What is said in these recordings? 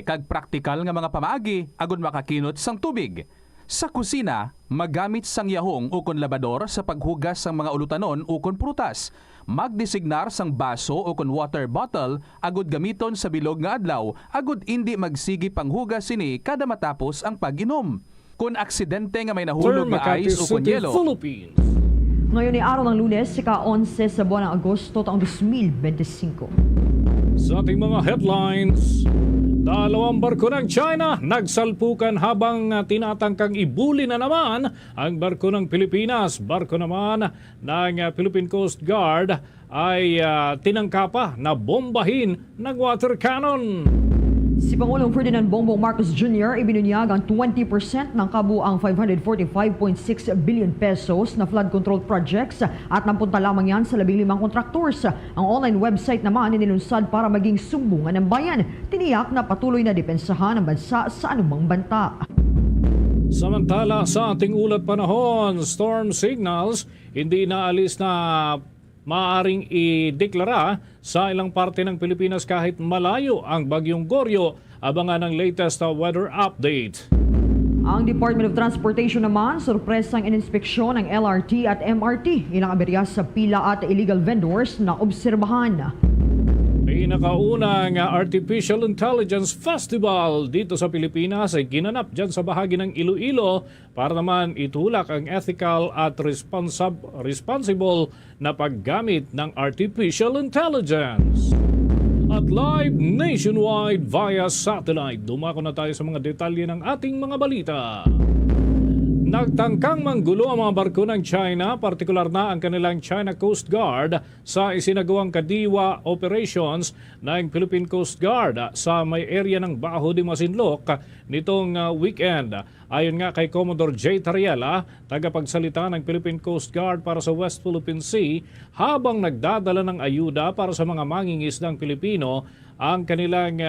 kag praktikal nga mga pamaagi agon makakinot sang tubig. Sa kusina, magamit sang yahong ukon labador sa paghugas sang mga ulutanon ukon prutas. Magdesignar sang baso ukon water bottle agud gamiton sa bilog nga adlaw agud indi magsigi panghugas sini kada matapos ang pag-inom. Kung aksidente nga may nahulog nga ice ukon yelo. Philippines. Ngayon ay araw ng Lunes, ika-11 sa buwan ng Agosto taong 2025. Sa ating mga headlines, dalawang barko ng China nagsalpukan habang tinatangkang ibuli na naman ang barko ng Pilipinas. Barko naman ng Philippine Coast Guard ay tinangkapa na bombahin ng water cannon. Si Pangulong Ferdinand Bongbong Marcos Jr. ibinunyag ang 20% ng kabuang 545.6 billion pesos na flood control projects at napunta lamang yan sa 15 contractors. Ang online website naman inilunsad para maging sumbungan ng bayan. Tiniyak na patuloy na depensahan ang bansa sa anumang banta. Samantala sa ating ulat panahon, storm signals hindi naalis na maaaring ideklara sa ilang parte ng Pilipinas kahit malayo ang bagyong Goryo. Abangan ang latest weather update. Ang Department of Transportation naman, sorpresang ininspeksyon ng LRT at MRT. Ilang aberya sa pila at illegal vendors na obserbahan. Pinakaunang Artificial Intelligence Festival dito sa Pilipinas ay ginanap dyan sa bahagi ng Iloilo para naman itulak ang ethical at responsible na paggamit ng artificial intelligence. At live nationwide via satellite. Dumako na tayo sa mga detalye ng ating mga balita. Nagtangkang manggulo ang mga barko ng China, partikular na ang kanilang China Coast Guard sa isinagawang kadiwa operations ng Philippine Coast Guard sa may area ng Baho de Masinloc nitong weekend. Ayon nga kay Commodore J. Tariela, tagapagsalita ng Philippine Coast Guard para sa West Philippine Sea, habang nagdadala ng ayuda para sa mga mangingisdang Pilipino ang kanilang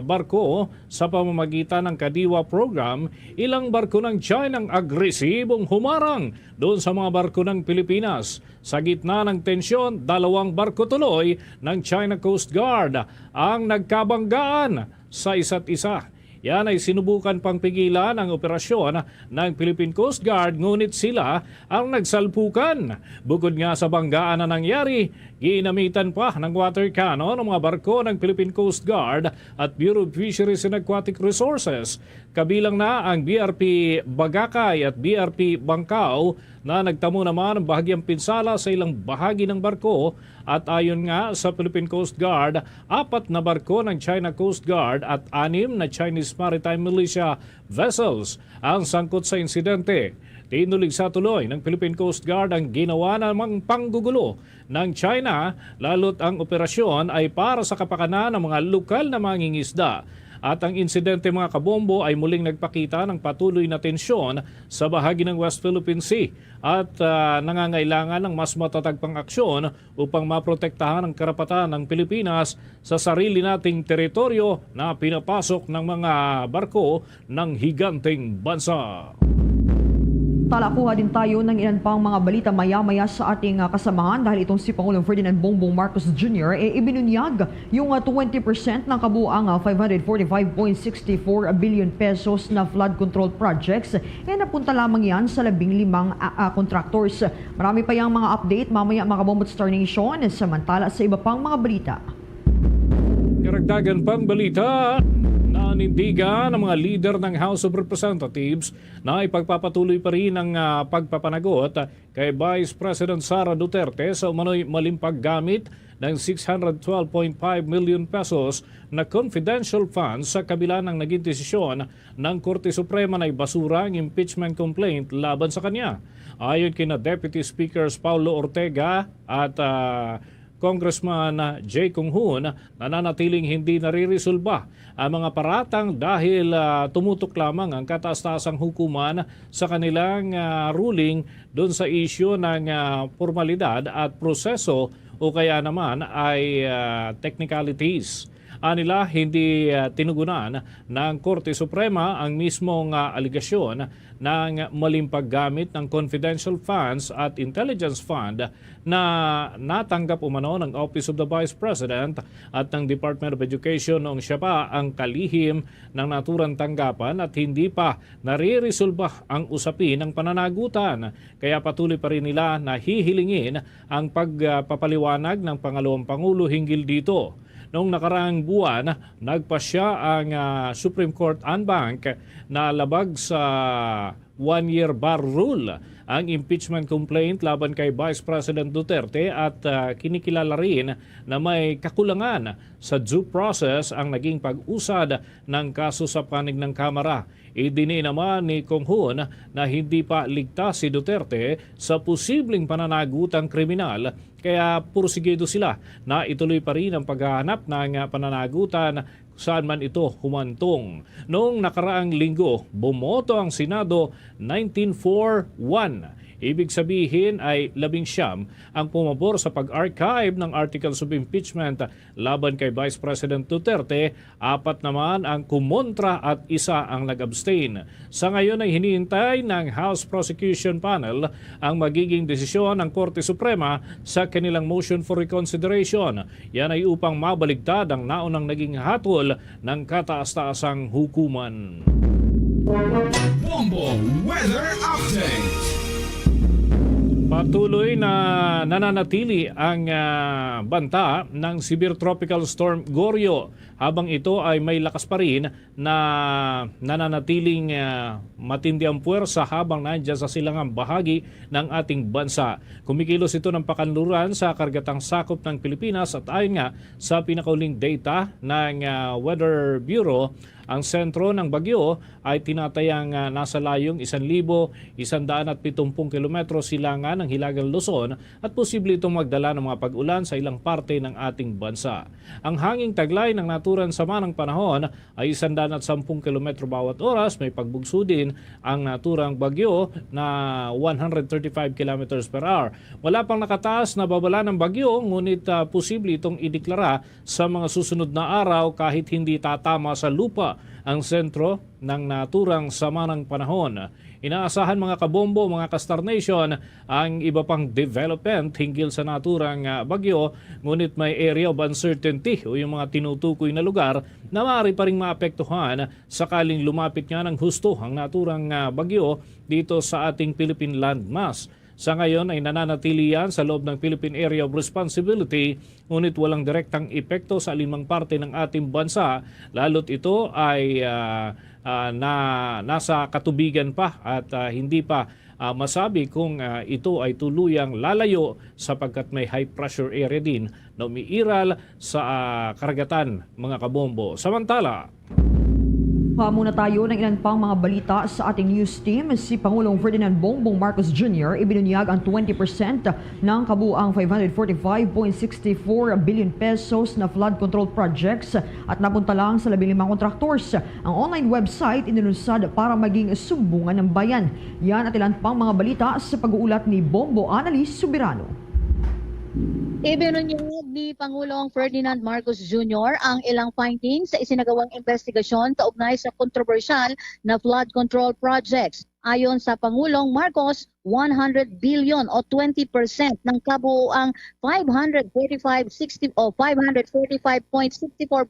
barko sa pamamagitan ng Kadiwa program, ilang barko ng China ang agresibong humarang doon sa mga barko ng Pilipinas. Sa gitna ng tensyon, dalawang barko tuloy ng China Coast Guard ang nagkabanggaan sa isa't isa. Yan ay sinubukan pang pigilan ang operasyon ng Philippine Coast Guard, ngunit sila ang nagsalpukan. Bukod nga sa banggaan na nangyari, ginamitan pa ng water cannon ang mga barko ng Philippine Coast Guard at Bureau of Fisheries and Aquatic Resources. Kabilang na ang BRP Bagakay at BRP Bangkao na nagtamo naman ng bahagyang pinsala sa ilang bahagi ng barko. At ayon nga sa Philippine Coast Guard, 4 na barko ng China Coast Guard at 6 na Chinese Maritime Militia vessels ang sangkot sa insidente. Tinulig sa tuloy ng Philippine Coast Guard ang ginawa namang panggugulo ng China, lalo't ang operasyon ay para sa kapakanan ng mga lokal na mangingisda. At ang insidente mga kabombo ay muling nagpakita ng patuloy na tensyon sa bahagi ng West Philippine Sea at nangangailangan ng mas matatag pang aksyon upang maprotektahan ang karapatan ng Pilipinas sa sarili nating teritoryo na pinapasok ng mga barko ng higanteng bansa. Talakuha din tayo ng ilan pang mga balita maya-maya sa ating kasamahan dahil itong si Pangulong Ferdinand Bongbong Marcos Jr. Ibinunyag yung 20% ng kabuang 545.64 billion pesos na flood control projects. Napunta lamang yan sa 15 contractors. Marami pa yung mga update mamaya mga kabombot Star Nation, samantala sa iba pang mga balita. Karagdagan pang balita, nanindigan ng mga leader ng House of Representatives na ipagpapatuloy pa rin ang pagpapanagot kay Vice President Sara Duterte sa umano'y maling paggamit ng 612.5 million pesos na confidential funds sa kabila ng naging desisyon ng Korte Suprema na ibasura ang impeachment complaint laban sa kanya. Ayon kina Deputy Speakers Paulo Ortega at Congressman Jay Kung Hoon, nananatiling hindi nariresolba ang mga paratang dahil tumutok lamang ang kataas-taasang hukuman sa kanilang ruling doon sa isyu ng formalidad at proseso o kaya naman ay technicalities. Anila hindi tinugunan ng Korte Suprema ang mismong aligasyon ng maling paggamit ng confidential funds at intelligence fund na natanggap umano ng Office of the Vice President at ng Department of Education noong siya pa ang kalihim ng naturang tanggapan at hindi pa nare-resolba ang usapin ng pananagutan. Kaya patuloy pa rin nila na hihilingin ang pagpapaliwanag ng pangalawang Pangulo hinggil dito. Noong nakaraang buwan, nagpasya ang Supreme Court en banc na labag sa one-year bar rule ang impeachment complaint laban kay Vice President Duterte at kinikilala rin na may kakulangan sa due process ang naging pag-usad ng kaso sa panig ng Kamara. Idini naman ni Kong Hoon na hindi pa ligtas si Duterte sa posibleng pananagutang kriminal kaya pursigido sila na ituloy pa rin ang paghahanap ng pananagutan saan man ito humantong. Noong nakaraang linggo, bumoto ang Senado 19-4-1. Ibig sabihin ay 19 ang pumabor sa pag-archive ng Articles of Impeachment laban kay Vice President Duterte, 4 naman ang kumontra at 1 ang nag-abstain. Sa ngayon ay hinihintay ng House Prosecution Panel ang magiging desisyon ng Korte Suprema sa kanilang motion for reconsideration. Yan ay upang mabaligtad ang naunang naging hatol ng kataas-taasang hukuman. Bombo Weather Update. Patuloy na nananatili ang banta ng Severe Tropical Storm Gorio habang ito ay may lakas pa rin na nananatiling matindi ang puwersa habang nandiyan sa silangang bahagi ng ating bansa. Kumikilos ito ng pakanluran sa kargatang sakop ng Pilipinas at ayon nga sa pinakauling data ng Weather Bureau, ang sentro ng bagyo ay tinatayang nasa layong 1,170 kilometro silangan ng Hilagang Luzon at posible itong magdala ng mga pag-ulan sa ilang parte ng ating bansa. Ang hanging taglay ng naturang sama ng panahon ay 110 kilometro bawat oras. May pagbugso din ang naturang bagyo na 135 kilometers per hour. Wala pang nakataas na babala ng bagyo, ngunit posible itong ideklara sa mga susunod na araw kahit hindi tatama sa lupa ang sentro ng naturang sama ng panahon. Inaasahan mga kabombo, mga Kastar Nation, ang iba pang development hinggil sa naturang bagyo, ngunit may area of uncertainty o yung mga tinutukoy na lugar na maaari pa rin maapektuhan sakaling lumapit nga ng husto ang naturang bagyo dito sa ating Philippine landmass. Sa ngayon ay nananatili yan sa loob ng Philippine Area of Responsibility, ngunit walang direktang epekto sa alinmang parte ng ating bansa, lalo't ito ay nasa katubigan pa at hindi pa masabi kung ito ay tuluyang lalayo sapagkat may high pressure area din na umiiral sa karagatan, mga kabombo. Samantala, Muna tayo ng ilan pang mga balita sa ating news team. Si Pangulong Ferdinand Bongbong Marcos Jr. ibinunyag ang 20% ng kabuang 545.64 billion pesos na flood control projects at napunta lang sa 15 contractors. Ang online website inilunsad para maging sumbungan ng bayan. Yan at ilan pang mga balita sa pag-uulat ni Bombo Annalise Subirano. Ibinunyag ni Pangulong Ferdinand Marcos Jr. ang ilang findings sa isinagawang investigasyon kaugnay sa kontrobersyal na flood control projects. Ayon sa Pangulong Marcos, 100 billion o 20% ng kabuuang 545.64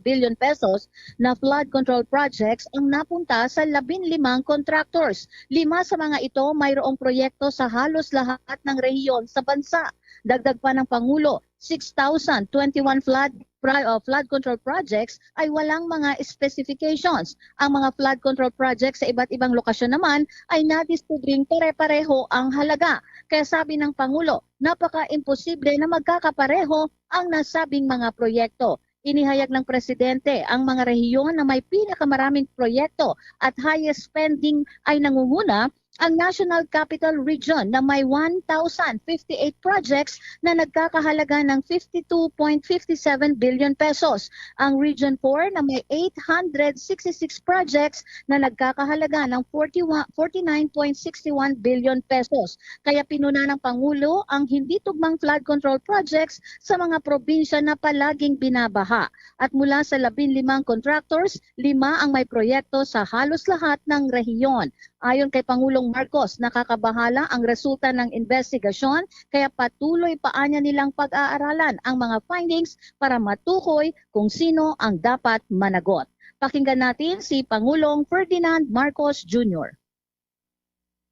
billion pesos na flood control projects ang napunta sa 15 contractors. 5 sa mga ito mayroong proyekto sa halos lahat ng rehiyon sa bansa. Dagdag pa ng Pangulo, 6,021 flood control projects ay walang mga specifications. Ang mga flood control projects sa iba't ibang lokasyon naman ay nadiskubriing pare-pareho ang halaga. Kaya sabi ng Pangulo, napaka-imposible na magkakapareho ang nasabing mga proyekto. Inihayag ng Presidente ang mga rehiyon na may pinakamaraming proyekto at highest spending ay nangunguna ang National Capital Region na may 1,058 projects na nagkakahalaga ng 52.57 billion pesos. Ang Region 4 na may 866 projects na nagkakahalaga ng 49.61 billion pesos. Kaya pinuna ng Pangulo ang hindi tugmang flood control projects sa mga probinsya na palaging binabaha. At mula sa 15 contractors, 5 ang may proyekto sa halos lahat ng rehiyon. Ayon kay Pangulong Marcos, nakakabahala ang resulta ng investigasyon kaya patuloy paanya nilang pag-aaralan ang mga findings para matukoy kung sino ang dapat managot. Pakinggan natin si Pangulong Ferdinand Marcos Jr.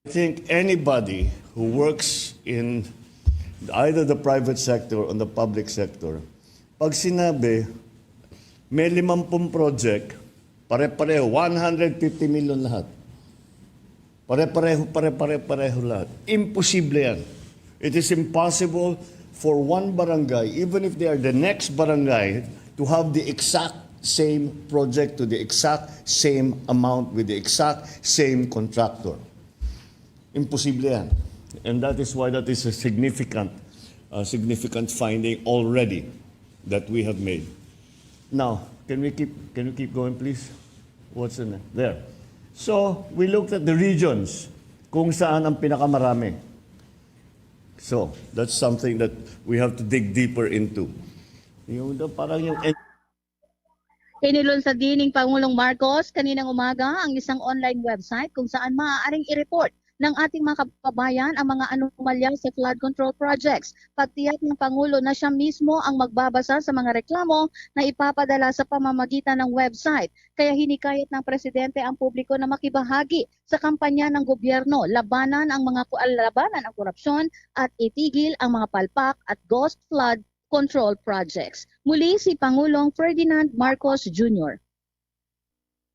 I think anybody who works in either the private sector or the public sector, pag sinabi may 50 project, pare-pareho, 150 million lahat. Pare-pareho lahat. Imposible yan. It is impossible for one barangay, even if they are the next barangay, to have the exact same project to the exact same amount with the exact same contractor. Imposible yan. And that is why that is a significant finding already that we have made. Now, can we keep going, please? What's in there? So, we looked at the regions kung saan ang pinakamarami. So, that's something that we have to dig deeper into. Parang yung Inilunsad din ng Pangulong Marcos kaninang umaga ang isang online website kung saan maaaring i-report ng ating mga kababayan ang mga anomalya sa flood control projects. Pagtiyak ng Pangulo na siya mismo ang magbabasa sa mga reklamo na ipapadala sa pamamagitan ng website. Kaya hinikayat ng Presidente ang publiko na makibahagi sa kampanya ng gobyerno, labanan ang korupsyon at itigil ang mga palpak at ghost flood control projects. Muli si Pangulong Ferdinand Marcos Jr.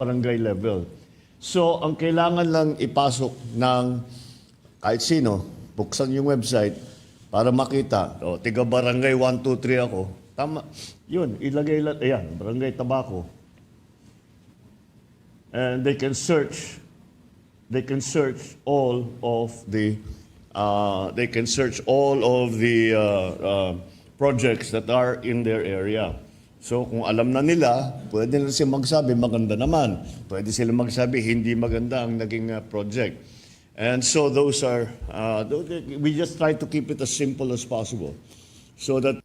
barangay level. So, ang kailangan lang ipasok ng kahit sino, buksan yung website para makita, tiga barangay 1, 2, 3 ako. Tama. Yun, ilagay lang, ayan, barangay Tabaco. And they can search all of the projects that are in their area. So kung alam na nila, pwede na sila magsabi maganda naman. Pwede sila magsabi hindi maganda ang naging project. And so those are, we just try to keep it as simple as possible. So that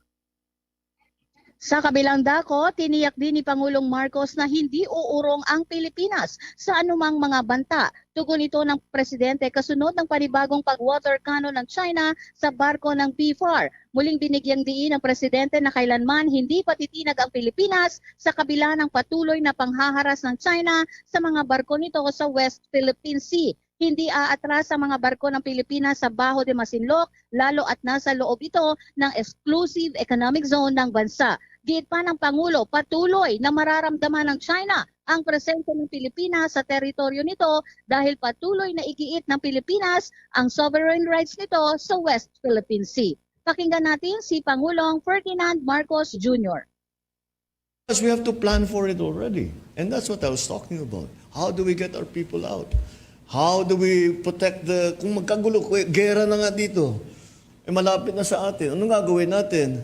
Sa kabilang dako, tiniyak din ni Pangulong Marcos na hindi uurong ang Pilipinas sa anumang mga banta. Tugon ito ng Presidente kasunod ng panibagong pag-water cannon ng China sa barko ng PFAR. Muling binigyang diin ng Presidente na kailanman hindi patitinag ang Pilipinas sa kabila ng patuloy na panghaharas ng China sa mga barko nito sa West Philippine Sea. Hindi aatras ang mga barko ng Pilipinas sa Baho de Masinloc, lalo at nasa loob ito ng exclusive economic zone ng bansa. Giit pa ng Pangulo, patuloy na mararamdaman ng China ang presensya ng Pilipinas sa teritoryo nito dahil patuloy na igiit ng Pilipinas ang sovereign rights nito sa West Philippine Sea. Pakinggan natin si Pangulong Ferdinand Marcos Jr. Because we have to plan for it already. And that's what I was talking about. How do we get our people out? How do we protect kung magkagulo, gera na nga dito. Malapit na sa atin. Anong gagawin natin?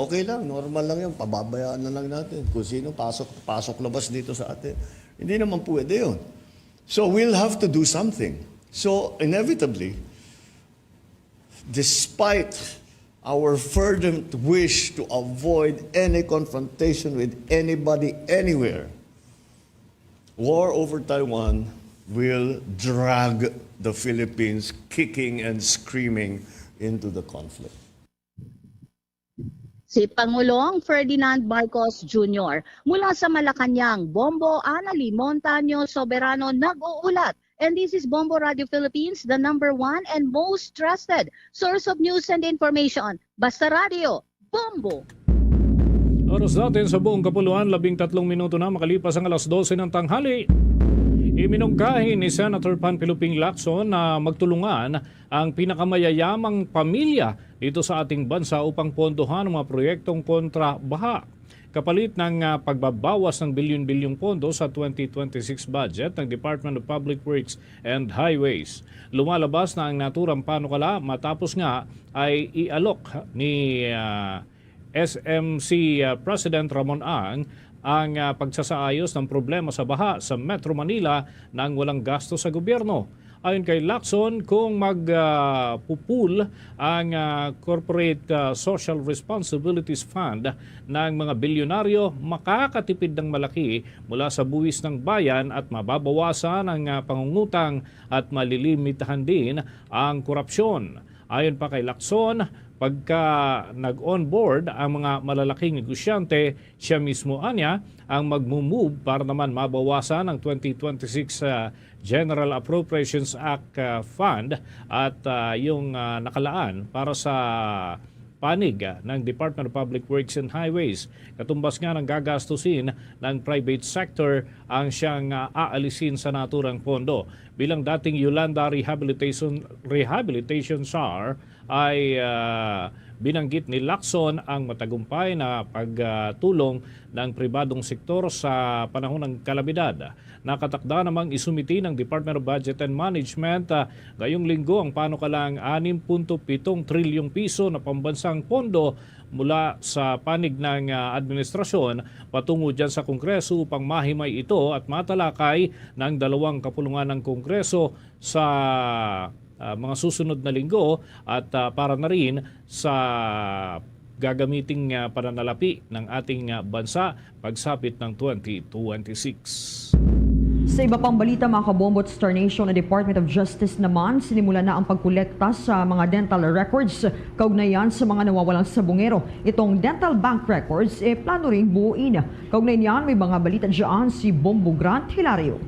Okay lang, normal lang yun. Pababayaan na lang natin. Kung sino pasok labas dito sa atin. Hindi naman pwede yun. So we'll have to do something. So inevitably, despite our fervent wish to avoid any confrontation with anybody anywhere, war over Taiwan will drag the Philippines kicking and screaming into the conflict. Si Pangulong Ferdinand Marcos Jr. Mula sa Malacanang, Bombo Anali Montaño Soberano nag-uulat. And this is Bombo Radio Philippines, the #1 and most trusted source of news and information. Basta Radio, Bombo! Oras natin sa buong kapuluan, 13 minuto na makalipas ang alas 12 ng tanghali. Iminungkahi ni Senator Panfilo Ping Lacson na magtulungan ang pinakamayayamang pamilya dito sa ating bansa upang pondohan ang mga proyektong kontra baha. kapalit ng pagbabawas ng bilyon-bilyong pondo sa 2026 budget ng Department of Public Works and Highways. Lumalabas na ang naturang panukala matapos nga ay ialok ni SMC President Ramon Ang pagsasaayos ng problema sa baha sa Metro Manila nang walang gasto sa gobyerno. Ayon kay Lacson, kung magpupul ang Corporate Social Responsibilities Fund ng mga bilyonaryo, makakatipid ng malaki mula sa buwis ng bayan at mababawasan ang pangungutang at malilimitahan din ang korupsyon. Ayon pa kay Lacson, pagka nag-on-board ang mga malalaking negosyante, siya mismo anya ang mag-move para naman mabawasan ang 2026 General Appropriations Act Fund at yung nakalaan para sa panig ng Department of Public Works and Highways. Katumbas nga ng gagastusin ng private sector ang siyang aalisin sa naturang pondo. Bilang dating Yolanda Rehabilitation SAR ay binanggit ni Lacson ang matagumpay na pagtulong ng pribadong sektor sa panahon ng kalamidad. Nakatakda namang isumiti ng Department of Budget and Management ngayong linggo ang panukalang 6.7 trilyong piso na pambansang pondo mula sa panig ng administrasyon patungo dyan sa Kongreso upang mahimay ito at matalakay ng dalawang kapulungan ng Kongreso sa mga susunod na linggo at para na rin sa gagamiting pananalapi ng ating bansa pagsapit ng 2026. Sa iba pang balita mga kabombot, Star Nation na Department of Justice naman sinimula na ang pagkolekta sa mga dental records kaugnayan sa mga nawawalang sabungero. Itong dental bank records plano ring buuin. Kaugnay niyan may mga balita dyan si Bombo Grant Hilario.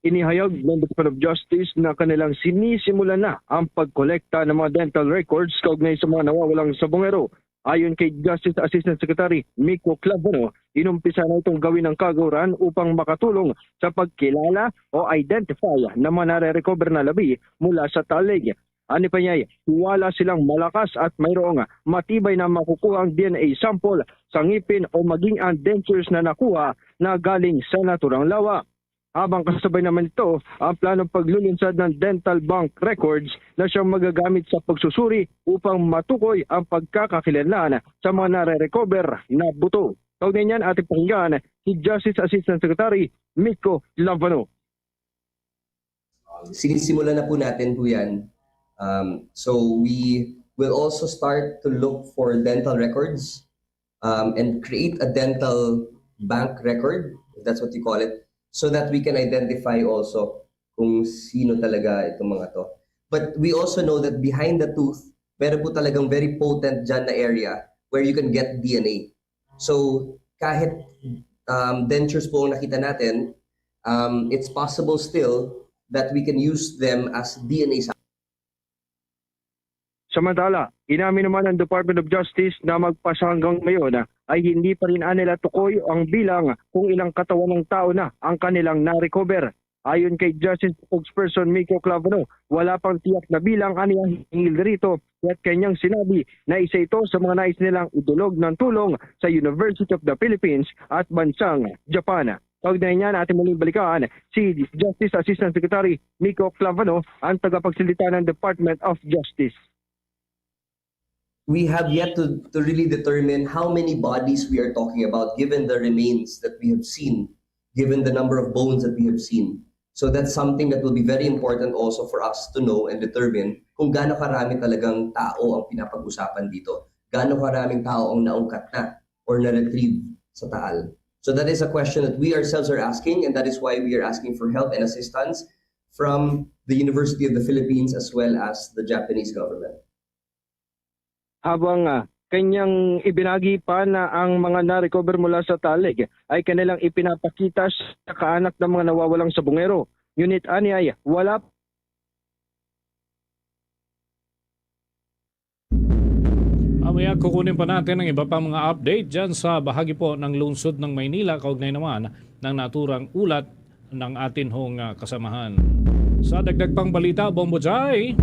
Inihayag ng Department of Justice na kanilang sinisimula na ang pagkolekta ng mga dental records kaugnay sa mga nawawalang sabungero. Ayon kay Justice Assistant Secretary Miko Clavano, inumpisa na itong gawin ng kagawaran upang makatulong sa pagkilala o identify na mga nare-recover na labi mula sa talig. Ani pa niya, wala silang malakas at mayroong matibay na makukuha ang DNA sample sa ngipin o maging ang dentures na nakuha na galing sa naturang lawa. Habang kasabay naman ito, ang planong paglulunsad ng dental bank records na siyang magagamit sa pagsusuri upang matukoy ang pagkakakilanlan sa mga nare-recover na buto. Kaugnay niyan ating pakinggan si Justice Assistant Secretary Miko Clavano. Sinisimula na po natin po yan. So we will also start to look for dental records and create a dental bank record, if that's what you call it, so that we can identify also kung sino talaga itong mga to. But we also know that behind the tooth, meron po talagang very potent dyan na area where you can get DNA. So kahit dentures po ang nakita natin, it's possible still that we can use them as DNA samples. Samantala, inamin naman ng Department of Justice na magpasa hanggang ngayon ay hindi pa rin nila tukoy ang bilang kung ilang katawan ng tao na ang kanilang na-recover. Ayon kay Justice Spokesperson Miko Clavano, wala pang tiyak na bilang aniyang hingil rito at kanyang sinabi na isa ito sa mga nais nilang idulog ng tulong sa University of the Philippines at bansang Japan. Kaugnay niya natin muling balikaan si Justice Assistant Secretary Miko Clavano, ang tagapagsalita ng Department of Justice. We have yet to really determine how many bodies we are talking about given the remains that we have seen, given the number of bones that we have seen. So that's something that will be very important also for us to know and determine kung gaano karami talagang tao ang pinapag-usapan dito. Gaano karaming tao ang naungkat na or na-retrieve sa Taal. So that is a question that we ourselves are asking, and that is why we are asking for help and assistance from the University of the Philippines as well as the Japanese government. Habang kanyang ibinagi pa na ang mga na-recover mula sa talig ay kanilang ipinapakita sa kaanak ng mga nawawalang sabungero. Ngunit ani wala Mamaya kukunin pa natin ang iba pang mga update dyan sa bahagi po ng lungsod ng Maynila kaugnay naman ng naturang ulat ng atin hong kasamahan. Sa dagdag pang balita, Bombo Jai!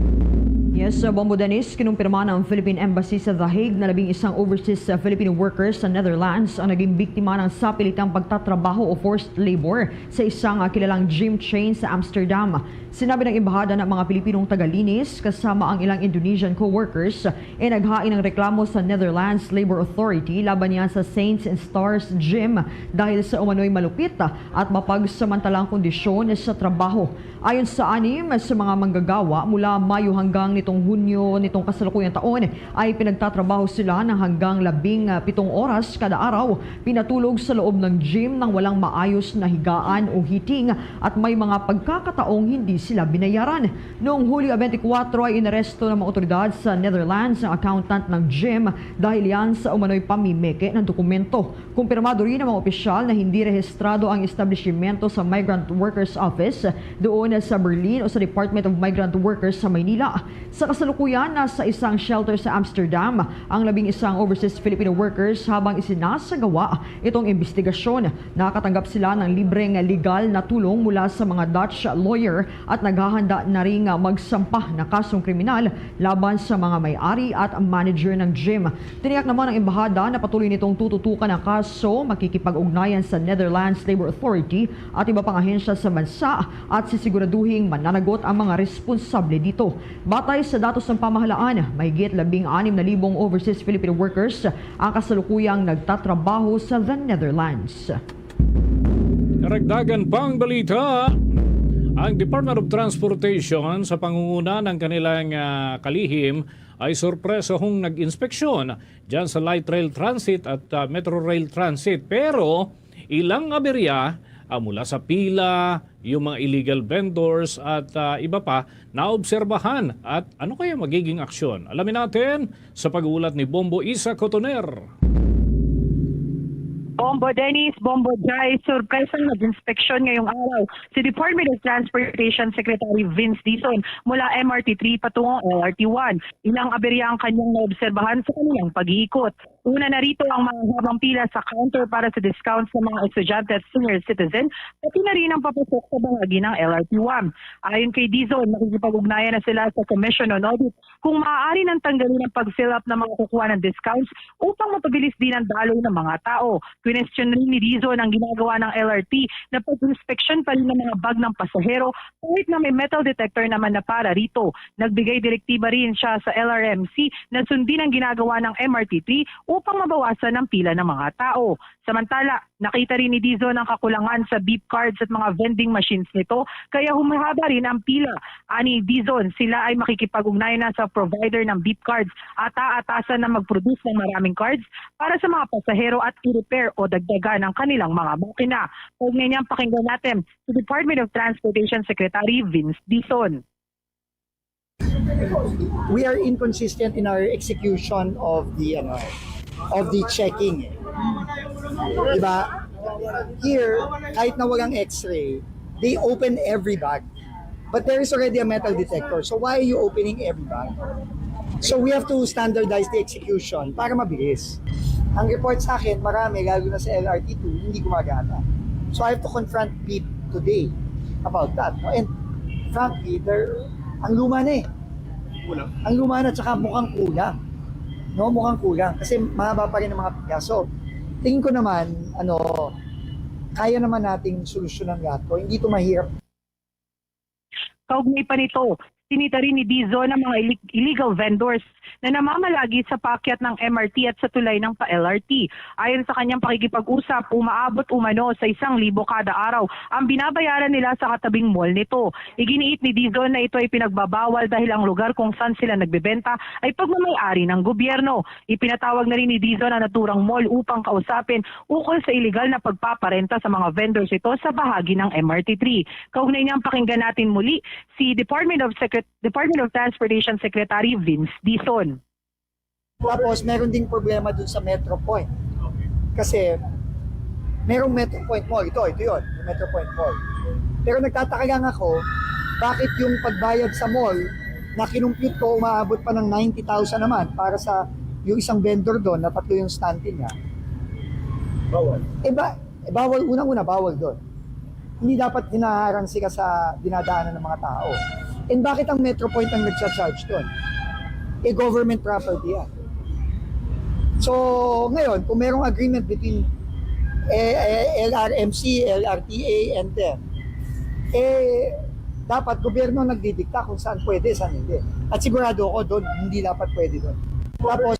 Yes, Bombo Dennis, kinumpirma ng Philippine Embassy sa The Hague na 11 overseas Filipino workers sa Netherlands ang naging biktima ng sapilitang pagtatrabaho o forced labor sa isang kilalang gym chain sa Amsterdam. Sinabi ng embahada ng mga Pilipinong tagalinis kasama ang ilang Indonesian co-workers naghain ng reklamo sa Netherlands Labor Authority laban niya sa Saints and Stars Gym dahil sa umano'y malupit at mapagsamantalang kondisyon sa trabaho. Ayon sa 6 sa mga manggagawa mula Mayo hanggang nitong Hunyo nitong kasalukuyang taon ay pinagtatrabaho sila ng hanggang 17 oras kada araw, pinatulog sa loob ng gym nang walang maayos na higaan o heating at may mga pagkakataong hindi sila binayaran. Noong Hulyo 24 ay inaresto ng mga otoridad sa Netherlands ang accountant ng gym dahil yan sa umano'y pamimeke ng dokumento. Kumpirmado rin ng mga opisyal na hindi rehistrado ang establishmento sa Migrant Workers Office doon sa Berlin o sa Department of Migrant Workers sa Maynila. Sa kasalukuyan, nasa isang shelter sa Amsterdam ang 11 overseas Filipino workers habang isinasagawa itong investigasyon. Nakatanggap sila ng libreng legal na tulong mula sa mga Dutch lawyer at naghahanda na ring magsampah na kasong kriminal laban sa mga may-ari at manager ng gym. Tiniyak naman ng embahada na patuloy nitong tututukan ang kaso, makikipag-ugnayan sa Netherlands Labor Authority at iba pang ahensya sa bansa at sisiguraduhing mananagot ang mga responsable dito. Batay sa datos ng pamahalaan, mahigit 16,000 overseas Filipino workers ang kasalukuyang nagtatrabaho sa the Netherlands. Karagdagan pang balita, ang Department of Transportation sa pangunguna ng kanilang kalihim ay sorpresahong nag-inspeksyon dyan sa Light Rail Transit at Metro Rail Transit. Pero ilang aberya mula sa pila, yung mga illegal vendors at iba pa naobserbahan. At ano kaya magiging aksyon? Alamin natin sa pag-uulat ni Bombo Isa Cotoner. Bombo Dennis, Bombo Jai, surpresang nag-inspeksyon ngayong araw si Department of Transportation Secretary Vince Dizon mula MRT3 patungong LRT1. Ilang aberya ang kanyang naobserbahan sa kanilang pag-iikot. Una na rito ang mahabang pila sa counter para sa discounts ng mga estudyante at senior citizen, pati na rin ang papasok sa bahagi ng LRT1. Ayon kay Dizon, nakikipag-ugnayan na sila sa Commission on Audit kung maaari nang tanggalin ang pag-fill up ng mga kukuha ng discounts upang mapabilis din ang daloy ng mga tao. Question rin ni Dizon ang ginagawa ng LRT na pag-inspection pa rin ng mga bag ng pasahero kahit na may metal detector naman na para rito. Nagbigay direktiba rin siya sa LRMC na sundin ang ginagawa ng MRT3 upang mabawasan ang pila ng mga tao. Samantala, nakita rin ni Dizon ang kakulangan sa beep cards at mga vending machines nito kaya humahaba rin ang pila. Ani Dizon, sila ay makikipag-ugnayan na sa provider ng beep cards at aatasan na mag-produce ng maraming cards para sa mga pasahero at i-repair o dagdagan ng kanilang mga makina. Huwag ngayon pakinggan natin si Department of Transportation Secretary Vince Dizon. We are inconsistent in our execution of the checking. Diba? Here, kahit na walang x-ray, they open every bag. But there is already a metal detector. So why are you opening every bag? So we have to standardize the execution para mabilis. Ang report sa akin, marami, lalo na sa LRT2, hindi gumagana. So I have to confront PIP today about that. And frankly, ang luma na eh. Ang luma na, tsaka mukhang kulang. No, mukhang kulang. Kasi mahaba pa rin ang mga pigya. So, tingin ko naman, kaya naman nating solusyonan lahat ko. Hindi ito mahirap. Kaugnay pa nito, sinita rin ni Dizon ang mga illegal vendors na namamalagi sa paakyat ng MRT at sa tulay ng pa-LRT. Ayon sa kanyang pakikipag-usap, umaabot umano sa 1,000 kada araw ang binabayaran nila sa katabing mall nito. Iginiit ni Dizon na ito ay pinagbabawal dahil ang lugar kung saan sila nagbebenta ay pagmamayari ng gobyerno. Ipinatawag na rin ni Dizon ang naturang mall upang kausapin ukol sa iligal na pagpaparenta sa mga vendors ito sa bahagi ng MRT3. Kaugnay niyang pakinggan natin muli si Department of Transportation Secretary Vince Dizon. Tapos, meron ding problema dun sa Metro Point. Kasi, merong Metro Point Mall. Ito yun, yung Metro Point Mall. Pero nagtataka lang ako, bakit yung pagbayad sa mall, na kinumpute ko, umaabot pa ng 90,000 naman para sa yung isang vendor doon, na 3 yung stante niya. Bawal. Bawal, unang-una, bawal doon. Hindi dapat hinaharang sila sa dinadaanan ng mga tao. And bakit ang Metro Point ang nagsa-charge doon? Government property yan. So, ngayon, kung merong agreement between LRMC, LRTA, and them, dapat gobyerno nagdidikta kung saan pwede, saan hindi. At sigurado ako doon, hindi dapat pwede doon. Tapos,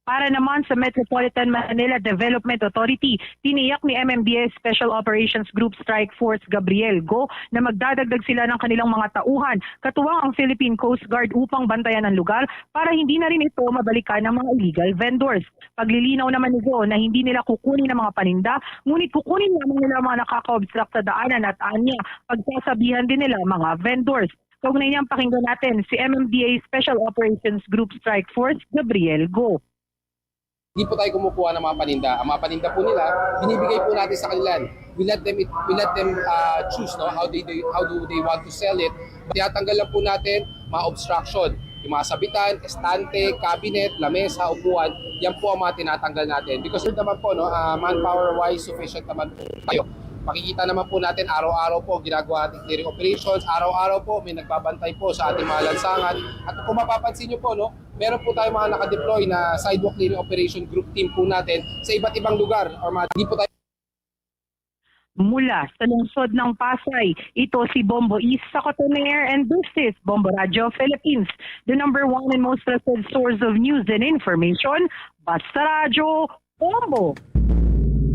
Para naman sa Metropolitan Manila Development Authority, tiniyak ni MMDA Special Operations Group Strike Force Gabriel Go na magdadagdag sila ng kanilang mga tauhan, katuwang ang Philippine Coast Guard upang bantayan ang lugar para hindi na rin ito mabalikan ng mga illegal vendors. Paglilinaw naman ni Go na hindi nila kukunin ang mga paninda, ngunit kukunin lamang nila mga nakaka-obstruct sa daanan at anya, pagsasabihan din nila mga vendors. Kaugnay niyang pakinggan natin si MMDA Special Operations Group Strike Force Gabriel Go. Hindi po tayo kumukuha ng mga paninda. Ang mga paninda po nila, binibigay po natin sa kanila. We let them choose how do they want to sell it. Tinatanggal lang po natin mga obstruction. Yung mga sabitan, estante, cabinet, lamesa, upuan, yan po ang mga tinatanggal natin. Because naman po, manpower-wise, sufficient naman po tayo. Makikita naman po natin araw-araw po ginagawa natin clearing operations. Araw-araw po may nagbabantay po sa ating mga lansangan. At kung mapapansin nyo po, meron po tayo mga nakadeploy na sidewalk clearing operation group team po natin sa iba't ibang lugar. Or hindi po tayo Mula sa lungsod ng Pasay, ito si Bombo East sa Cotoner, and this is Bombo Radio Philippines, the #1 and most trusted source of news and information. Basta Radio, Bombo!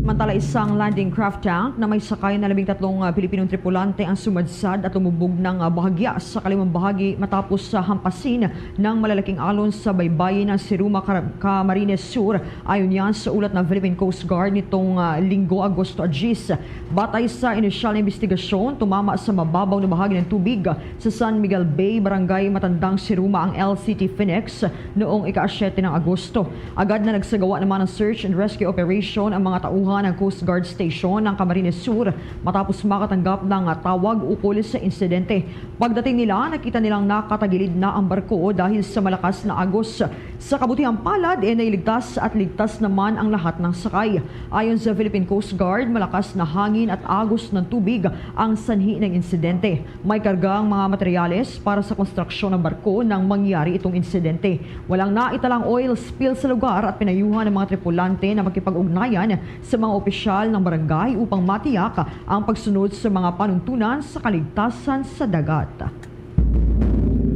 Samantala, isang landing craft tank na may sakay na 13 Pilipinong tripulante ang sumadsad at lumubog ng bahagya sa kalimang bahagi matapos sa hampasin ng malalaking alon sa baybayin ng Siruma, Camarines Sur. Ayon yan sa ulat ng Philippine Coast Guard nitong Linggo, Agosto 10. Batay sa inisyal na investigasyon, tumama sa mababaw na bahagi ng tubig sa San Miguel Bay, Barangay Matandang Siruma ang LCT Phoenix noong ika-7 ng Agosto. Agad na nagsagawa naman ng search and rescue operation ang mga tauhan ng Coast Guard Station ng Camarines Sur matapos makatanggap ng tawag ukol sa insidente. Pagdating nila, nakita nilang nakatagilid na ang barko dahil sa malakas na agos. Sa kabutihang palad, nailigtas at ligtas naman ang lahat ng sakay. Ayon sa Philippine Coast Guard, malakas na hangin at agos ng tubig ang sanhi ng insidente. May kargang mga materyales para sa konstruksyon ng barko nang mangyari itong insidente. Walang naitalang oil spill sa lugar at pinayuhan ng mga tripulante na makipag-ugnayan sa mga opisyal ng barangay upang matiyak ang pagsunod sa mga panuntunan sa kaligtasan sa dagat.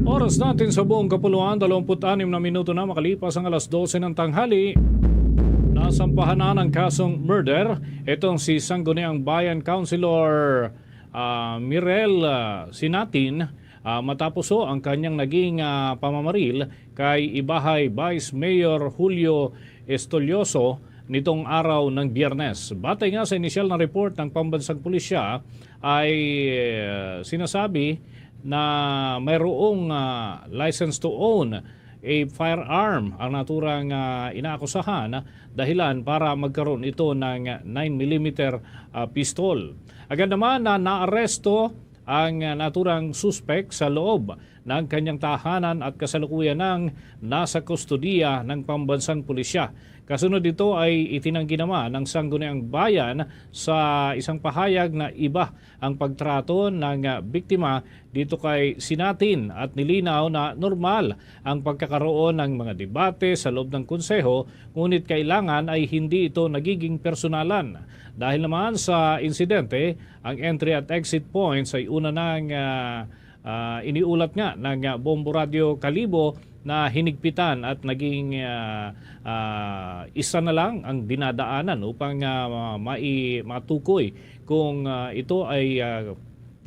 Oras natin sa buong kapuluan, 26 na minuto na makalipas ang alas 12 ng tanghali. Nasampahan na ng kasong murder itong si Sangguniang Bayan Councilor Mirel Sinatin matapos ang kanyang naging pamamaril kay Ibahay Vice Mayor Julio Estolioso nitong araw ng Biyernes. Batay nga sa inisyal na report ng Pambansang Pulisya ay sinasabi na mayroong license to own a firearm ang naturang inaakusahan dahilan para magkaroon ito ng 9mm pistol. Agad naman na naaresto ang naturang suspect sa loob ng kanyang tahanan at kasalukuyan ng nasa kustudiya ng Pambansang Pulisya. Kasunod dito ay itinanggi naman ng Sangguniang Bayan sa isang pahayag na iba ang pagtrato ng biktima dito kay Sinatin at nilinaw na normal ang pagkakaroon ng mga debate sa loob ng konseho, ngunit kailangan ay hindi ito nagiging personalan. Dahil naman sa insidente, ang entry at exit points ay una nang iniulat nga ng Bombo Radio Kalibo na hinigpitan at naging isa na lang ang dinadaanan upang matukoy kung ito ay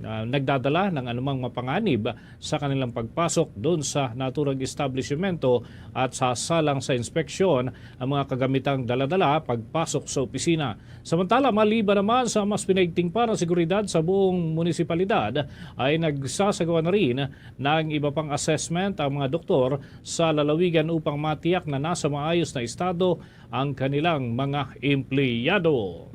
nagdadala ng anumang mapanganib sa kanilang pagpasok doon sa naturang establishmento at sasalang sa inspeksyon ang mga kagamitang daladala pagpasok sa opisina. Samantala, maliban naman sa mas pinaigting pa ng seguridad sa buong munisipalidad, ay nagsasagawa na rin ng iba pang assessment ang mga doktor sa lalawigan upang matiyak na nasa maayos na estado ang kanilang mga empleyado.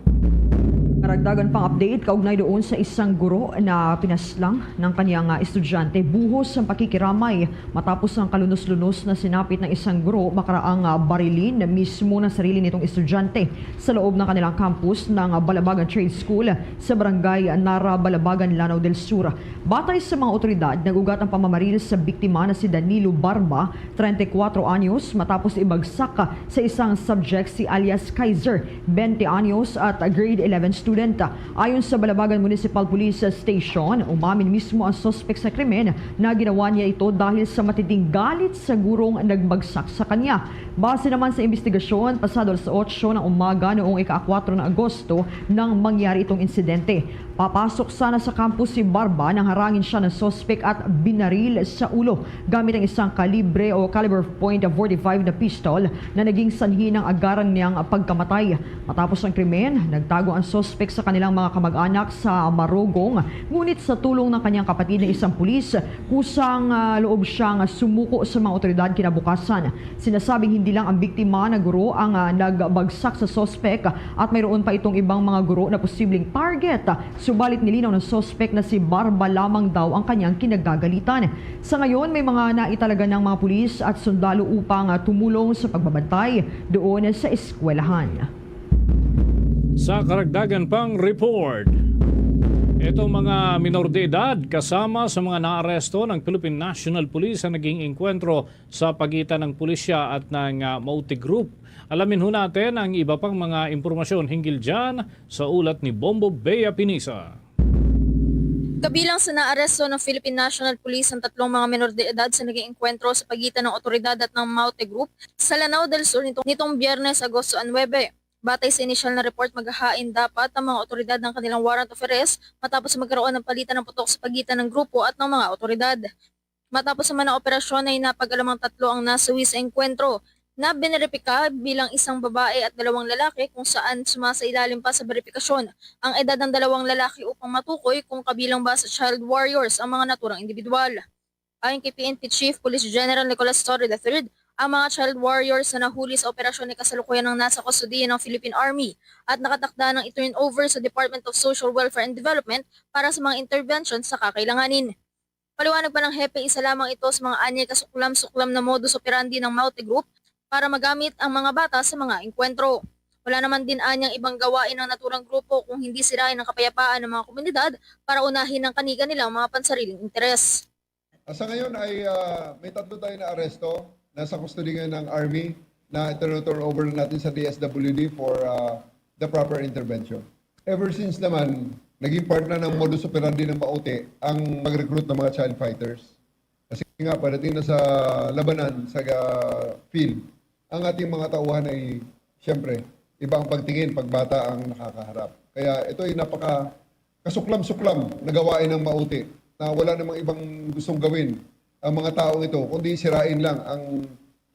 Karagdagan pang update kaugnay doon sa isang guro na pinaslang ng kanyang estudyante. Buhos ang pakikiramay matapos ang kalunos-lunos na sinapit ng isang guro makaraang barilin mismo ng sarili nitong estudyante sa loob ng kanilang campus ng Balabagan Trade School sa barangay Nara, Balabagan, Lanao del Sur. Batay sa mga otoridad, nagugat ang pamamaril sa biktima na si Danilo Barba, 34 anyos, matapos ibagsak sa isang subject si alias Kaiser, 20 anyos at grade 11 student. Ayon sa Balabagan Municipal Police Station, umamin mismo ang suspect sa krimen na ginawa niya ito dahil sa matinding galit sa gurong nagbagsak sa kanya. Base naman sa investigasyon, pasado alas 8 ng umaga noong ika-4 ng Agosto nang mangyari itong insidente. Papasok sana sa campus si Barba nang harangin siya ng suspect at binaril sa ulo gamit ang isang kalibre o caliber .45 na pistol na naging sanhi ng agarang niyang pagkamatay. Matapos ang krimen, nagtago ang suspect sa kanilang mga kamag-anak sa Marogong, ngunit sa tulong ng kanyang kapatid na isang pulis, kusang loob siyang sumuko sa mga otoridad kinabukasan. Sinasabing hindi lang ang biktima na guro ang nagbagsak sa suspect at mayroon pa itong ibang mga guro na posibleng target. Subalit nilinaw ng suspect na si Barba lamang daw ang kanyang kinagagalitan. Sa ngayon, may mga naitalaga ng mga pulis at sundalo upang tumulong sa pagbabantay doon sa eskwelahan. Sa karagdagan pang report, itong mga minor de edad kasama sa mga naaresto ng Philippine National Police ang naging engkwentro sa pagitan ng pulisya at ng Mauti Group. Alamin ho natin ang iba pang mga impormasyon hinggil dyan sa ulat ni Bombo Bea Pinisa. Kabilang sa naaresto ng Philippine National Police ang tatlong mga menor de edad sa naging engkwentro sa pagitan ng otoridad at ng Mauti Group sa Lanao del Sur nitong Biyernes, Agosto 9. Batay sa inisyal na report, maghahain dapat ang mga otoridad ng kanilang warrant of arrest matapos magkaroon ng palitan ng putok sa pagitan ng grupo at ng mga otoridad. Matapos naman ang operasyon ay napag-alamang tatlo ang nasawi sa engkwentro na bineripika bilang isang babae at dalawang lalaki kung saan sumasailalim pa sa verifikasyon ang edad ng dalawang lalaki upang matukoy kung kabilang ba sa child warriors ang mga naturang individual. Ayon kay PNP Chief Police General Nicolas Torre III, ang mga child warriors na nahuli sa operasyon ay kasalukuyan ng nasa kustudiya ng Philippine Army at nakatakda ng i-turn over sa Department of Social Welfare and Development para sa mga intervention sa kakailanganin. Paliwanag pa ng hepe, isa lamang ito sa mga anyay kasuklam-suklam na modus operandi ng Mauti Group para magamit ang mga bata sa mga engkwentro. Wala naman din anyang ibang gawain ng naturang grupo kung hindi sirain ang kapayapaan ng mga komunidad para unahin ang kanilang mga pansariling interes. Sa ngayon ay may tatlo tayo na aresto. Nasa custody ngayon ng Army na ito-turn over natin sa DSWD for the proper intervention. Ever since naman, naging part na ng modus operandi ng Mauti ang mag-recruit ng mga child fighters. Kasi nga, padating na sa labanan, sa field, ang ating mga tauhan ay, siyempre, iba ang pagtingin pag bata ang nakakaharap. Kaya ito ay kasuklam-suklam na gawain ng Mauti na wala namang ibang gustong gawin ang mga taong ito, kundi sirain lang ang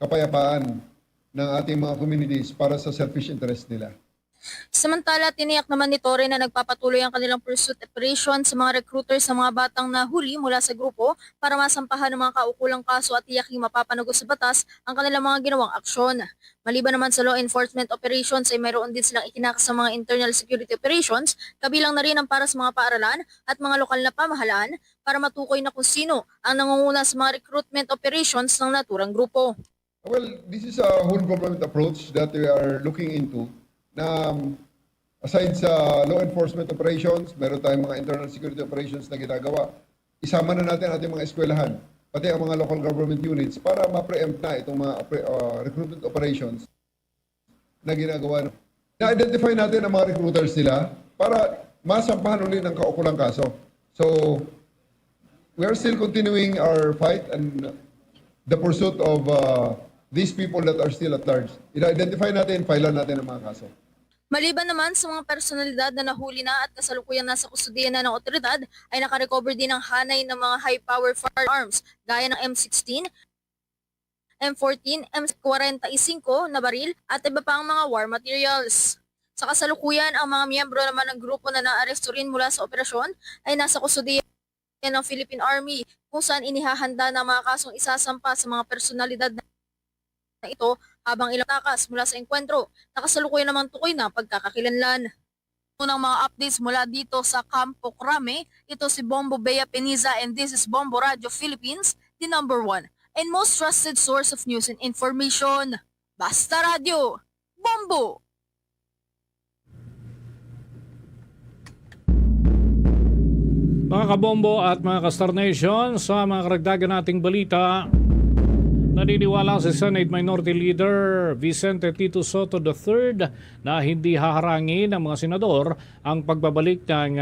kapayapaan ng ating mga communities para sa selfish interest nila. Samantala, tiniyak naman ni Torre na nagpapatuloy ang kanilang pursuit operation sa mga recruiters sa mga batang nahuli mula sa grupo para masampahan ng mga kaukulang kaso at tiyaking mapapanagos sa batas ang kanilang mga ginawang aksyon. Maliban naman sa law enforcement operations ay mayroon din silang ikinakas sa mga internal security operations, kabilang na rin ang para sa mga paaralan at mga lokal na pamahalaan para matukoy na kung sino ang nangunguna sa mga recruitment operations ng naturang grupo. Well, this is a whole government approach that we are looking into. Na aside sa law enforcement operations, meron tayong mga internal security operations na ginagawa. Isama na natin ating mga eskwelahan, pati ang mga local government units para ma-preempt na itong mga recruitment operations na ginagawa. Na-identify natin ang mga recruiters nila para masampahan ulit ng kaukulang kaso. So, we are still continuing our fight and the pursuit of these people that are still at large. I-identify natin, filean natin ang mga kaso. Maliban naman sa mga personalidad na nahuli na at kasalukuyang nasa kustudiya na ng otoridad, ay nakarecover din ng hanay ng mga high-power firearms gaya ng M16, M14, M45 na baril at iba pang mga war materials. Sa kasalukuyan, ang mga miyembro naman ng grupo na naaresto rin mula sa operasyon ay nasa kustudiya ng Philippine Army kung saan inihahanda ng mga kasong isasampa sa mga personalidad na ito habang ilang takas mula sa engkwentro. Nakasalukuyan naman tukoy na pagkakakilanlan. Unang mga updates mula dito sa Campo Crame, ito si Bombo Bea Peniza and this is Bombo Radio Philippines, the #1 and most trusted source of news and information. Basta Radio, Bombo! Mga kabombo at mga ka-Star Nation, sa mga karagdagan nating balita, naniniwala si Senate Minority Leader Vicente Tito Soto III na hindi haharangin ng mga senador ang pagbabalik ng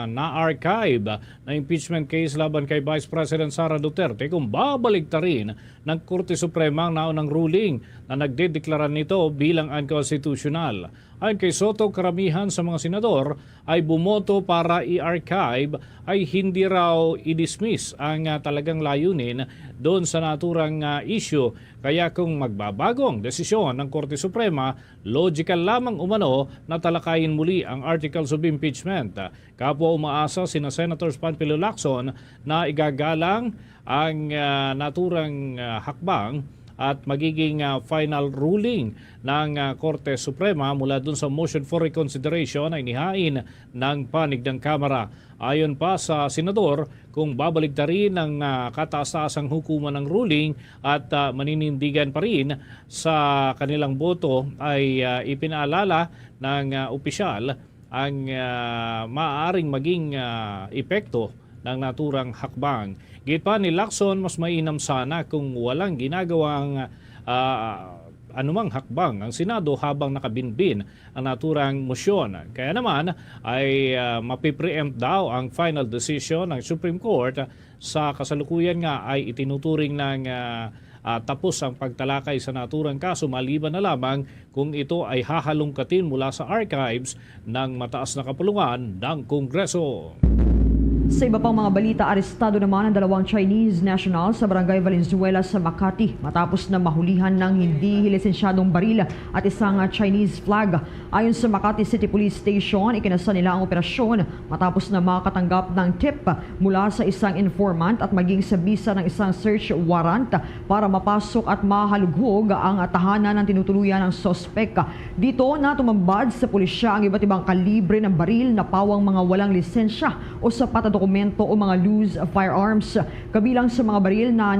na-archive na impeachment case laban kay Vice President Sara Duterte kung babalik ta rin ng Korte Suprema ang naunang ruling na nagdedeklara nito bilang unconstitutional. Ayon kay Soto, karamihan sa mga senador ay bumoto para i-archive ay hindi raw i-dismiss ang talagang layunin doon sa naturang issue. Kaya kung magbabagong desisyon ng Korte Suprema, logical lamang umano na talakayin muli ang articles of impeachment. Kapwa umaasa sina Senators Panfilo Lacson na igagalang ang naturang hakbang at magiging final ruling ng Korte Suprema mula dun sa motion for reconsideration ay nihain ng panig ng Kamara. Ayon pa sa Senador, kung babalik na rin ng kataas-taasang hukuman ng ruling at maninindigan pa rin sa kanilang boto ay ipinaalala ng opisyal ang maaaring maging epekto ng naturang hakbang. Git pa ni Lacson, mas mainam sana kung walang ginagawang anumang hakbang ang Senado habang nakabinbin ang naturang mosyon. Kaya naman ay mapipreempt daw ang final decision ng Supreme Court. Sa kasalukuyan nga ay itinuturing ng tapos ang pagtalakay sa naturang kaso maliban na lamang kung ito ay hahalungkatin mula sa archives ng mataas na kapulungan ng Kongreso. Sa iba pang mga balita, arestado naman ang 2 Chinese national sa Barangay Valenzuela sa Makati matapos na mahulihan ng hindi lisensyadong baril at isang Chinese flag. Ayon sa Makati City Police Station, ikinasa nila ang operasyon matapos na makatanggap ng tip mula sa isang informant at maging sa bisa ng isang search warrant para mapasok at mahalughog ang tahanan ng tinutuluyan ng sospek. Dito na tumambad sa pulisya ang iba't ibang kalibre ng baril na pawang mga walang lisensya o sapat na dokumento o mga loose firearms. Kabilang sa mga baril na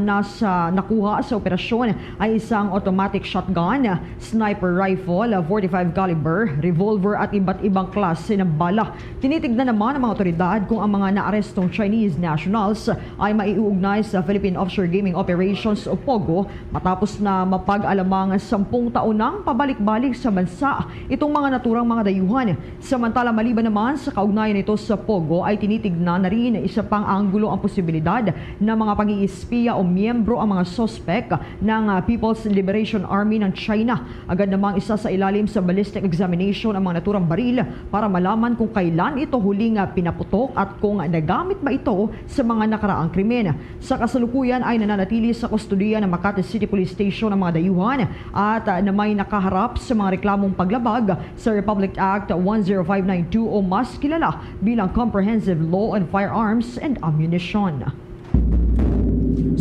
nakuha sa operasyon ay isang automatic shotgun, sniper rifle, 45 caliber, revolver at iba't ibang klase ng bala. Tinitignan naman ng mga otoridad kung ang mga naarestong Chinese nationals ay maiuugnay sa Philippine Offshore Gaming Operations o POGO matapos na mapag-alamang 10 taon nang pabalik-balik sa bansa itong mga naturang mga dayuhan. Samantala, maliban naman sa kaugnayan nito sa POGO ay tinitignan na rin isa pang anggulo ang posibilidad na mga pag-iispiya o miyembro ang mga sospek ng People's Liberation Army ng China. Agad namang isa sa ilalim sa ballistic examination ang mga naturang baril para malaman kung kailan ito huling pinaputok at kung nagamit ba ito sa mga nakaraang krimen. Sa kasalukuyan ay nananatili sa kustudiya ng Makati City Police Station ang mga dayuhan at na may nakaharap sa mga reklamong paglabag sa Republic Act 10592 o mas kilala bilang Comprehensive Law on Firearms and Ammunition.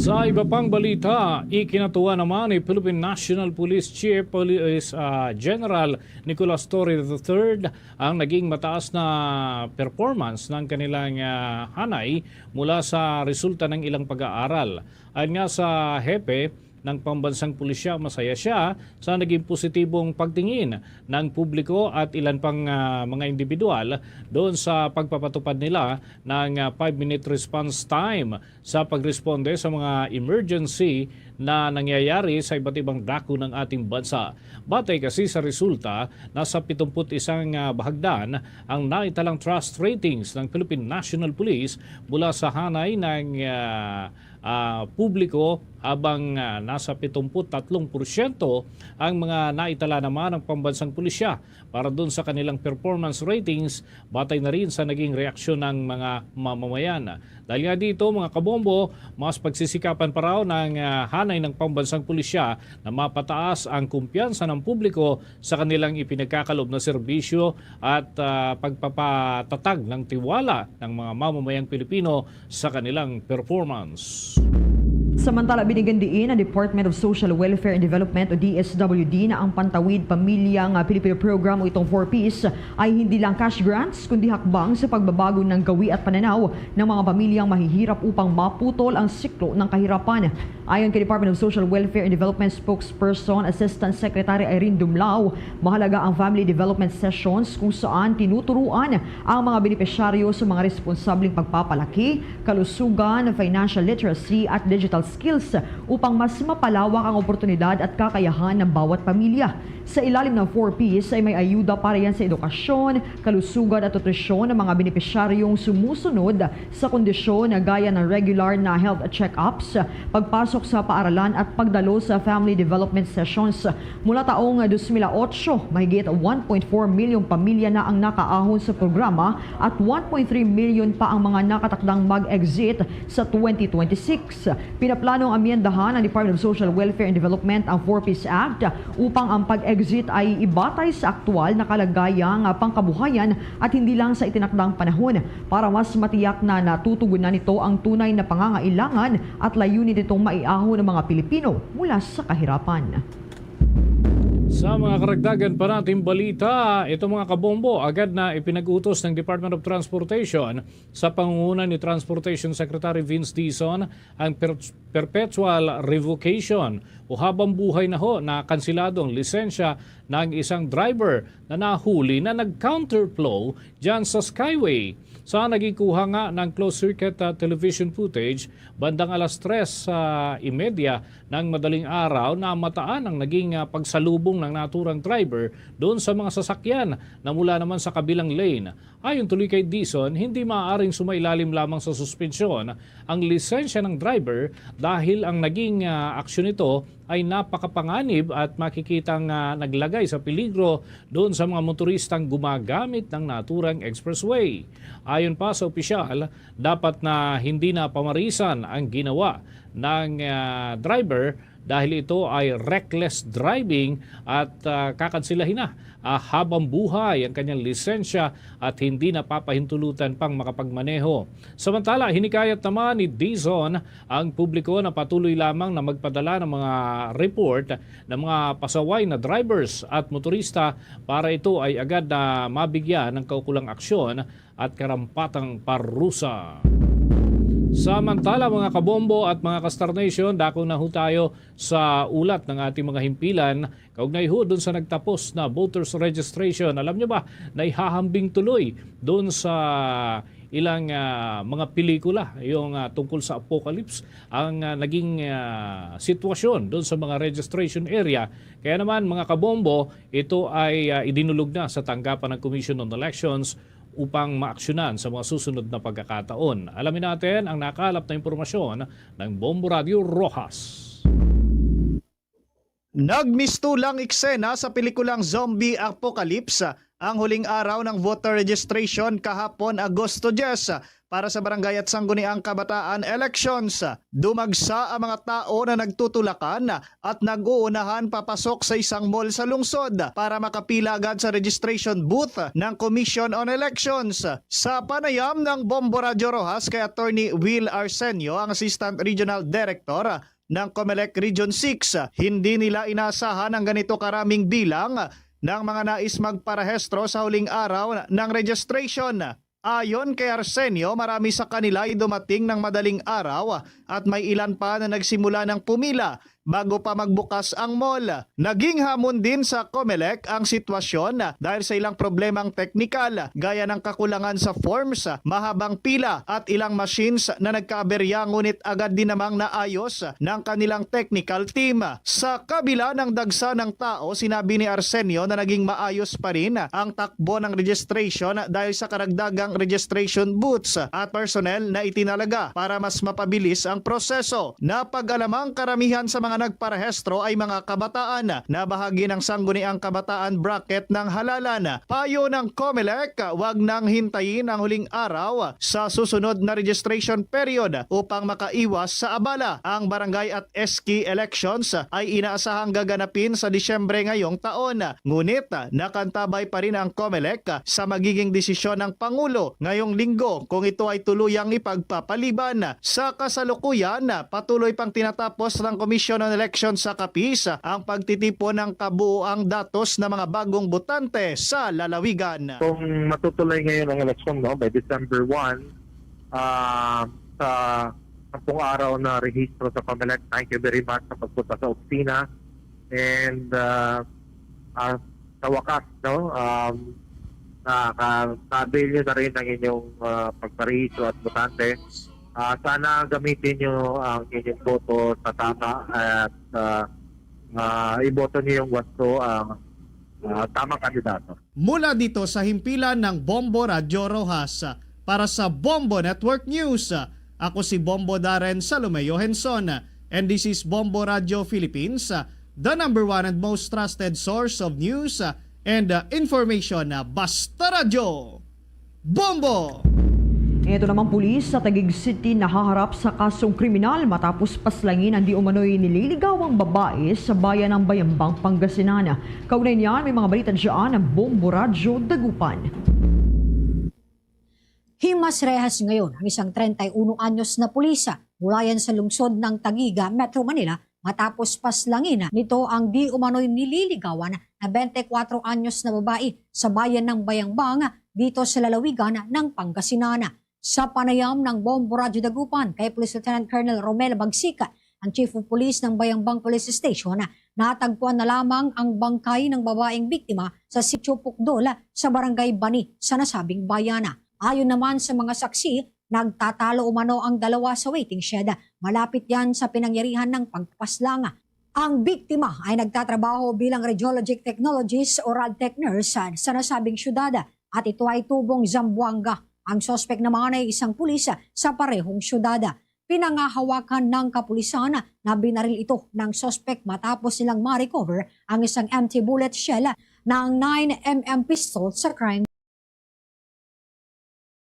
Sa iba pang balita, ikinatuwa naman ni Philippine National Police Chief Police General Nicolas Torre III ang naging mataas na performance ng kanilang hanay mula sa resulta ng ilang pag-aaral. Ayon nga sa hepe ng pambansang pulisya, masaya siya sa naging positibong pagtingin ng publiko at ilan pang mga individual doon sa pagpapatupad nila ng 5-minute response time sa pagresponde sa mga emergency na nangyayari sa iba't ibang dako ng ating bansa. Batay kasi sa resulta, nasa 71 bahagdan ang naitalang trust ratings ng Philippine National Police mula sa hanay ng publiko habang nasa 73% ang mga naitala naman ng pambansang pulisya para doon sa kanilang performance ratings batay na rin sa naging reaksyon ng mga mamamayan. Dahil nga dito mga kabombo, mas pagsisikapan pa raw ng hanay ng pambansang pulisya na mapataas ang kumpiyansa ng publiko sa kanilang ipinagkakalob na serbisyo at pagpapatatag ng tiwala ng mga mamamayang Pilipino sa kanilang performance. Sa Samantala, binigyan diin ng Department of Social Welfare and Development o DSWD na ang Pantawid Pamilyang Pilipino Program o itong 4Ps ay hindi lang cash grants kundi hakbang sa pagbabago ng gawi at pananaw ng mga pamilyang mahihirap upang maputol ang siklo ng kahirapan. Ayon kay Department of Social Welfare and Development Spokesperson Assistant Secretary Irene Dumlao, mahalaga ang family development sessions kung saan tinuturuan ang mga benepisyaryo sa mga responsabling pagpapalaki, kalusugan, financial literacy at digital skills upang mas mapalawak ang oportunidad at kakayahan ng bawat pamilya. Sa ilalim ng 4Ps ay may ayuda para yan sa edukasyon, kalusugan at nutrisyon ng mga benepisyaryong sumusunod sa kondisyon na gaya ng regular na health check-ups, pagpasok sa paaralan at pagdalo sa family development sessions. Mula taong 2008, mahigit 1.4 milyong pamilya na ang nakaahon sa programa at 1.3 milyon pa ang mga nakatakdang mag-exit sa 2026. Pinaplanong amyendahan ng Department of Social Welfare and Development ang 4Ps Act upang ang pag-exit ay ibatay sa aktual na kalagayang pangkabuhayan at hindi lang sa itinakdang panahon para mas matiyak na natutugunan nito ang tunay na pangangailangan at layunin nitong maiahon ng mga Pilipino mula sa kahirapan. Sa mga karagdagan pa nating balita, ito mga kabombo, agad na ipinag-utos ng Department of Transportation sa pangunguna ni Transportation Secretary Vince Dizon ang perpetual revocation o habang buhay na ho na kansiladong lisensya ng isang driver na nahuli na nag-counterflow dyan sa Skyway. Sa naging kuha nga ng closed-circuit television footage, bandang 3:30 ng madaling araw na mataan ang naging pagsalubong ng naturang driver doon sa mga sasakyan na mula naman sa kabilang lane. Ayon tuloy kay Dizon, hindi maaaring sumailalim lamang sa suspensyon ang lisensya ng driver dahil ang naging aksyon nito ay napakapanganib at makikitang naglagay sa peligro doon sa mga motoristang gumagamit ng naturang expressway. Ayon pa sa opisyal, dapat na hindi na pamarisan ang ginawa ng driver dahil ito ay reckless driving at kakansilahin na habang buhay ang kanyang lisensya at hindi na papahintulutan pang makapagmaneho. Samantala, hinikayat naman ni Dizon ang publiko na patuloy lamang na magpadala ng mga report ng mga pasaway na drivers at motorista para ito ay agad na mabigyan ng kaukulang aksyon at karampatang parusa. Samantala mga kabombo at mga Kastar Nation, dako na ho tayo sa ulat ng ating mga himpilan kaugnay ho doon sa nagtapos na voters registration. Alam nyo ba na ihahambing tuloy doon sa ilang mga pelikula yung tungkol sa apocalypse ang naging sitwasyon doon sa mga registration area. Kaya naman mga kabombo, ito ay idinulog na sa tanggapan ng Commission on Elections upang maaksyonan sa mga susunod na pagkakataon. Alamin natin ang nakalap na impormasyon ng Bombo Radio Rojas. Nagmistulang eksena sa pelikulang Zombie Apocalypse ang huling araw ng voter registration kahapon Agosto 10 para sa Barangay at Sangguniang Kabataan Elections. Dumagsa ang mga tao na nagtutulakan at nag-uunahan papasok sa isang mall sa lungsod para makapila agad sa registration booth ng Commission on Elections. Sa panayam ng Bombo Radio Rojas kay Attorney Will Arsenio, ang Assistant Regional Director ng COMELEC Region 6, hindi nila inasahan ang ganito karaming bilang ng mga nais magparehistro sa huling araw ng registration. Ayon kay Arsenio, marami sa kanila ay dumating ng madaling araw at may ilan pa na nagsimula ng pumila bago pa magbukas ang mall. Naging hamon din sa COMELEC ang sitwasyon dahil sa ilang problemang teknikal gaya ng kakulangan sa forms, mahabang pila at ilang machines na nagkaaberya ngunit agad din namang naayos ng kanilang technical team. Sa kabila ng dagsa ng tao, sinabi ni Arsenio na naging maayos pa rin ang takbo ng registration dahil sa karagdagang registration booths at personnel na itinalaga para mas mapabilis ang proseso. Napag-alamang karamihan sa mga mga nagparehistro ay mga kabataan na bahagi ng Sangguniang Kabataan bracket ng halalan. Payo ng COMELEC, wag nang hintayin ang huling araw sa susunod na registration period upang makaiwas sa abala. Ang barangay at SK elections ay inaasahang gaganapin sa Disyembre ngayong taon. Ngunit nakantabay pa rin ang COMELEC sa magiging desisyon ng Pangulo ngayong linggo kung ito ay tuluyang ipagpapaliban. Sa kasalukuyan, patuloy pang tinatapos ng Commission on Elections sa Capiz ang pagtitipon ng kabuuang datos ng mga bagong botante sa lalawigan. Kung matutuloy ngayon ang eleksyon, no, by December 1, sa 10 araw na rehistro sa COMELEC, thank you very much sa pagpunta sa opisina. And sa wakas, no, nakatabil nyo na rin ang inyong pagparehistro at botante. Sana gamitin nyo ang inyong boto sa tama at iboto nyo yung wasto ang tamang kandidato. Mula dito sa himpilan ng Bombo Radio Rojas, para sa Bombo Network News, ako si Bombo Darren Salomeo Henson, and this is Bombo Radio Philippines, the number one and most trusted source of news and information. Basta Radio Bombo! Ito naman pulis sa Taguig City nahaharap sa kasong kriminal matapos paslangin ang di umano'y nililigawang babae sa bayan ng Bayambang, Pangasinan. Kaugnay niyan, may mga balita dyan ng Bombo Radio Dagupan. Himas rehas ngayon ang isang 31 anyos na pulisa mula yan sa lungsod ng Taguig, Metro Manila matapos paslangin nito ang di umano'y nililigawan na 24 anyos na babae sa bayan ng Bayambang dito sa lalawigan ng Pangasinan. Sa panayam ng Bombo Radio Dagupan kay Police Lieutenant Colonel Romel Bagsika, ang Chief of Police ng Bayambang Police Station, natagpuan na lamang ang bangkay ng babaeng biktima sa Sitio Pukdol sa Barangay Bani sa nasabing bayana. Ayon naman sa mga saksi, nagtatalo umano ang dalawa sa waiting shed. Malapit yan sa pinangyarihan ng pagpaslanga. Ang biktima ay nagtatrabaho bilang radiologic technologist o radtech nurse sa nasabing syudad at ito ay tubong Zamboanga. Ang sospek naman ay isang pulis sa parehong syudad. Pinangahawakan ng kapulisan na binaril ito ng sospek matapos silang ma-recover ang isang empty bullet shell ng 9mm pistol sa crime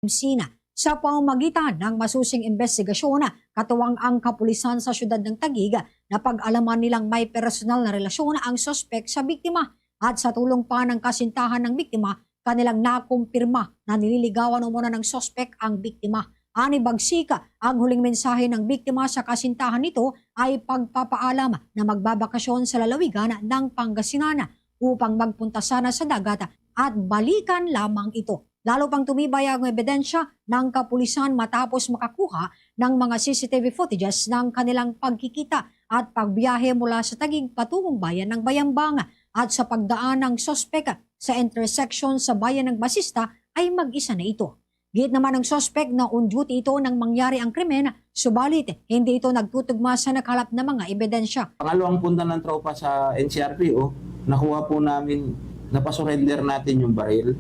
scene. Sa pamamagitan ng masusing investigasyon, katuwang ang kapulisan sa syudad ng Taguig na pag-alaman nilang may personal na relasyon ang sospek sa biktima at sa tulong pa ng kasintahan ng biktima, kanilang nakumpirma na nililigawan umuna ng sospek ang biktima. Ani Bagsika, ang huling mensahe ng biktima sa kasintahan nito ay pagpapaalam na magbabakasyon sa lalawigan ng Pangasinan upang magpunta sana sa dagat at balikan lamang ito. Lalo pang tumibay ang ebidensya ng kapulisan matapos makakuha ng mga CCTV footages ng kanilang pagkikita at pagbiyahe mula sa Taguig patungong bayan ng Bayambang at sa pagdaan ng sospek sa intersection sa bayan ng Basista ay mag-isa na ito. Git naman ng sospek na on duty ito nang mangyari ang krimen, subalit hindi ito nagtutugma sa nakalap na mga ebidensya. Pangalawang punta ng tropa sa NCRPO, nakuha po namin, napasurrender natin yung baril.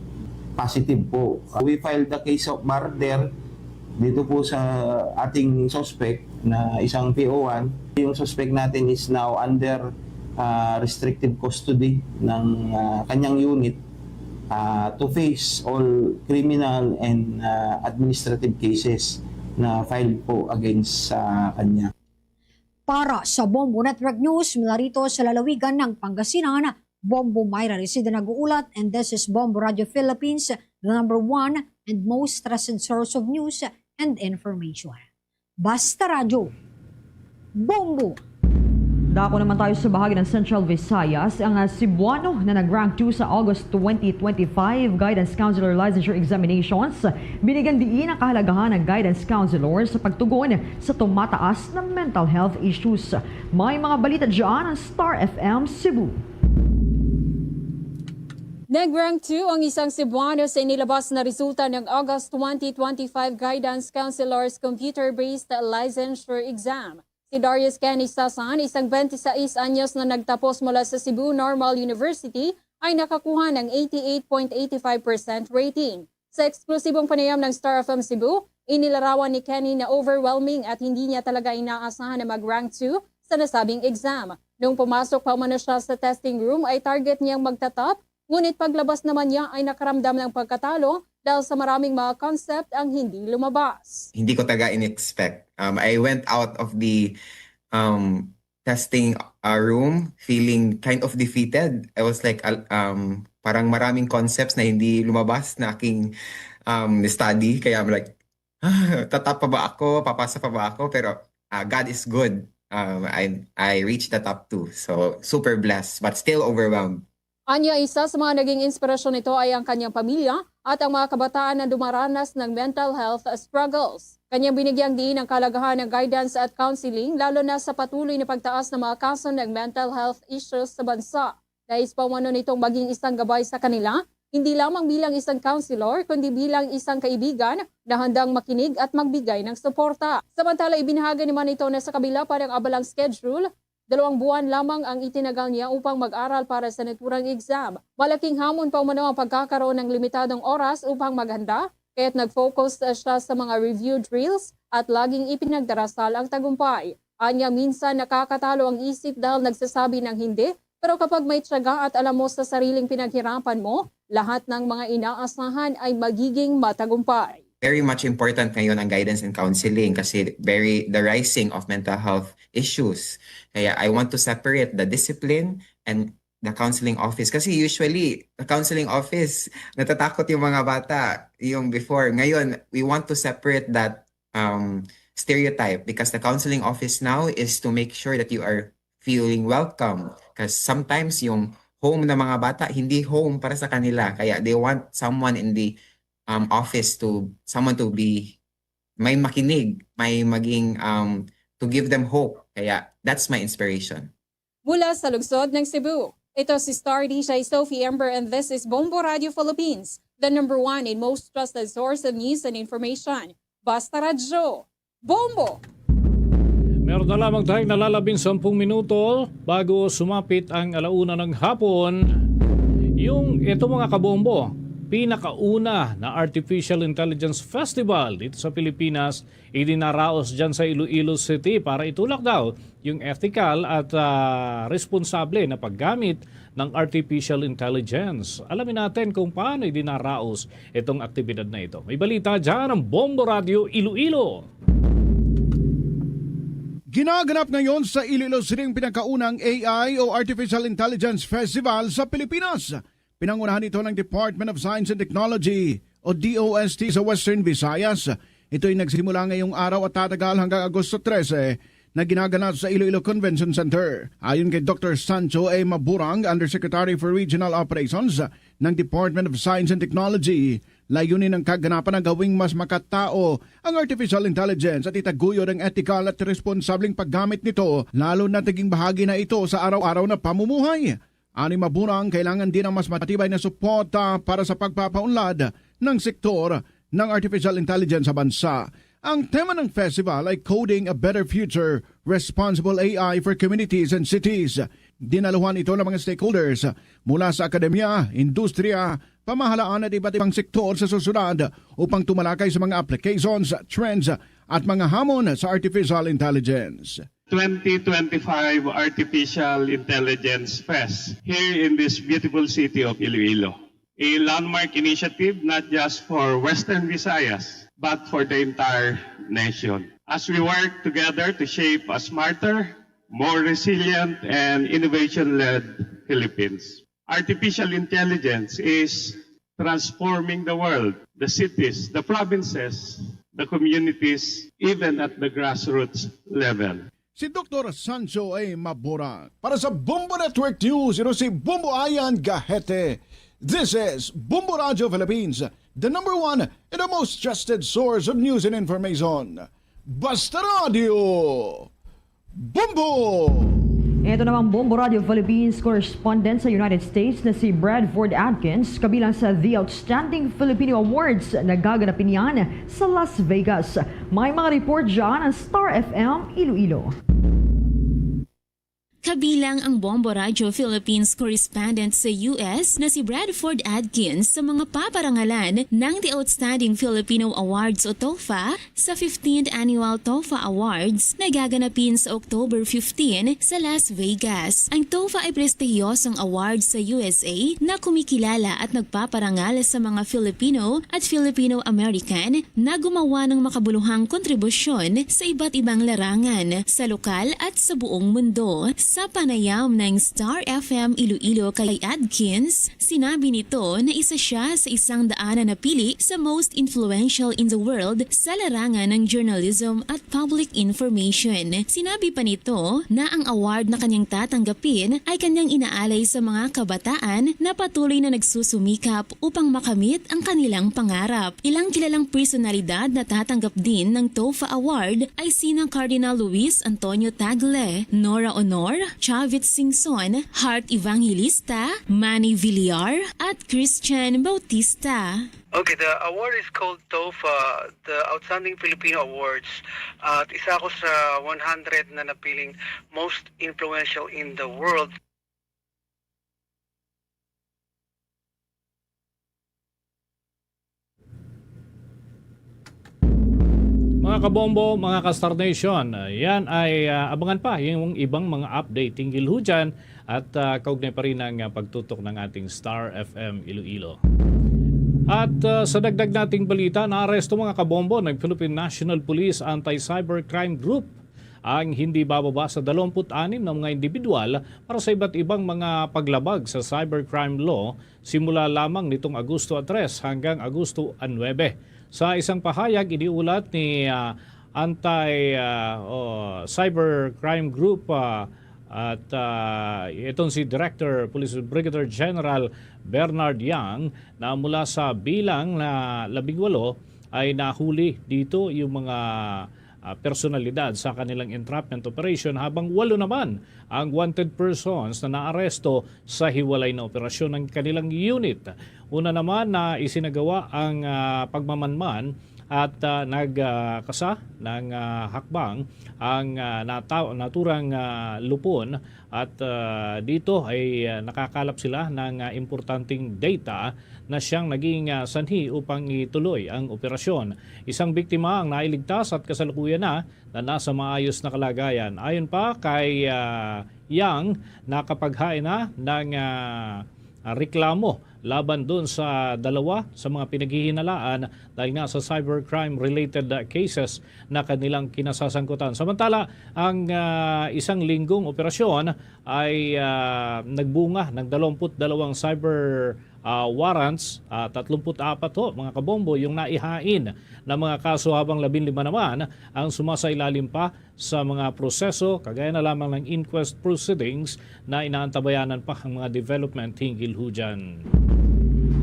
Positive po. We filed the case of murder dito po sa ating suspect na isang PO1. Yung suspect natin is now under restrictive custody ng kanyang unit to face all criminal and administrative cases na filed po against sa kanya. Para sa Bombo Network News, mula rito sa lalawigan ng Pangasinan, Bombo Mayra Resida nag-uulat, and this is Bombo Radio Philippines, the number one and most trusted source of news and information. Basta Radio Bombo! Dako naman tayo sa bahagi ng Central Visayas. Ang Cebuano na nag-rank 2 sa August 2025 Guidance Counselor Licensure Examinations, binigyan diin ang kahalagahan ng guidance counselor sa pagtugon sa tumataas na mental health issues. May mga balita dyan ang Star FM Cebu. Nag-rank 2 ang isang Cebuano sa inilabas na resulta ng August 2025 Guidance Counselor's Computer-Based Licensure Exam. Si Darius Kenny Sasan, isang 26 anyos na nagtapos mula sa Cebu Normal University, ay nakakuha ng 88.85% rating. Sa eksklusibong panayam ng Star FM Cebu, inilarawan ni Kenny na overwhelming at hindi niya talaga inaasahan na mag-rank 2 sa nasabing exam. Nung pumasok pa man siya sa testing room ay target niyang magtatop, ngunit paglabas naman niya ay nakaramdam ng pagkatalo dahil sa maraming mga concept ang hindi lumabas. Hindi ko taga in-expect. I went out of the testing room feeling kind of defeated. I was like, parang maraming concepts na hindi lumabas na aking study. Kaya I'm like, tatap pa ba ako? Papasa pa ba ako? Pero God is good. I reached the top 2. So super blessed but still overwhelmed. Anya, isa sa mga naging inspirasyon nito ay ang kanyang pamilya at ang mga kabataan na dumaranas ng mental health struggles. Kanyang binigyang diin ang kalagahan ng guidance at counseling lalo na sa patuloy na pagtaas ng mga kaso ng mental health issues sa bansa. Nais pa umano nitong maging isang gabay sa kanila, hindi lamang bilang isang counselor kundi bilang isang kaibigan na handang makinig at magbigay ng suporta. Samantala ibinahagi naman ito na sa kabila pa ng abalang schedule, 2 buwan lamang ang itinagal niya upang mag-aral para sa naturang exam. Malaking hamon pa umano ang pagkakaroon ng limitadong oras upang maghanda, kaya't nag-focus siya sa mga review drills at laging ipinagdarasal ang tagumpay. Anya, minsan nakakatalo ang isip dahil nagsasabi ng hindi, pero kapag may tiyaga at alam mo sa sariling pinaghirapan mo, lahat ng mga inaasahan ay magiging matagumpay. Very much important ngayon ang guidance and counseling kasi the rising of mental health issues. Kaya I want to separate the discipline and the counseling office. Kasi usually, the counseling office, natatakot yung mga bata yung before. Ngayon, we want to separate that stereotype because the counseling office now is to make sure that you are feeling welcome. Because sometimes yung home ng mga bata, hindi home para sa kanila. Kaya they want someone in the office someone to be may makinig, may maging to give them hope. Kaya that's my inspiration. Mula sa lungsod ng Cebu, ito si Star DJ Sophie Ember and this is Bombo Radio Philippines, the #1 and most trusted source of news and information. Basta Radyo, Bombo! Meron na lamang tayong nalalabing 10 minuto bago sumapit ang 1:00 ng hapon. Yung ito mga kabombo, pinakauna na Artificial Intelligence Festival dito sa Pilipinas, idinaraos dyan sa Iloilo City para itulak daw yung ethical at responsable na paggamit ng Artificial Intelligence. Alamin natin kung paano idinaraos itong aktibidad na ito. May balita dyan ang Bombo Radio Iloilo. Ginaganap ngayon sa Iloilo City ang pinakaunang AI o Artificial Intelligence Festival sa Pilipinas. Pinangunahan ito ng Department of Science and Technology o DOST sa Western Visayas. Ito ay nagsimula ngayong araw at tatagal hanggang Agosto 13 na ginaganap sa Iloilo Convention Center. Ayon kay Dr. Sancho A. Maburang, Undersecretary for Regional Operations ng Department of Science and Technology, layunin ng kaganapan na gawing mas makatao ang artificial intelligence at itaguyod ang ethical at responsableng paggamit nito, lalo na naging bahagi na ito sa araw-araw na pamumuhay. Ani Maburang, kailangan din ang mas matibay na suporta para sa pagpapaunlad ng sektor ng artificial intelligence sa bansa. Ang tema ng festival ay Coding a Better Future, Responsible AI for Communities and Cities. Dinaluhan ito ng mga stakeholders mula sa akademya, industriya, pamahalaan at iba't ibang sektor sa susunod upang tumalakay sa mga applications, trends at mga hamon sa artificial intelligence. 2025 Artificial Intelligence Fest here in this beautiful city of Iloilo. A landmark initiative not just for Western Visayas, but for the entire nation. As we work together to shape a smarter, more resilient, and innovation-led Philippines. Artificial intelligence is transforming the world, the cities, the provinces, the communities, even at the grassroots level. Si Dr. Sancho A. Maburang. Para sa Bombo Network News, ito si Bombo Ayan Gahete. This is Bombo Radio Philippines, the #1 and the most trusted source of news and information. Basta Radio! Bombo! Ito namang Bombo Radio Philippines correspondent sa United States na si Bradford Atkins, kabilang sa The Outstanding Filipino Awards na gaganapin yan sa Las Vegas. May mga report dyan ang Star FM Iloilo. Kabilang ang Bombo Radio Philippines correspondent sa US na si Bradford Adkins sa mga paparangalan ng The Outstanding Filipino Awards o TOFA sa 15th Annual TOFA Awards na gaganapin sa October 15 sa Las Vegas. Ang TOFA ay prestihiyosong award sa USA na kumikilala at nagpaparangal sa mga Filipino at Filipino-American na gumawa ng makabuluhang kontribusyon sa iba't ibang larangan sa lokal at sa buong mundo. Sa panayam ng Star FM Iloilo kay Adkins, sinabi nito na isa siya sa 100 na napili sa most influential in the world sa larangan ng journalism at public information. Sinabi pa nito na ang award na kanyang tatanggapin ay kanyang inaalay sa mga kabataan na patuloy na nagsusumikap upang makamit ang kanilang pangarap. Ilang kilalang personalidad na tatanggap din ng TOFA Award ay sina Cardinal Luis Antonio Tagle, Nora Honor, Chavit Singson, Heart Evangelista, Manny Villar at Christian Bautista. Okay, the award is called TOFA, the Outstanding Filipino Awards. At isa ako sa 100 na napiling most influential in the world. Mga kabombo, mga ka-Star Nation, yan ay abangan pa yung ibang mga update tingil ho dyan at kaugnay pa rin ang pagtutok ng ating Star FM Iloilo. At sa dagdag nating balita, naaresto mga kabombo ng Philippine National Police Anti-Cybercrime Group ang hindi bababa sa 26 na mga individual para sa iba't ibang mga paglabag sa cybercrime law simula lamang nitong Agosto 3 hanggang Agosto 9. Sa isang pahayag, iniulat ni Anti-Cybercrime Group at itong si Director Police Brigadier General Bernard Yang na mula sa bilang na 18 ay nahuli dito yung mga personalidad sa kanilang entrapment operation habang 8 naman ang wanted persons na naaresto sa hiwalay na operasyon ng kanilang unit. Una naman na isinagawa ang pagmamanman at nagkasa ng hakbang ang naturang lupon at dito ay nakakalap sila ng importanteng data na siyang naging sanhi upang ituloy ang operasyon. Isang biktima ang nailigtas at kasalukuyan na nasa maayos na kalagayan. Ayon pa kay Yang, nakapaghain na ng reklamo laban doon sa dalawa sa mga pinaghihinalaan dahil nga sa cybercrime-related cases na kanilang kinasasangkutan. Samantala, ang isang linggong operasyon ay nagbunga ng 22 cyber warrants, 34 mga kabombo yung naihain na mga kaso habang 15 naman ang sumasailalim pa sa mga proseso kagaya na lamang ng inquest proceedings na inaantabayanan pa ang mga development hinggil ho dyan.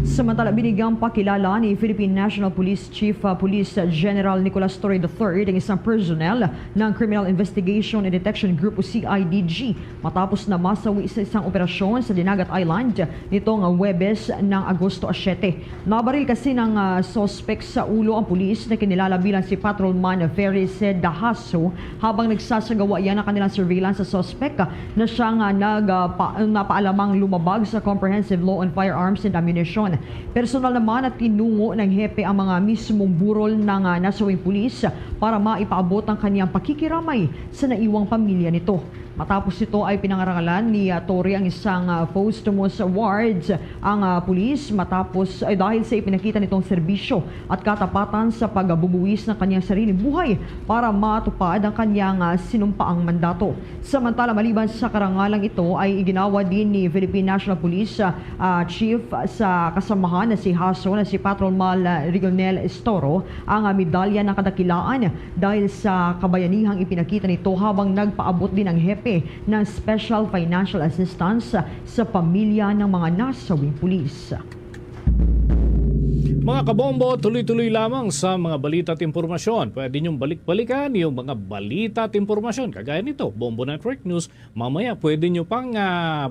Samantala, binigyang pakilala ni Philippine National Police Chief Police General Nicolas Torre III ang isang personnel ng Criminal Investigation and Detection Group o CIDG matapos na masawi sa isang operasyon sa Dinagat Island nitong Huwebes ng Agosto 7. Nabaril kasi ng suspect sa ulo ang pulis na kinilala bilang si Patrolman Ferris Dahaso habang nagsasagawa yan ng kanilang surveillance sa suspect na siyang napaalamang lumabag sa Comprehensive Law on Firearms and Ammunition. Personal naman at tinungo ng hepe ang mga mismong burol ng nasawing pulis para maipaabot ang kaniyang pakikiramay sa naiwang pamilya nito. Matapos ito ay pinangarangalan ni Torre ang isang posthumous awards ang pulis matapos ay dahil sa ipinakita nitong serbisyo at katapatan sa pagbubuwis ng kanyang sariling buhay para matupad ang kanyang sinumpaang mandato. Samantala, maliban sa karangalang ito ay iginawa din ni Philippine National Police Chief sa kasamahan na si Haso na si Patrolman Rigonel Estoro ang medalya ng kadakilaan dahil sa kabayanihang ipinakita nito habang nagpaabot din ang hepe ng Special Financial Assistance sa pamilya ng mga nasawing pulis. Mga kabombo, tuloy-tuloy lamang sa mga balita at impormasyon. Pwede niyong balik-balikan yung mga balita at impormasyon. Kagaya nito, Bombo Network News. Mamaya pwede niyo pang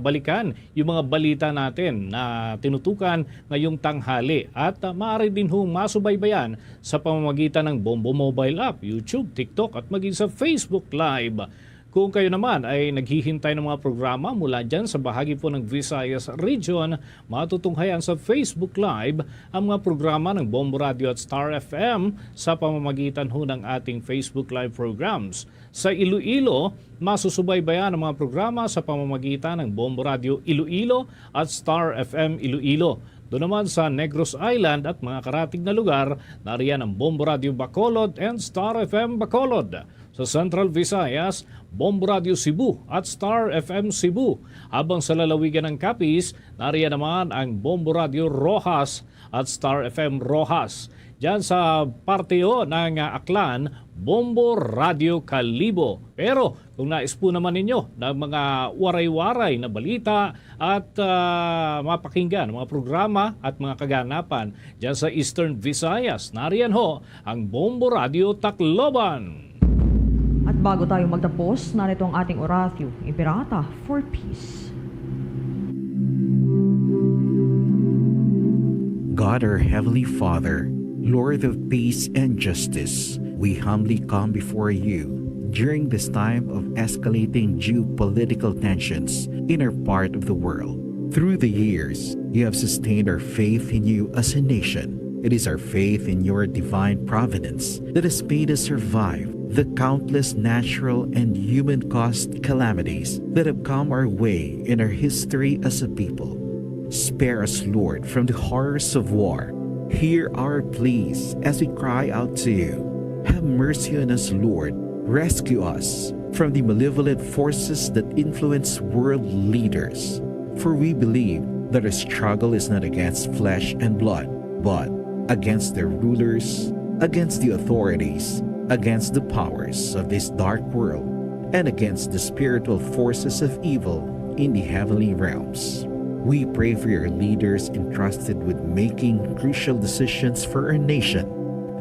balikan yung mga balita natin na tinutukan ngayong tanghali. At maaari din hong masubaybayan sa pamamagitan ng Bombo Mobile App, YouTube, TikTok at maging sa Facebook Live. Kung kayo naman ay naghihintay ng mga programa mula dyan sa bahagi po ng Visayas Region, matutunghayan sa Facebook Live ang mga programa ng Bombo Radio at Star FM sa pamamagitan ho ng ating Facebook Live programs. Sa Iloilo, masusubaybayan ang mga programa sa pamamagitan ng Bombo Radio Iloilo at Star FM Iloilo. Doon naman sa Negros Island at mga karatig na lugar, nariyan ang Bombo Radio Bacolod and Star FM Bacolod. Sa Central Visayas, Bombo Radio Cebu at Star FM Cebu. Habang sa lalawigan ng Capiz, nariyan naman ang Bombo Radio Rojas at Star FM Rojas. Diyan sa parteo ng Aklan, Bombo Radio Kalibo. Pero kung nais po naman ninyo ng mga waray-waray na balita at mapakinggan mga programa at mga kaganapan diyan sa Eastern Visayas, nariyan ho ang Bombo Radio Tacloban. At bago tayo magtapos, narito ang ating oratio, Imperata for Peace. God, our Heavenly Father, Lord of peace and justice, we humbly come before you during this time of escalating geopolitical tensions in our part of the world. Through the years, you have sustained our faith in you as a nation. It is our faith in your divine providence that has made us survive the countless natural and human-caused calamities that have come our way in our history as a people. Spare us, Lord, from the horrors of war. Hear our pleas as we cry out to you. Have mercy on us, Lord. Rescue us from the malevolent forces that influence world leaders. For we believe that our struggle is not against flesh and blood, but against their rulers, against the authorities, against the powers of this dark world, and against the spiritual forces of evil in the heavenly realms. We pray for your leaders entrusted with making crucial decisions for our nation.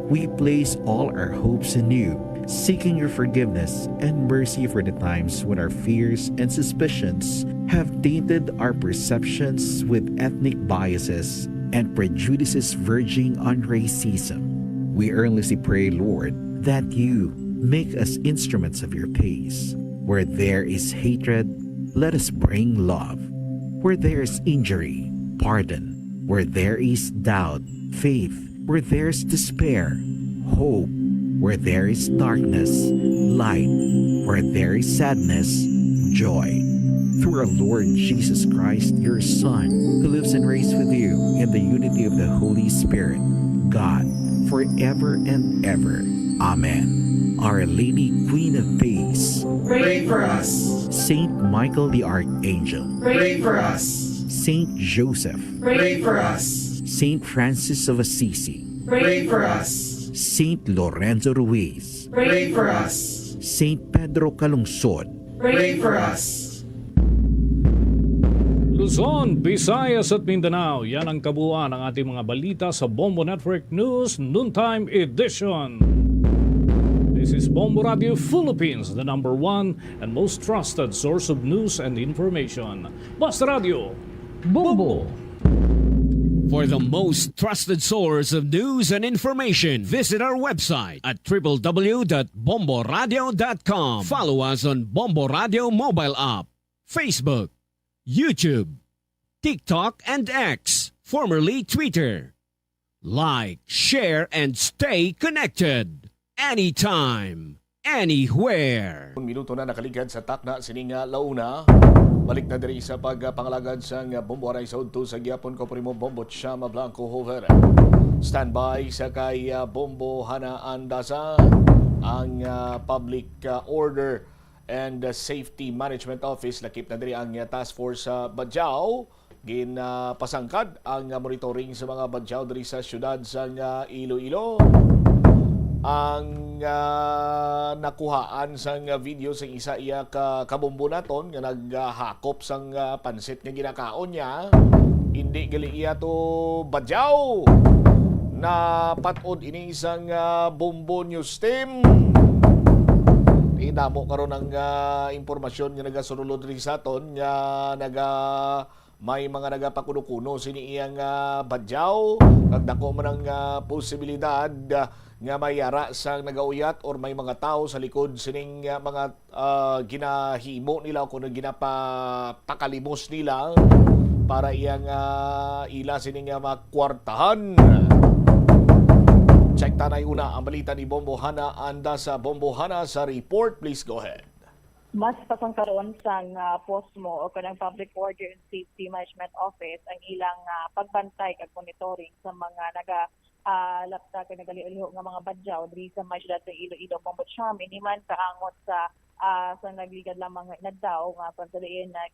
We place all our hopes in you, seeking your forgiveness and mercy for the times when our fears and suspicions have tainted our perceptions with ethnic biases and prejudices verging on racism. We earnestly pray, Lord, that you make us instruments of your peace. Where there is hatred, let us bring love. Where there is injury, pardon. Where there is doubt, faith. Where there is despair, hope. Where there is darkness, light. Where there is sadness, joy. Through our Lord Jesus Christ, your Son, who lives and reigns with you in the unity of the Holy Spirit, God, forever and ever. Amen. Our Lady, Queen of Peace, pray for us. Saint Michael the Archangel, Pray for us. Saint Joseph, Pray for us. Saint Francis of Assisi, Pray for us. Saint Lorenzo Ruiz, Pray for us. Saint Pedro Calungsod, Pray for us. Luzon, Visayas at Mindanao, yan ang kabuuan ng ating mga balita sa Bombo Network News Noontime Edition. This is Bombo Radio Philippines, the #1 and most trusted source of news and information. Basta Radio, Bombo! For the most trusted source of news and information, visit our website at www.bomboradio.com. Follow us on Bombo Radio mobile app, Facebook, YouTube, TikTok, and X, formerly Twitter. Like, share, and stay connected. Anytime, anywhere. Minuto na nakaligad sa takna sining launa. Balik na diri sa pagpangalagad sa Bombo Aray sa udto sa gyapon ko primo Bombo Chama Blanco Hover. Standby sa kay Bombo Hana Andasa ang Public Order and Safety Management Office. Lakip na diri ang Task Force sa Badjao. Ginapasangkad ang monitoring sa mga badyaw diri sa syudad sa Iloilo. Ang nakuhaan sang video sa isa iya kabombo naton nga naghakop sang pansit nga ginakaon niya, hindi gali iya to badyaw na patod ini sang bombo news team. Inamo karon ang impormasyon nga nagasulod rin sa aton nga may mga nagapakuno-kuno sini iyang badyaw kag dako man ang posibilidad nga mayara sa nagauyat or may mga tao sa likod sining mga ginahimo nila o kung ginapakalimos nila para iyang ila sining makwartahan. Check tanay una ang balita ni Bombo Hana. Anda sa Bombo Hana sa report. Please go ahead. Mas pasangkaroon sa POSMO o kanang Public Order and Safety Management Office ang ilang pagbantay kag monitoring sa mga lapta kag nagaliho nga mga badyaw diri sa may syudad sa Iloilo, Bombocham. Ini man kaangot sa nagligad lamang nagdaw nga pagdaliin na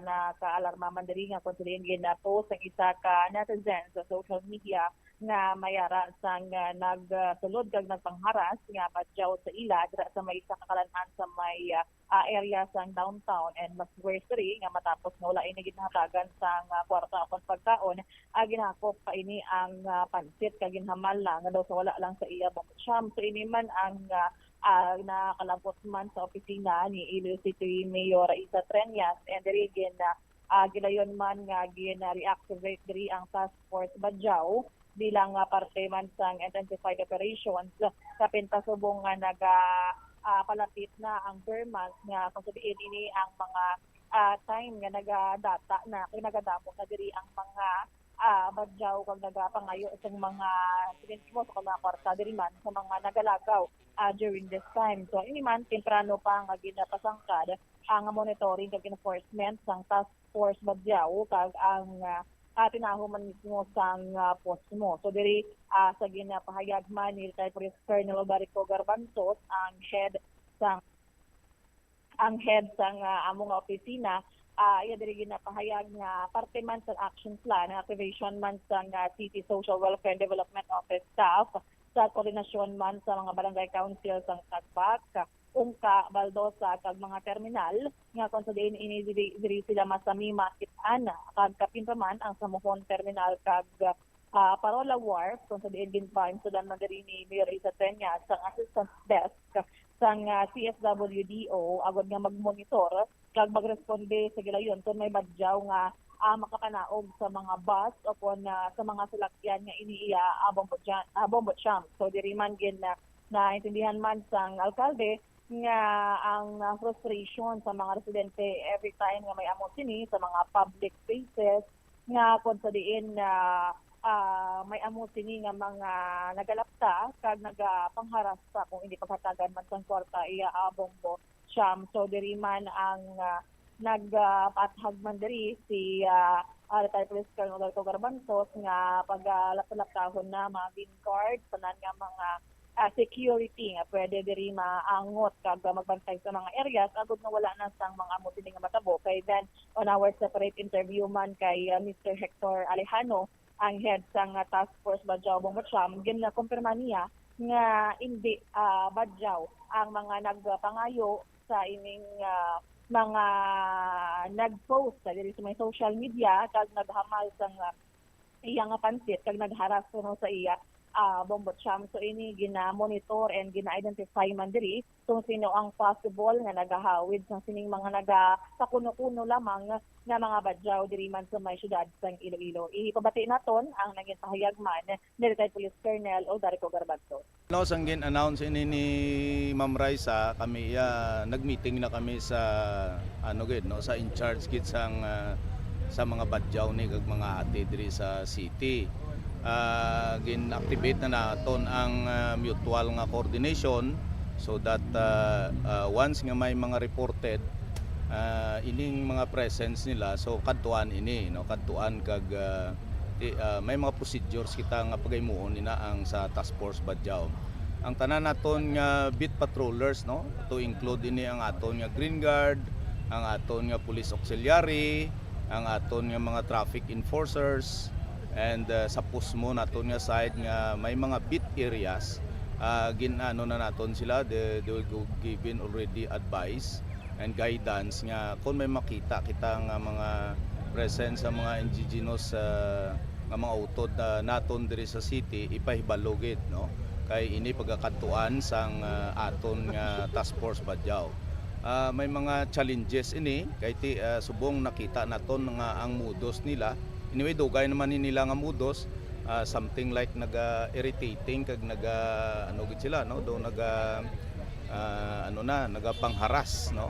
nakaalarma man diri nga konsuliin post ang isa ka netizen sa social media nga mayara sang nagsulod kag nagpangharas nga badyaw sa ila dira sa may isa ka kalanhan sa may area sang downtown and mas worse nga matapos nga wala ini ginhatagan sang kwarta apan pagkaon ginakop pa ini ang pansit kag ginhamal lang nga daw sa wala lang sa iya Bombocham. So ini man ang nakalabot man sa opisina ni Iloilo City Mayor Isa Treñas and diri gilayon man nga gina-reactivate diri ang task force badyaw bilang parte man sang intensified operations kapin pasubong nga palapit na ang Burmans nga pagsabihin ini ang mga time nga nagadata na nagadamo na diri ang mga badyaw kag nagapangayo sa mga sinismo sa mga kwarta diri man sa mga nagalagaw during this time. So ini man temprano pa nga ginapasangkad ang monitoring kag enforcement sang task force badyaw kag ang tinahuman mismo sang POSMO. So diri sa ginapahayag man ni retired Police Colonel Obarico Garbanzos ang head sang among opisina iya diri ginapahayag nga parte man sa action plan activation man sang City Social Welfare and Development Office staff sa koordinasyon man sa mga barangay council sang Tagbac, Ungka, Baldosa kag mga terminal nga kung sa diin ini diri sila masami makit-ana kag kapinpaman ang Samuhon Terminal kag Parola Wharf kung sa diin ginpaim sudan man diri ni Mayor Isa Treñas sang assistant desk sang CSWDO agod nga magmonitor kag magresponde sa gilayon kung may badyaw nga makapanaog sa mga bus o kung sa mga salakyan nga iniiya Bombocham. So diri man naintindihan man sang alkalde nga ang frustration sa mga residente every time nga may amo sini sa mga public spaces nga kung sa diin may amo sini nga mga nagalapta kag nagapangharas sa kung hindi paghatagan man sang kwarta iya Bombocham. So diri man ang nagpathag man diri si retired Police Colonel Obarico Garbanzos nga paglaptahon na mga VIN card tanan nga mga security nga pwede diri maangot kag magbantay sa mga areas agud nga wala na sang mga amo sini nga matabo. Kay then on our separate interview man kay Mr. Hector Alejano ang head sang task force badyaw Bombocham ginakumpirma niya nga hindi badyaw ang mga nagpangayo sa ining mga nag-post sa diri sa may social media kag naghamal sang iyang pansit kag nagharas kuno sa iya Bombocham. So ini gina-monitor and gina-identify man diri kung sino ang possible nga nagahawid sa sining mga nagapakuno-kuno lamang nga mga badyaw diri man sa may syudad sang Iloilo. Ipabati naton ang naging pahayag man ni retired Police Colonel Obarico Garbanzos. No, sang gin-announce ini ni Ma'am Raisa, kami nag-meeting na kami sa sa in charge gid sang sa mga badyaw ni kag mga ate diri sa city. Gin-activate na naton ang mutual nga coordination so that once nga may mga reported ining mga presence nila so kadtuan ini kadtuan kag may mga procedures kita nga pagaymuon nina ang sa task force badyaw. Ang tanan naton nga beat patrollers to include ini ang aton nga green guard, ang aton nga police auxiliary, ang aton nga mga traffic enforcers. And sa POSMO naton nga side nga may mga beat areas ginano na naton sila they will given already advice and guidance nga kung may makita kita nga mga presence sa mga indigenous nga mga utod naton diri sa city ipahibalogit kay ini pagkakatuan sang aton nga task force badyaw. may mga challenges ini kay ti subong nakita naton nga ang mudos nila. Anyway, dugay naman nila nga mudos, something like naga-irritating kag ano gid sila, no? Do nagapangharas, no?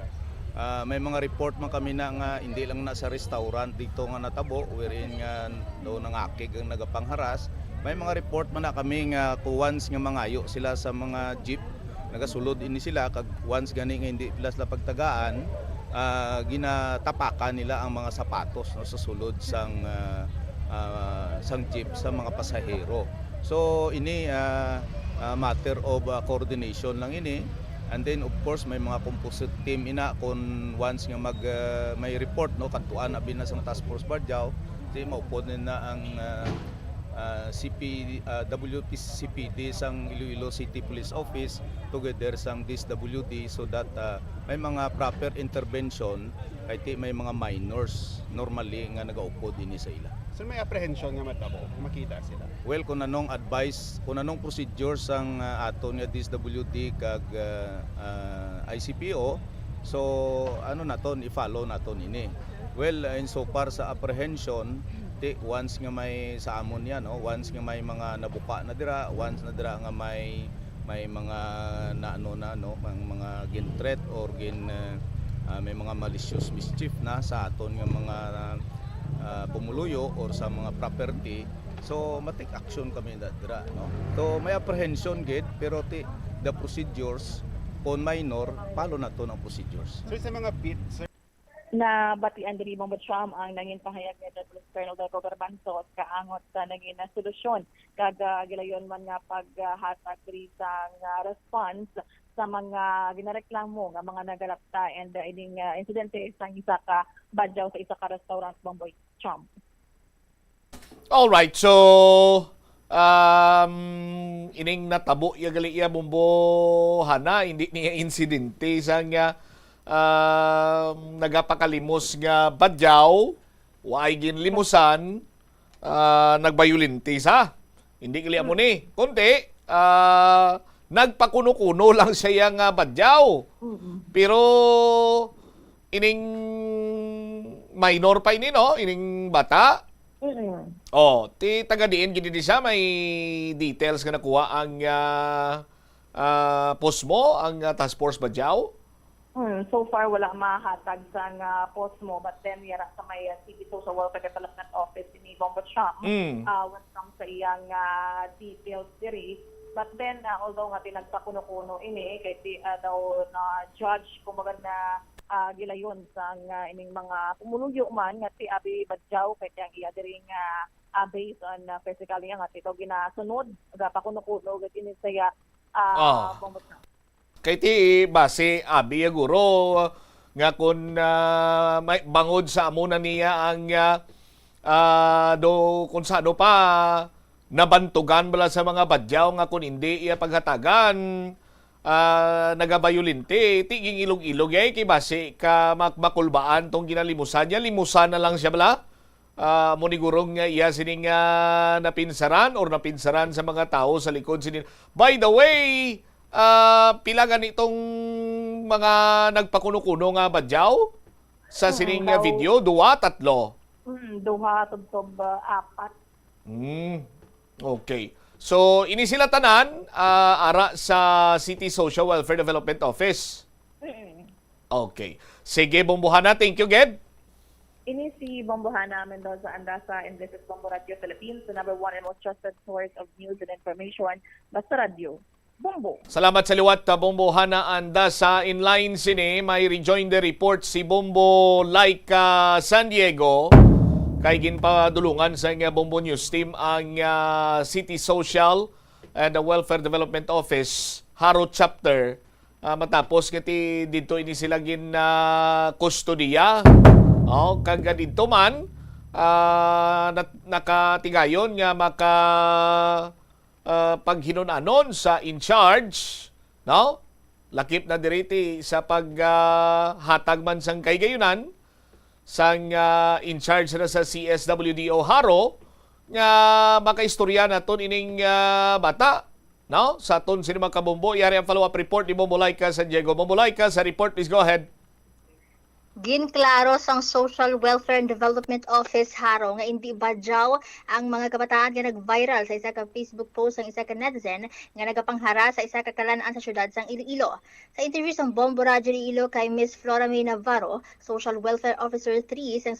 May mga report man kami na nga hindi lang na sa restaurant dito nga natabo wherein nga do nangakig ang nagapangharas. May mga report man na kami nga once nga mangayo sila sa mga jeep, nagasulod ini sila kag once gani nga hindi sila pagtagaan, ginatapakan nila ang mga sapatos, no, sa sulod sang jeep sa mga pasahero. So ini matter of coordination lang ini. And then of course may mga composite team ina kung once nga may report, no, kadtuan abi na sang task force Barjao, di maupod na ang WPCPD sang Iloilo City Police Office together sang DSWD so that may mga proper intervention kay may mga minors normally nga nagaupod dinhi sa ila. So may apprehension nga matabo, makita sila. Well, kung anong advice, kung anong procedure sang aton nga DSWD kag ICPO, so ano naton i-follow naton ini. Well, in so far sa apprehension, once nga may sa amon yan, no? Once nga may mga nabuka na dira, once na dira nga may mga mga gin threat or may mga malicious mischief na sa aton nga mga pumuluyo or sa mga property, so matik action kami na dira, no? So may apprehension gid pero the procedures kung minor, follow na to ng procedures. So sa mga bits na batian diri Bombo Cham ang nangin pahayag ni Police Colonel Delco Garbanzo kaangot sa nangin na solusyon kag gilayon man nga paghatag diri sa response sa mga ginareklamo nga mga nagalapta and ining insidente sa isa ka badyaw sa isa ka restaurant Bombo Cham. All right, so ining natabo ya gali ya Bombo Hana, hindi niya insidente sang nagapakalimos nga badyaw, waay ginlimusan, nagbayulinti sa. Hindi kili mo ni. Kunti, nagpakuno-kuno lang siya nga badyaw. Pero, ining minor pa ini, no? Ining bata. Ti taga-diin, gini siya, may details nga nakuha ang post mo, ang task force badyaw. So far, wala mahatag sa post mo, but then yara sa may City Social Welfare Development Office ni Bombo Cham when comes sa iyang details diri. But then, although nga pinagpakuno-kuno ini, kay daw na judge, kumbaga na gilayon sa ining mga pumuluyo man, nga ti abi badyaw, kay tiyang iya diri nga based on physically nga ito ginasunod, pakuno-kuno, gini saya Bombo Cham. Kay ti base abi guro nga kun may bangod sa amo na niya ang do kung sado pa nabantugan bala sa mga badyaw nga kun hindi iya paghatagan nagabayulinti tiging ilog-ilog ay kay base ka makulbaan tong ginalimusan niya, limusan na lang siya bala. Munigurong nga iya sining napinsaran or napinsaran sa mga tao sa likod sinin. By the way, pila ganitong mga nagpakuno-kuno nga badyaw sa sining video? 2, 3? 2, tubtob, 4. Okay. So, ini sila tanan ara sa City Social Welfare Development Office. Okay. Sige, Bombohana. Thank you, Ged. Ini si Bombohana Mendoza Andasa, and this is Bombo Radio Philippines, the number 1 and most trusted source of news and information. Basta Radio. Bombo. Salamat sa liwat, Bombo Hana Anda sa inline sini. May rejoin the report si Bombo Laika San Diego. Kay ginpadulungan sa nga Bombo News Team ang City Social and Welfare Development Office, Haro Chapter. Matapos ngati dito ini sila gin kustodiya. Kagka dito man, nakatigayon nga paghinunanon sa in charge, no? Lakip na diriti sa paghatag man sang kaygayunan sang in charge na sa CSWDO Haro nga makaistorya naton ining bata No? Sa aton sinima kabombo, yari ang follow-up report ni Momolaika San Diego. Momolaika, sa report, please go ahead. Ginklaro sang Social Welfare and Development Office haro nga hindi badyaw ang mga kabataan nga nag-viral sa isa ka Facebook post ng isa ka netizen nga nagapanghara sa isa ka kalanaan sa syudad sang Iloilo. Sa interview sang Bombo Radyo Iloilo kay Miss Flora May Navarro, Social Welfare Officer 3 sang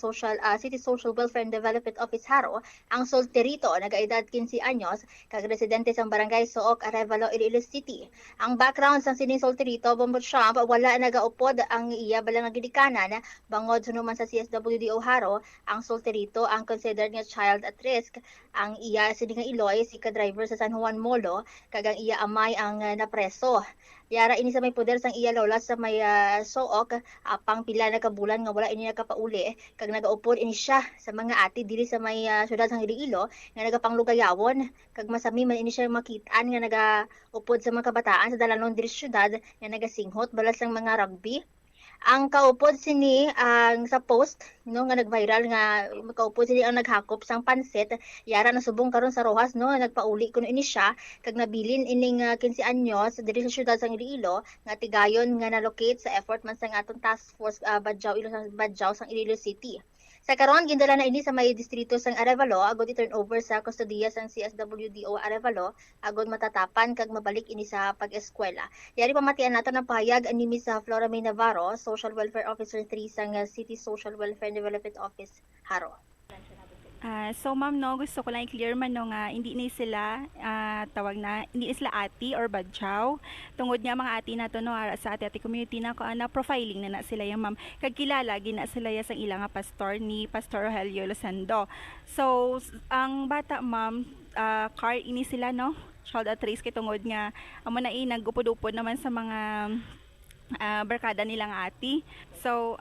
City Social Welfare and Development Office haro, ang solterito nagaedad 15 anyos kag residente sang Barangay Sook, Arevalo, Iloilo City. Ang background sang sining solterito, Bombo Champ, wala nagaupod ang iya balang nga gidikanan bangod sunuman sa CSWDO haro, ang solterito ang considered nga child at risk. Ang iya sini nga Iloy, si ka-driver sa San Juan Molo, kag ang iya amay ang napreso. Yara ini sa may poder sang iya lola sa may Sook, apang pila na kabulan nga wala ini nakapauli, kag nagaupod ini siya sa mga ati dili sa may syudad sang Iloilo nga nagapanglugayawon, kag masami man ini siya makitaan nga nagaupod sa mga kabataan sa dalanon diri sa syudad nga nagasinghot balas sang mga rugby. Ang kaupod sini ang sa post no nga nag-viral nga kaupod sini ang naghakop sang pansit, yara na subong karon sa Rojas no, nagpauli kuno ini siya kag nabilin ining 15 anyos diri sa syudad sang Iloilo nga tigayon nga na-locate sa effort man sang atong task force Badjaw sang Iloilo City. Sa karon gindala na ini sa may distrito sang Arevalo agod i-turn over sa kustodiya sang CSWDO Arevalo agod matatapan kag mabalik ini sa pag-eskwela. Yari pamatian nato ng pahayag ni Miss Flora May Navarro, Social Welfare Officer 3 sang City Social Welfare and Development Office haro. So ma'am no, gusto ko lang i-clear man no nga hindi ni sila hindi sila ati or badyaw. Tungod nga mga ati nato no ara sa ati community na ko na profiling na sila yung ma'am. Kag kilala gina sila ya sang ilang pastor ni Pastor Rogelio Losando. So ang bata ma'am car ini sila no, child at risk kay tungod nga amo na nagupod-upod naman sa mga barkada nilang ati. So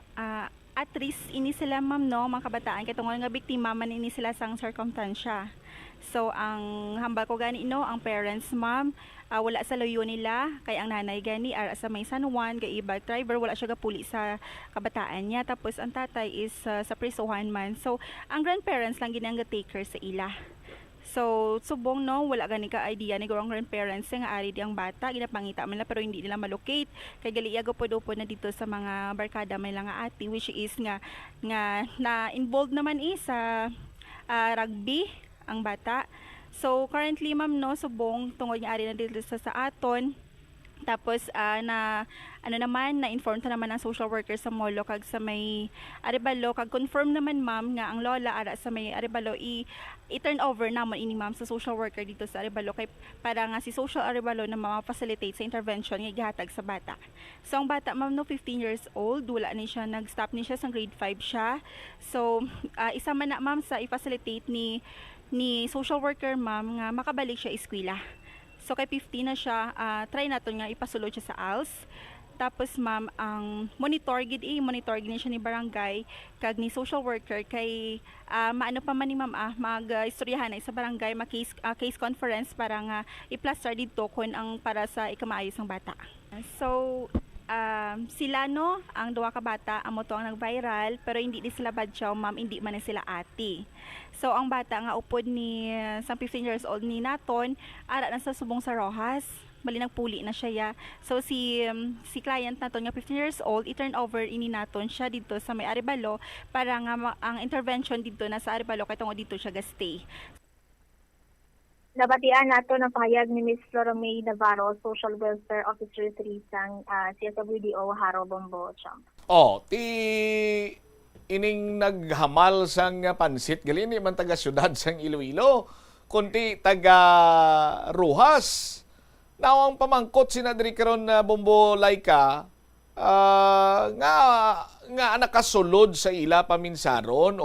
at risk ini sila ma'am no, mga kabataan kay tungod nga biktima man ini sila sang circumstansya. So ang hambal ko gani no, ang parents ma'am wala sa loyo nila kay ang nanay gani ara sa may San Juan kay bike driver, wala siya gapuli sa kabataan niya, tapos ang tatay is sa prisuhan man. So ang grandparents lang gini ang taker sa ila. So, subong no, wala gani ka idea ni gurang grandparents nga ari di ang bata, ginapangita man pero hindi nila malocate. Kay gali agupod-upod na dito sa mga barkada may lang nga ati, which is nga na involved naman sa rugby ang bata. So, currently ma'am no, subong tungod nga ari na dito sa aton. Tapos na inform ta naman ang social worker sa Molo kag sa may Arevalo, kag confirm naman ma'am nga ang lola ara sa may Arevalo i-turn over naman ini ma'am sa social worker dito sa Arevalo kay para nga si social Arevalo na ma-facilitate sa intervention nga gihatag sa bata. So ang bata ma'am no 15 years old, wala ni siya, nag-stop ni siya sa grade 5 siya. So isa man na ma'am sa i-facilitate ni social worker ma'am nga makabalik siya eskwela. So kay 15 na siya, try naton nga ipasulod siya sa ALS. Tapos ma'am, ang monitor gid siya ni barangay kag ni social worker kay maano pa man ni ma'am mag-istoryahan sa barangay, case conference para nga i-plaster dito kun ang para sa ikamaayos ng bata. So sila no, ang duwa ka bata amo to ang nag-viral pero hindi di sila badyaw ma'am, hindi man sila ati. So ang bata nga upod ni sa 15 years old ni naton ara na sa subong sa Rojas, bali nagpuli na siya ya. So si client naton nga 15 years old, i-turn over ini naton siya dito sa may Arevalo para nga ang intervention dito na sa Arevalo kay tungod dito siya ga-stay. Nabatian nato ng pahayag ni Miss Flora May Navarro, Social Welfare Officer 3 sang CSWDO haro, Bombo Champ. Ining naghamal sang pansit gali ni man taga syudad sang Iloilo, kundi taga Rojas. Now ang pamangkot sina diri karon na Bombo Laika nga nakasulod sa ila paminsaron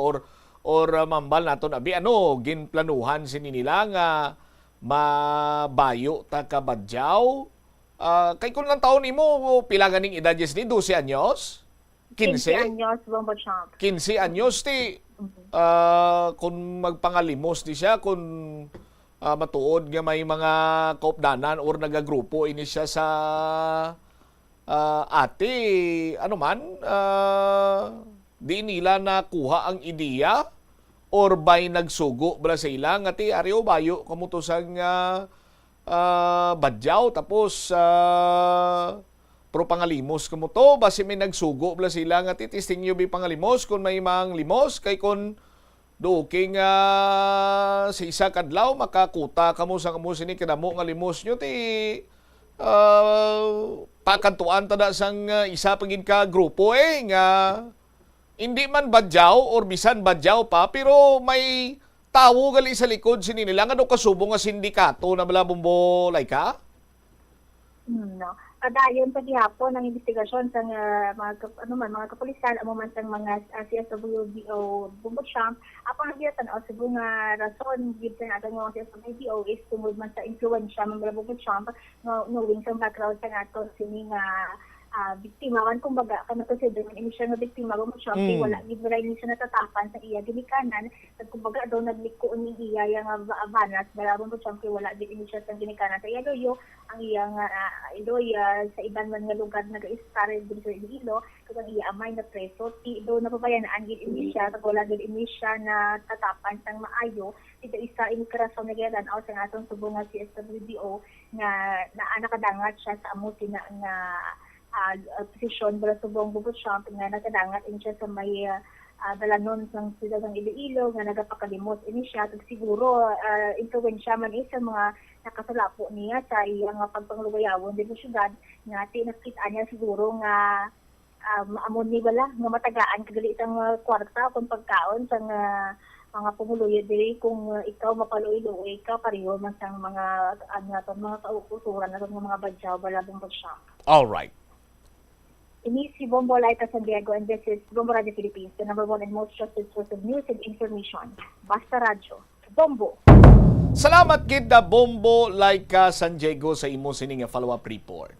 or mambal naton abi ginplanuhan sini nila nga mabayo ta ka Badyaw. Kay kun lang taon imo pila ganing edad ni 12 anyos? 15 anyos, Bombo Champ. 15 anyos ti kung magpangalimos di siya, kung matuod nga may mga kaupdanan or nagagrupo ini siya sa ati di nila nakuha ang ideya or by nagsugo bala sa ilang ati ariyo bayo kamuto sang badyaw tapos pro pangalimos kamo to basi may nagsugo bla sila nga titisting bi pangalimos kung may mang limos kay kun do king sa isa kadlaw makakuta kamo sa kamo sini kadamo nga limos nyo ti pakantuan tada sang isa pagin ka grupo nga hindi man badyaw or bisan badyaw pa pero may tawo gali sa likod sini nila nga do kasubong nga sindikato na bala Bombo Laika. No. Kadayon pa gihapon ang investigasyon sa mga kapulisan amo man sang mga CSWDO Bumbosyam apang nagiyatan o subo nga rason gid sa atong mga CSWDO is tungod man sa influensya man mga Bumbosyam knowing sa background sa ato sini nga biktima man kumbaga kana consider man ini siya nga biktima mo siya wala gid ni siya natatapan sa iya ginikanan kumbaga daw nagliko ni iya nga vanas balabon mo siya wala gid ini siya sa ginikanan sa iya doyo ang iya nga iloya sa iban man nga lugar nag-started dito sa Iloilo kag ang iya amay na preso ti do napabayaan gid ini siya kag wala gid ini siya na tatapan sang maayo ito isa ini karason na gyud out sa atong subong nga CSWDO nga nakadagat siya sa amo nga posisyon para sa buong Bumbosyam nga nakadangat in siya sa may dalanon ng sila ng Iloilo nga nagapakalimot ini siya at siguro influensya man sa mga nakasalapo niya sa iyang pagpanglugayawon din sa syudad nga tinakita niya siguro nga maamon ni wala nga matagaan kagali isang kwarta kung pagkaon sa mga pumuluyo diri kung ikaw mapaluilo o ikaw pareho man sang mga mga kaukusuran na mga badyaw bala Bumbosyam. All right. Ini si Bombo Laika San Diego and this is Bombo Radio Philippines, the number one and most trusted source of news and information. Basta Radyo. Bombo. Salamat gid na Bombo Laika San Diego sa imo sini nga follow-up report.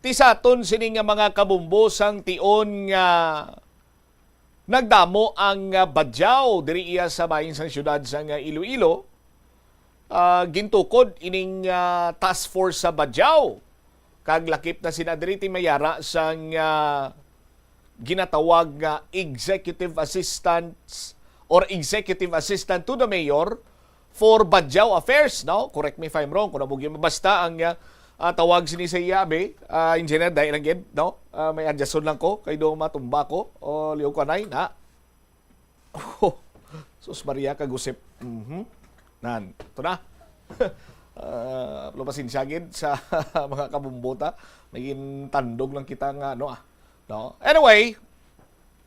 Tisaton sini nga mga kabumbosang tion nga nagdamo ang badyaw diri iya sa bahin sang syudad sang Iloilo. Gintukod ining task force sa badyaw. Kag lakip na sinadriti mayara sang ginatawag nga executive assistant or executive assistant to the mayor for Badyaw Affairs, no? Correct me if I'm wrong, kung nabugyo basta ang tawag sini sa iyabe, engineer dahil lang gid, no? May adjuston lang ko kay do matumba ko o liw kanay na. Sus Maria kagusip. Nan, to na. Lupasin siagid sa mga kabumbota naging tandog lang kita nga no. Anyway,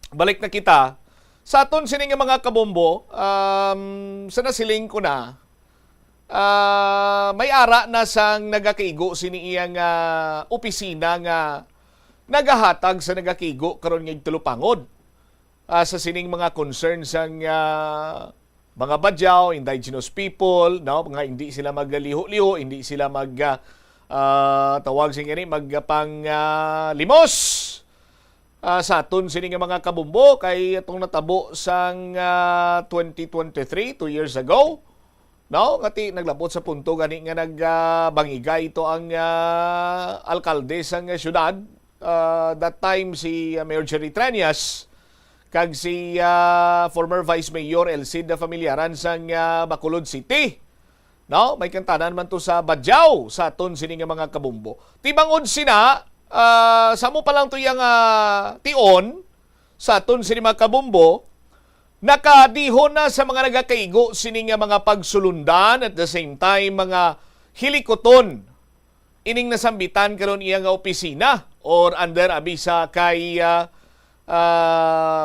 balik na kita sa aton sini nga mga kabombo. Sa nasiling ko na may ara na sang nagakigo sini iyang opisina nga nagahatag sa nagakigo karon nga tulupangod sa sining mga concerns sang mga badyaw, indigenous people, no, mga hindi sila magliho-liho, hindi sila tawag sing ini magpang limos sa aton sini nga mga kabumbo kay atong natabo sang 2023, 2 years ago. No, ngati naglabot sa punto gani nga nagbangigay ito ang alkalde sang syudad that time si Mayor Jerry Trias kag si former Vice Mayor Elcida Familiaran sang Bacolod City. No, may kantanan man to sa Badyaw sa aton sini nga mga kabumbo. Tibangod sina samo pa lang to yang tion sa aton sini mga kabumbo nakadihon na sa mga nagakaigo sini nga mga pagsulundan at the same time mga hilikoton ining nasambitan karon iya nga opisina or under abisa kay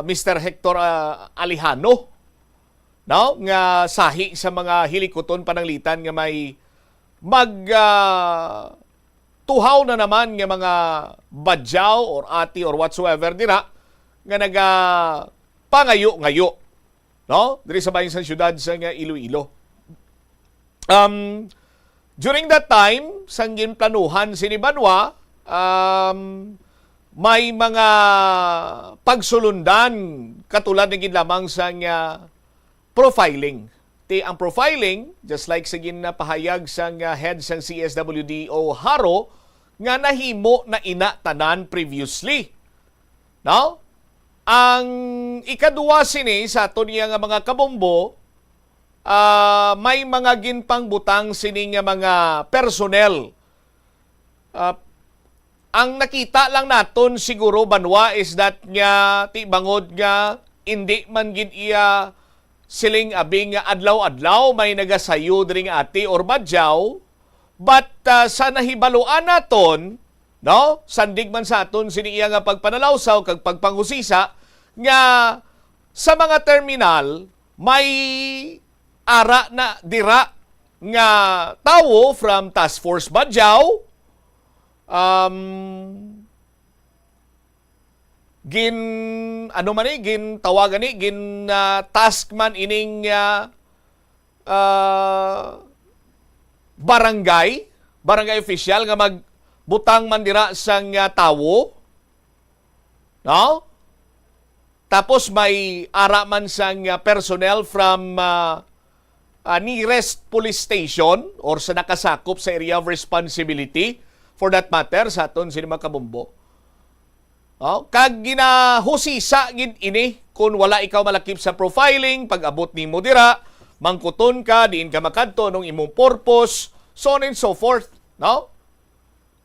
Mr. Hector Alejano, no, nga sahi sa mga hilikoton pananglitan nga may tuhaw na naman nga mga badyaw or ati or whatsoever dira nga naga pangayo-ngayo, no, diri sa bahin sa syudad sa Iloilo. During that time sang ginplanuhan sini Banwa, may mga pagsulundan katulad ng lamang sa profiling. Ang profiling, just like sa ginapahayag sa head sa CSWDO Haro, nga nahimo na inatanan previously. No? Ang ikaduwa sini sa ato niya nga mga kabombo, may mga ginpangbutang sining nga mga personnel. Ang nakita lang naton siguro banwa is that nga ti bangod nga hindi man gid iya siling abing nga adlaw-adlaw may nagasayo diri nga ati or badyaw, but sa nahibaluan naton, no, sandig man sa aton sini iya nga pagpanalawsaw kag pagpanghusisa nga sa mga terminal may ara na dira nga tawo from Task Force Badyaw, gin tawagan ni task man ining barangay official nga magbutang man dira sang tawo, no? Tapos may ara man sang personnel from nearest police station or sa nakasakop sa area of responsibility for that matter sa aton sini makabombo. Kag ginahusisa gid ini kung wala ikaw malakip sa profiling, pag-abot nimo dira, mangkuton ka, diin ka makadto nung imong purpose, so on and so forth, no?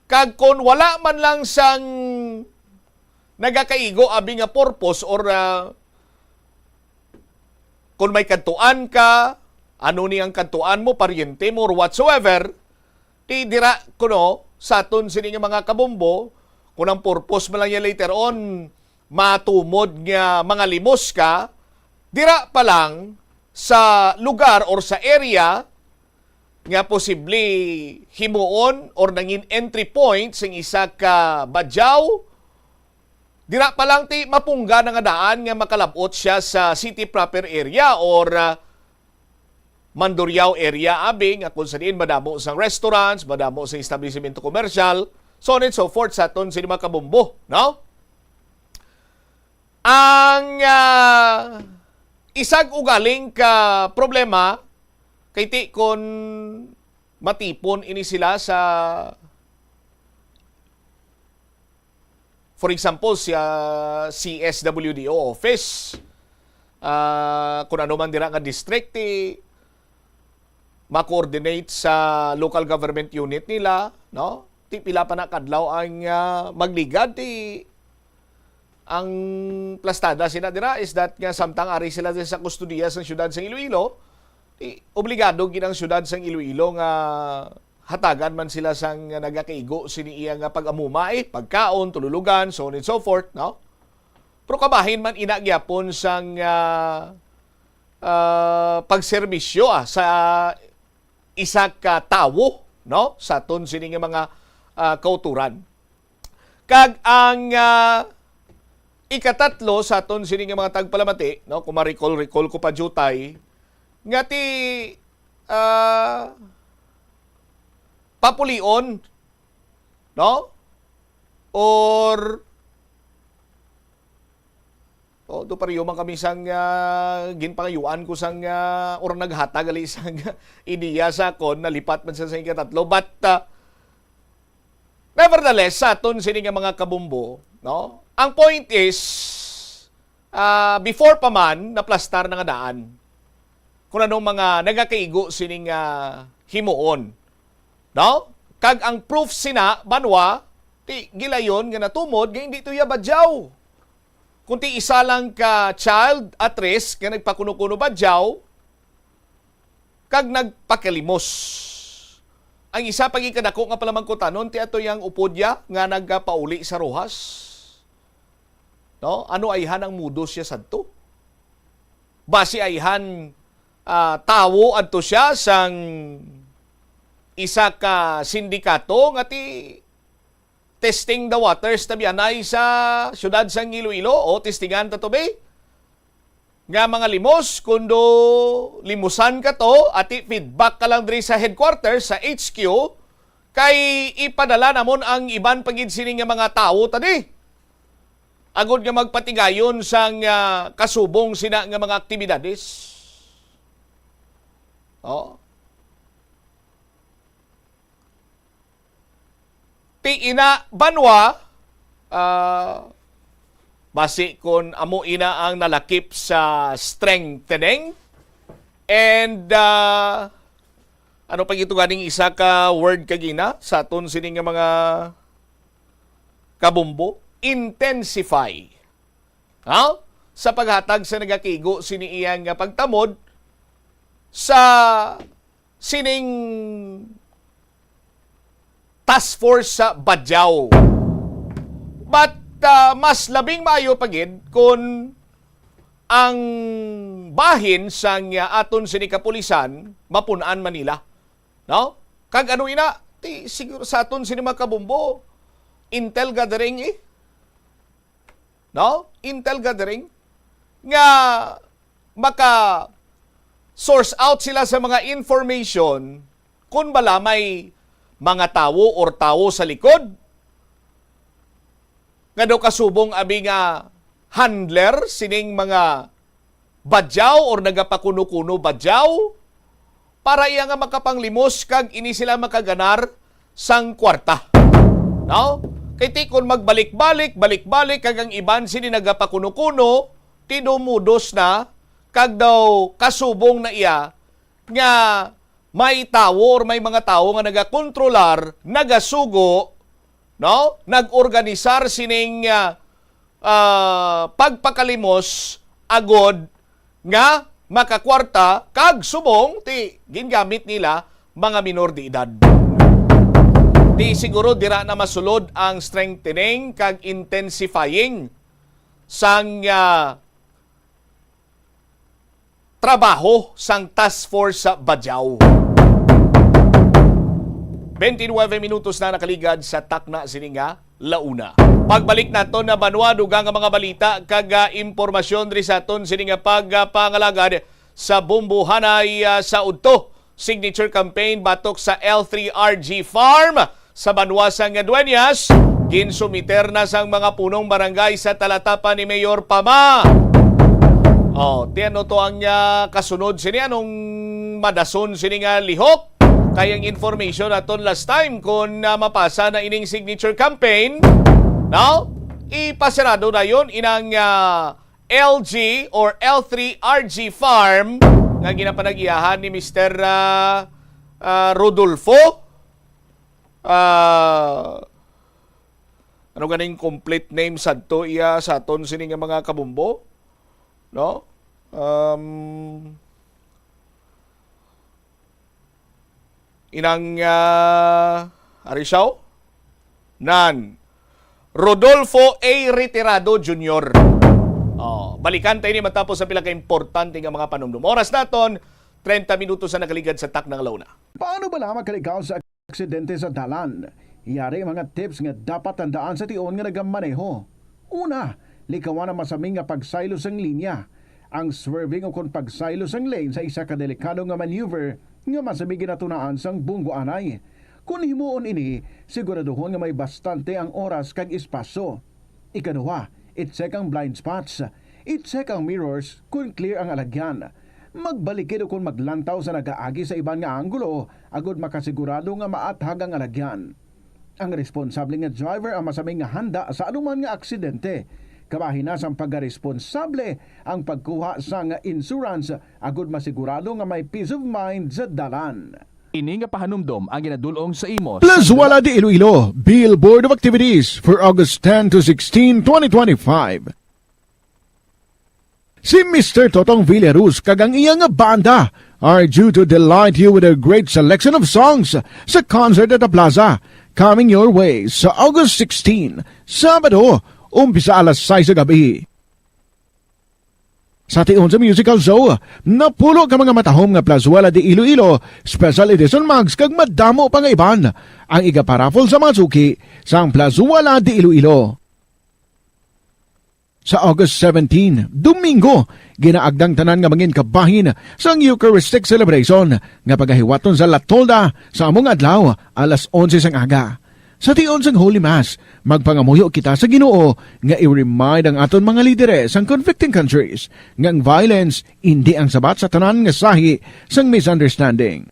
Kag kung wala man lang sang nagakaigo abi nga purpose or kung may kantuan ka, ano ni ang kantuan mo, paryente mo or whatsoever, di dira kuno sa aton sini nga mga kabombo, kung ang purpose mo lang yan later on, matumod nga mga limos ka, dira pa lang sa lugar or sa area nga posible himuon or nangin entry point sing isa ka badyaw, dira pa lang ti mapungga na nga daan nga makalabot siya sa city proper area or Mandurriao area abi nga kung saan madamo sang restaurants, madamo sang establishmento komersyal, so on and so forth sa aton sini mga kabombo, no? Ang isag ugaling ka problema kay ti kon matipon ini sila sa, for example, sa CSWDO office, kung ano man dira nga district, ma-coordinate sa local government unit nila, no? Ti pila pa na kadlaw ang magligad, ang plastada sila dira is that nga samtang ari sila sa kustudiya sa syudad sa Iloilo, obligado ginang syudad sa Iloilo nga hatagan man sila sang nagakaigo sini iya nga pag-amuma, pagkaon, tululugan, so on and so forth, no? Pero kabahin man ina gyapon sang pagserbisyo sa isa ka tawo, no, sa aton sini nga mga kauturan. Kag ang ikatatlo sa aton sini nga mga tagpalamati, no, kung ma-recall ko pa jutay, nga ti papulion, no, or do pariyo man kami sang ginpangayuan ko sang or naghatag ali sang ideya sa kon nalipat man sa ikatatlo, but nevertheless sa aton sini nga mga kabombo, no, ang point is before pa man naplastar na nga daan kung anong mga nagakaigo sining himuon, no, kag ang proof sina banwa ti gilayon nga natumod nga hindi tuya badyaw. Kunti isa lang ka child at risk nga nagpakuno-kuno badyaw kag nagpakilimos. Ang isa pagikadako nga palamang kutanon ti ato yang upodya nga nagpauli sa Rojas. No, ano ayhan ang mudos siya sadto? Base ayhan tawo adto siya sang isa ka sindikato nga ti testing the waters tabi anay sa syudad sang Iloilo o testingan ta to be nga mga limos kundo limusan ka to at feedback ka lang diri sa headquarters sa HQ kay ipadala namon ang iban pagid sini nga mga tawo tadi agud nga magpatigayon sang kasubong sina nga mga aktibidades. Ti ina banwa, base kon amo ina ang nalakip sa strengthening And ano pa ito ganing isa ka word kagina sa aton sining nga mga kabumbo? Intensify. Ha? Sa paghatag sa nagakigo sini iyang nga pagtamod sa sining task force sa Badyaw. But mas labing maayo pagid kung ang bahin sang aton sini kapulisan mapunan Manila. No? Kag ano ina, siguro sa aton sini mga kabumbo, intel gathering No? Intel gathering nga maka source out sila sa mga information kung bala may mga tao or tao sa likod nga daw kasubong abi nga handler sining mga badyaw or nagapakuno-kuno badyaw para iya nga makapanglimos kag ini sila makaganar sang kwarta. No? Kay tikon magbalik-balik kag ang iban sini nagapakuno-kuno tinumudos na kag daw kasubong na iya nga may tao or may mga tao nga nagakontrolar, nagasugo, no? Nag-organisar sining pagpakalimos agod nga makakwarta kag subong ti gingamit nila mga minor de edad. Di siguro dira na masulod ang strengthening kag intensifying sang trabaho sang task force sa Badyaw. 29 minutos na nakaligad sa takna sininga launa. Pagbalik nato na banwa dugang nga mga balita kag impormasyon ri sa aton sininga pagpangalagad sa bumbuhanay sa udto. Signature campaign batok sa L3RG Farm sa banwa sang Dueñas. Ginsumiter na sang mga punong barangay sa talatapan ni Mayor Pama. Tiyan to ang kasunod sini anong madason sini nga lihok. Kayang information aton last time kung mapasa na ining signature campaign. Now, ipasarado na yun inang LG or L3RG Farm nga ginapanag-iyahan ni Mr. Rodolfo. Ano ganing complete name sadto iya sa aton sini nga mga kabumbo? No? Inang Arisaw nan Rodolfo A. Retirado Jr. Balikan tayo ni matapos sa pila ka importante nga mga panumdum. Oras naton 30 minutos sa nakaligad sa taknang launa. Paano ba lamang kaligaw sa aksidente sa dalan? Iyari mga tips nga dapat tandaan sa tion nga nagamaneho. Una, likawan ang masaming nga pagsaylos ang linya. Ang swerving o kung pagsaylos ang lane sa isa ka delikado nga maneuver nga masaming ginatunaan sang bunggoanay. Kung himuon ini, siguraduhon nga may bastante ang oras kag espasyo. Ikaduha, i-check ang blind spots. I-check ang mirrors kung clear ang alagyan. Magbalikid o kung maglantaw sa nagaagi sa ibang nga anggulo, agod makasigurado nga maathag ang alagyan. Ang responsable nga driver ang masaming nga handa sa anuman nga aksidente. Kabahin na sa pagka-responsable ang pagkuha sa nga insurance agud masigurado nga may peace of mind sa dalan. Ini nga pahanumdom ang ginadulong sa imos. Plazuela de Iloilo, Billboard of Activities for August 10 to 16, 2025. Si Mr. Totong Villaruz kagang iyang banda are due to delight you with a great selection of songs sa concert at the plaza coming your way sa August 16, Sabado, umpisa alas 6 sa gabi. Sa tion sa musical show, napulo ka mga matahom nga Plazuela de Iloilo, special edition mags kag madamo pang iban ang igaparafol sa mga suki sa Plazuela de Iloilo. Sa August 17, Domingo, ginaagdang tanan nga mangin kabahin sa Eucharistic celebration nga pagahiwaton sa La Tolda sa among adlaw alas 11 sang aga. Sa tion sang Holy Mass, magpangamuyo kita sa Ginoo nga i-remind ang aton mga lidere sang conflicting countries nga ang violence hindi ang sabat sa tanan nga sahi sang misunderstanding.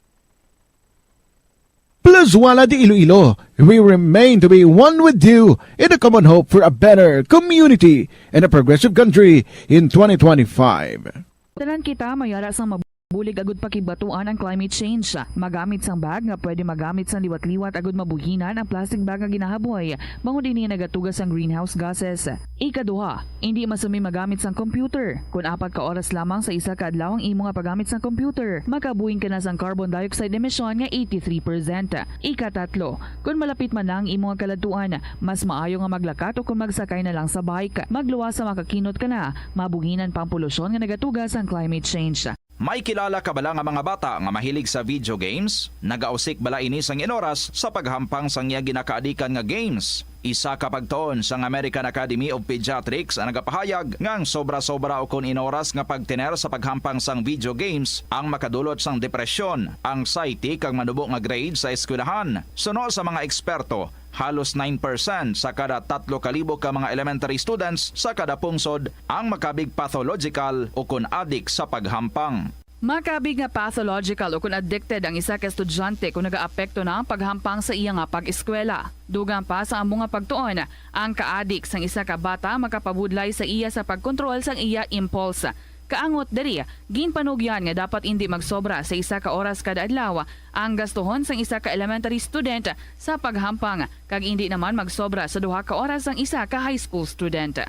Plazuela de Iloilo, we remain to be one with you in a common hope for a better community and a progressive country in 2025. Tanan kita mayara sa Bulig agud pakibatuan ang climate change. Magamit sang bag nga pwede magamit sang liwat-liwat agud mabuhinan ang plastic bag nga ginahaboy. Bangod dinhi nagatugas ang greenhouse gases. Ikaduha, hindi masumi magamit sang computer. Kung 4 ka oras lamang sa isa ka adlaw ang imo nga paggamit sang computer, makabuhing ka na sang carbon dioxide emission nga 83%. Ikatatlo, kung malapit man lang imo nga kaladuan, mas maayo nga maglakat o kung magsakay na lang sa bike. Magluwas sa makakinot ka na, mabuhinan pang polusyon nga nagatugas ang climate change. May kilala ka bala nga mga bata nga mahilig sa video games? Nagausik bala ini sang inoras sa paghampang sang iya ginakaadikan nga games. Isa ka pagtuon sang American Academy of Pediatrics ang nagapahayag ngang sobra-sobra o kun inoras nga pagtiner sa paghampang sang video games ang makadulot sang depresyon, anxiety kag manubo nga grade sa eskwelahan. Suno sa mga eksperto, halos 9% sa kada 3,000 ka mga elementary students sa kada pungsod ang makabig pathological o kun addict sa paghampang. Makabig nga pathological o kung addicted ang isa ka estudyante kung nagaapekto na ang paghampang sa iya nga pag-eskwela. Dugang pa sa among nga pagtuon, ang ka-addict sang isa ka bata makapabudlay sa iya sa pagkontrol sang iya impulse. Kaangot diri, ginpanugyan nga dapat hindi magsobra sa isa ka oras kada adlaw ang gastuhon sang isa ka elementary student sa paghampang kag hindi naman magsobra sa 2 ka oras ang isa ka high school student.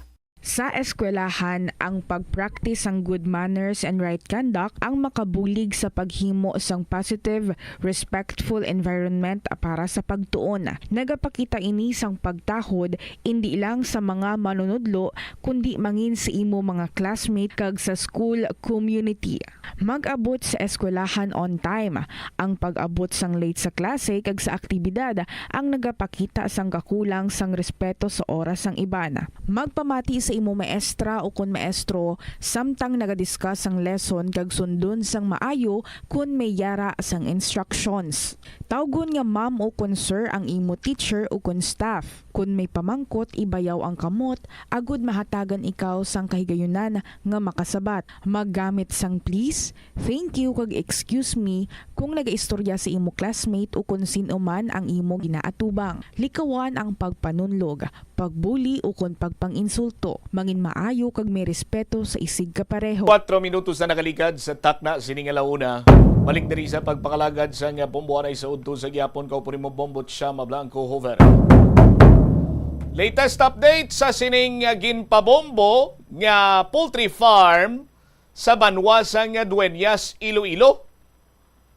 Sa eskwelahan, ang pag-practice ng good manners and right conduct ang makabulig sa paghimo sang positive, respectful environment para sa pagtuon. Nagapakita ini sang pagtahod hindi lang sa mga manunudlo kundi mangin sa imo mga classmate kag sa school community. Mag-abot sa eskwelahan on time. Ang pag-abot sang late sa klase kag sa aktibidad ang nagapakita sang kakulang sang respeto sa oras sang iban. Magpamati sa imo maestra o kun maestro samtang nagadiscuss ang lesson kag sundon sang maayo kun may yara sang instructions. Tawgon nga ma'am o kun sir ang imo teacher o kun staff. Kun may pamangkot, ibayaw ang kamot, agud mahatagan ikaw sang kahigayunan nga makasabat. Maggamit sang please, thank you kag excuse me kung nagaistorya sa imo classmate o kun sino man ang imo ginaatubang. Likawan ang pagpanunlog, pagbuli o kun pagpanginsulto. Mangin maayo kag may respeto sa isig kapareho. 4 minutos na nakaligad sa takna sining alauna. Balik diri sa pagpakalagad sa nga Bomboanay sa udto sa gyapon ka mo Bombot Shama Blanco Hover. Latest update sa sining ginpabombo nga poultry farm sa Banwasang Dueñas, Iloilo.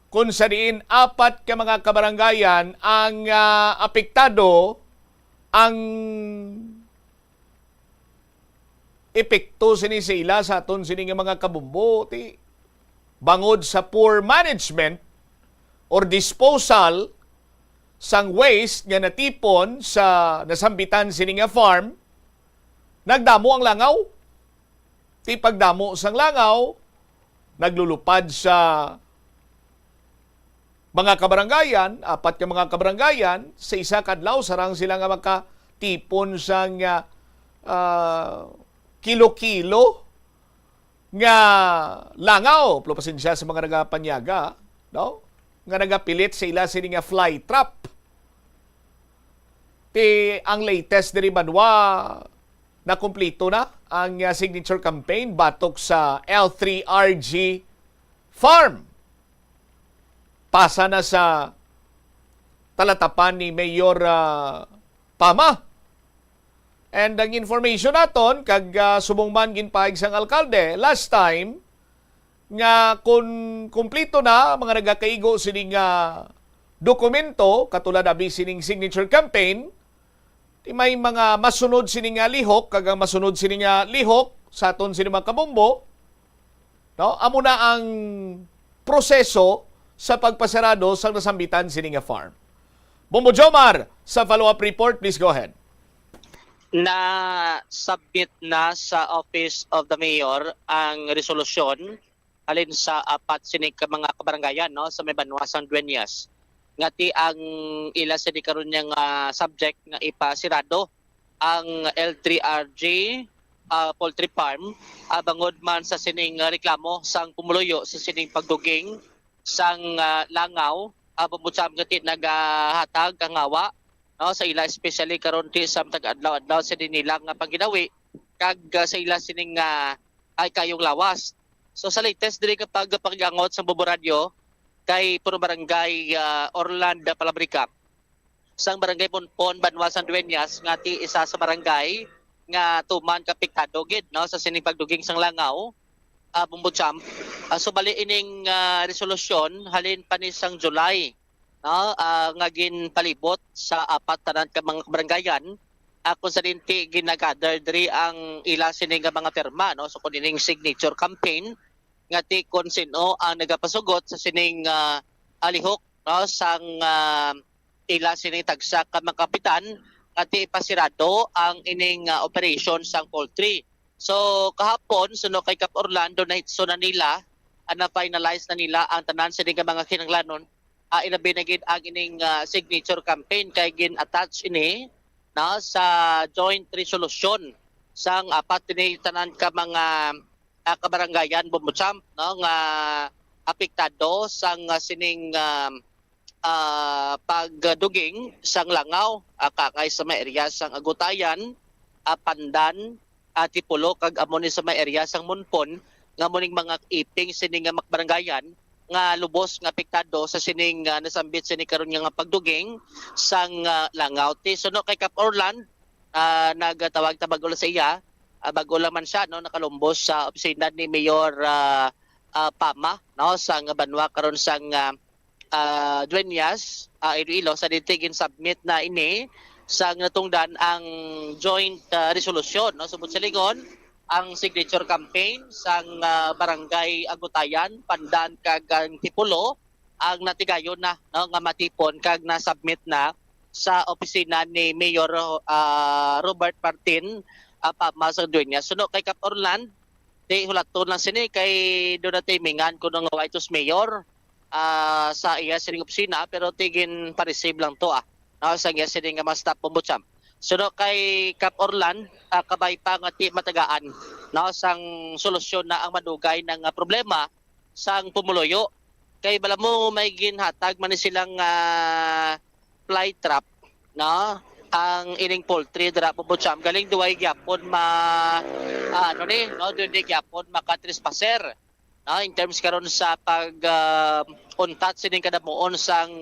Kung sa diin 4 ka mga kabaranggayan ang apektado, ang epekto sini sila sa aton sini nga mga kabumbo ti bangod sa poor management or disposal sang waste nga natipon sa nasambitan sini nga farm, nagdamo ang langaw. Ti pagdamo sang langaw, naglulupad sa mga kabaranggayan, 4 ka mga kabaranggayan, sa isa kadlaw sarang sila nga makatipon sang kilo-kilo nga langaw. Pasensya sa mga nagapanyaga, no? Nga nagapilit sa ila sini nga fly trap. Ang latest diri Banwa na kumpleto na ang signature campaign batok sa L3RG Farm. Pasa na sa talatapan ni Mayor Pama. And ang information naton kag subongman ginpaig sang alkalde last time nga kung kumpleto na mga nagakaigo sining dokumento katulad abi sining signature campaign, may mga masunod sining lihok kag ang masunod sining lihok sa aton sining mga kabombo, no? Amo na ang proseso sa pagpasarado sa nasambitan sining farm. Bombo Jomar sa follow-up report, please go ahead. Na submit na sa Office of the Mayor ang resolusyon alin sa 4 sining mga kabarangayan, no, sa may Banwasang Dueñas. Ngati ang ila sa di karon yang subject nga ipasirado ang L3RG poultry farm bangod man sa sining reklamo sang pumuluyo sa sining pagduging sang langaw bumod sa ngati nagahatag ang ngawa, no, sa ila especially karon ti sa tag-adlaw-adlaw sa dinilang paginawi kag sa ila sining ay kayong lawas So sa latest diri kapag pagangot sa Bombo Radio kay puro barangay Orlando Palabrica sang barangay Ponpon Banwasan Dueñas nga ti isa sa barangay nga tuman kapiktado gid no sa sining pagduging sang langaw Bombo Champ. So bali ining resolusyon halin pa ni sang July no nga ginpalibot sa apat tanan ka mga barangayan kung sa dinti ginagather diri ang ila sining mga perma no so kunining signature campaign nga ti kung sino ang nagapasugot sa sining alihok no sang ila sining tagsa ka mga kapitan at ipasirado ang ining operation sang poultry. So kahapon suno kay Cap Orlando na hitso na nila na finalize na nila ang tanan sining mga kinahanglanon ilabi na gid ang ining signature campaign kay gin-attach ini na sa joint resolution sang apat ni tanan ka mga kabarangayan Bombo Champ no nga apektado sang sining pagduging sang langaw kakay sa mga area sang Agutayan, Pandan, Tipulo kag amo ni sa mga area sang Monpon nga muning mga iping sining nga makbarangayan nga lubos nga apektado sa sining nasambit sini karon nga pagduging sang langaw ti suno kay Cap Orland nagtawag-tawag ulit sa iya bago lang man siya no nakalumbos sa opisina ni Mayor Pama no sang Banwa karon sang Dueñas Iloilo sa ditigin submit na ini sang natungdan ang joint resolution no subot sa ligon ang signature campaign sang barangay Agutayan, Pandan kag Tipulo ang natigayon na no nga matipon kag na submit na sa opisina ni Mayor Robert Martin Pama sa Dueñas. Suno kay Cap Orland, di hulaton lang sini kay doon na timingan ko ng White House Mayor sa iya sining opisina pero tigin pa-receive lang to no, sa iya sining mga staff Bombo Champ. Suno kay Cap Orland, kabay pa nga ti matagaan no, sang solusyon na ang madugay ng problema sang pumuloyo. Kay bala mo may ginhatag man silang fly trap no ang ining poultry dira Bombo Champ galing duway gyapon ano ni no duway gyapon maka-trespasser no in terms karon sa pag untat sining kadamuon sang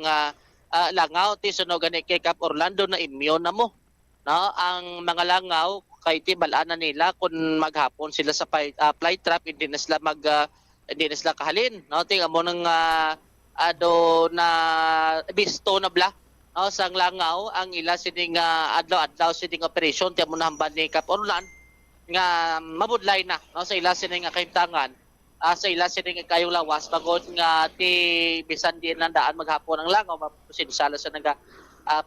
langaw ti suno gani kay Cap Orlando na immune na mo no ang mga langaw kay ti bal-ana nila kun maghapon sila sa fly trap hindi na sila kahalin no ting amo nang ado na bisto na bla no sang langaw ang ila sining adlaw-adlaw sining operation ti amo nahamban ni Cap Orland nga mabudlay na no sa ila sining kahimtangan sa ila sining kayong lawas pagod nga ti bisan di nandaan maghapon ang langaw mapusinsala sa naga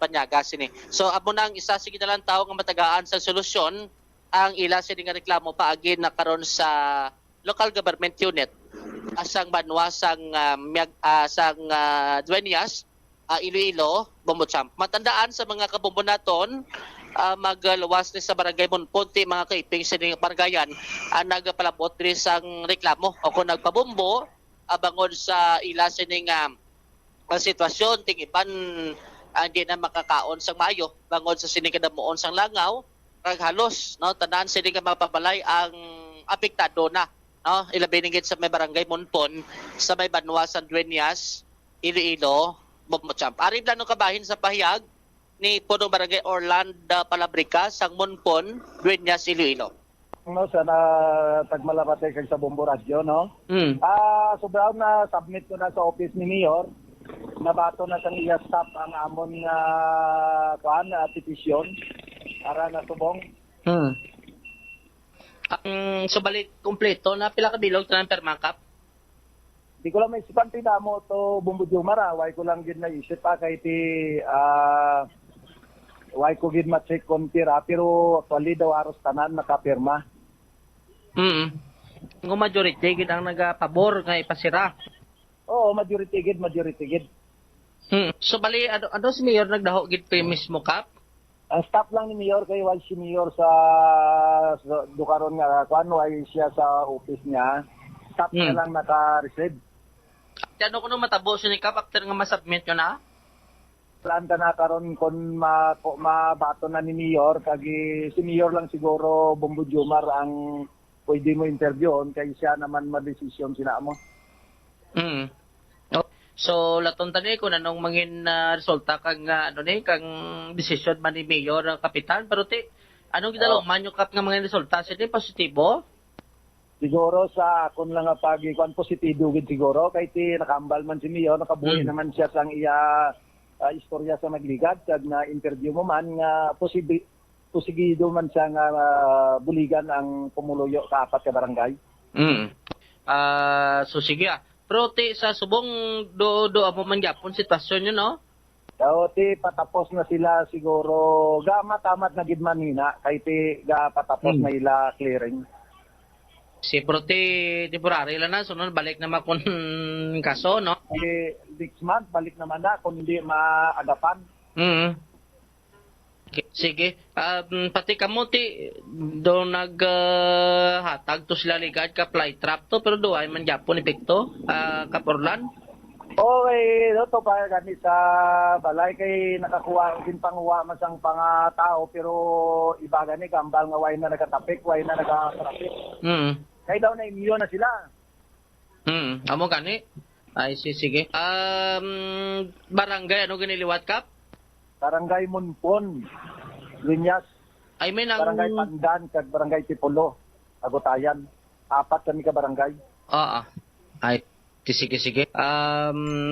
panyaga sini. So amo nang isa sige na lang tao nga matagaan sa solusyon ang ila sining reklamo paagi na karon sa local government unit asang Banwa sang Dueñas Iloilo, Bombo Champ. Matandaan sa mga kabombo naton magluwas ni sa barangay Monponti mga kaiping sining barangayan nagpalabot rin sang reklamo o kung nagpabombo bangod sa ila sining sitwasyon tingipan hindi na makakaon sang maayo bangod sa sining kadamuon sang langaw kag halos no tanan sining mapabalay ang apektado na no ilabi ningit sa may barangay Monpon sa may Banwa San Dueñas Iloilo Bombo Champ. Ari plano kabahin sa pahayag ni Punong Barangay Orlando Palabrica sang Monpon Dueñas Iloilo. No sana tagmalapate kag sa Bombo Radio no. Sobrang na submit ko na sa office ni Mayor. Nabato na sa iya staff ang amon nga petisyon para nasubong. Ang subalit kompleto na pila ka bilog tanan per makap. Di ko lang may isipan mo to Bombo Jumara, why ko lang gid naisip pa kay ti why ko gid ma-check kung tira pero actually daw aros tanan nakapirma. Ng majority gid ang nagapabor nga ipasira. Oo, majority gid. So bali ano si Mayor nagdaho gid pa mismo kap? Staff lang ni Mayor kay why si Mayor sa dukaron nga kwan why siya sa office niya. Staff na lang naka-receive. Ano ko nung matabo siya ni Kap after nga masubmit yun na? Plan ka na karon kung mabato na ni Mayor, kagi si Mayor lang siguro Bombo Jumar ang pwede mo interviewon kay siya naman madesisyon sila mo. So laton tani kung anong mangin resulta kang kang decision man ni Mayor Kapitan, pero anong gidalaw man yung kap nga mga resulta sini positibo? Siguro sa akon lang nga pagikuan positibo gid siguro kay ti nakambal man si Mayor, nakabuhi naman siya sang iya istorya sa magligad kag na interview mo man nga posigido man siya nga buligan ang pumuluyo sa 4 ka barangay. So sige Pero sa subong do mo man gyapon sitwasyon nyo, no? So, patapos na sila siguro, tamat na gid man hina, kay patapos na ila clearing. Si pero temporary lang na, sunod balik na makon kaso, no? Next month, balik naman na, kung hindi maagapan. Sige. Pati kamo do naghatag to sila ligad ka fly trap to, pero do ay man gyapon epekto Kaporlan. Okay, to pa gani sa balay kay nakakuha din panguha man sang tao, pero iba gani gambal nga way na nagatapik, way na nagatraffic. Kay daw na imyo na sila. Amo gani. Ay sige. Barangay ano giniliwat kap? Barangay Munpon, Linyas. I mean, Barangay Pandan, kag Barangay Tipolo, Agutayan. 4 kami ka barangay. Ay, sige.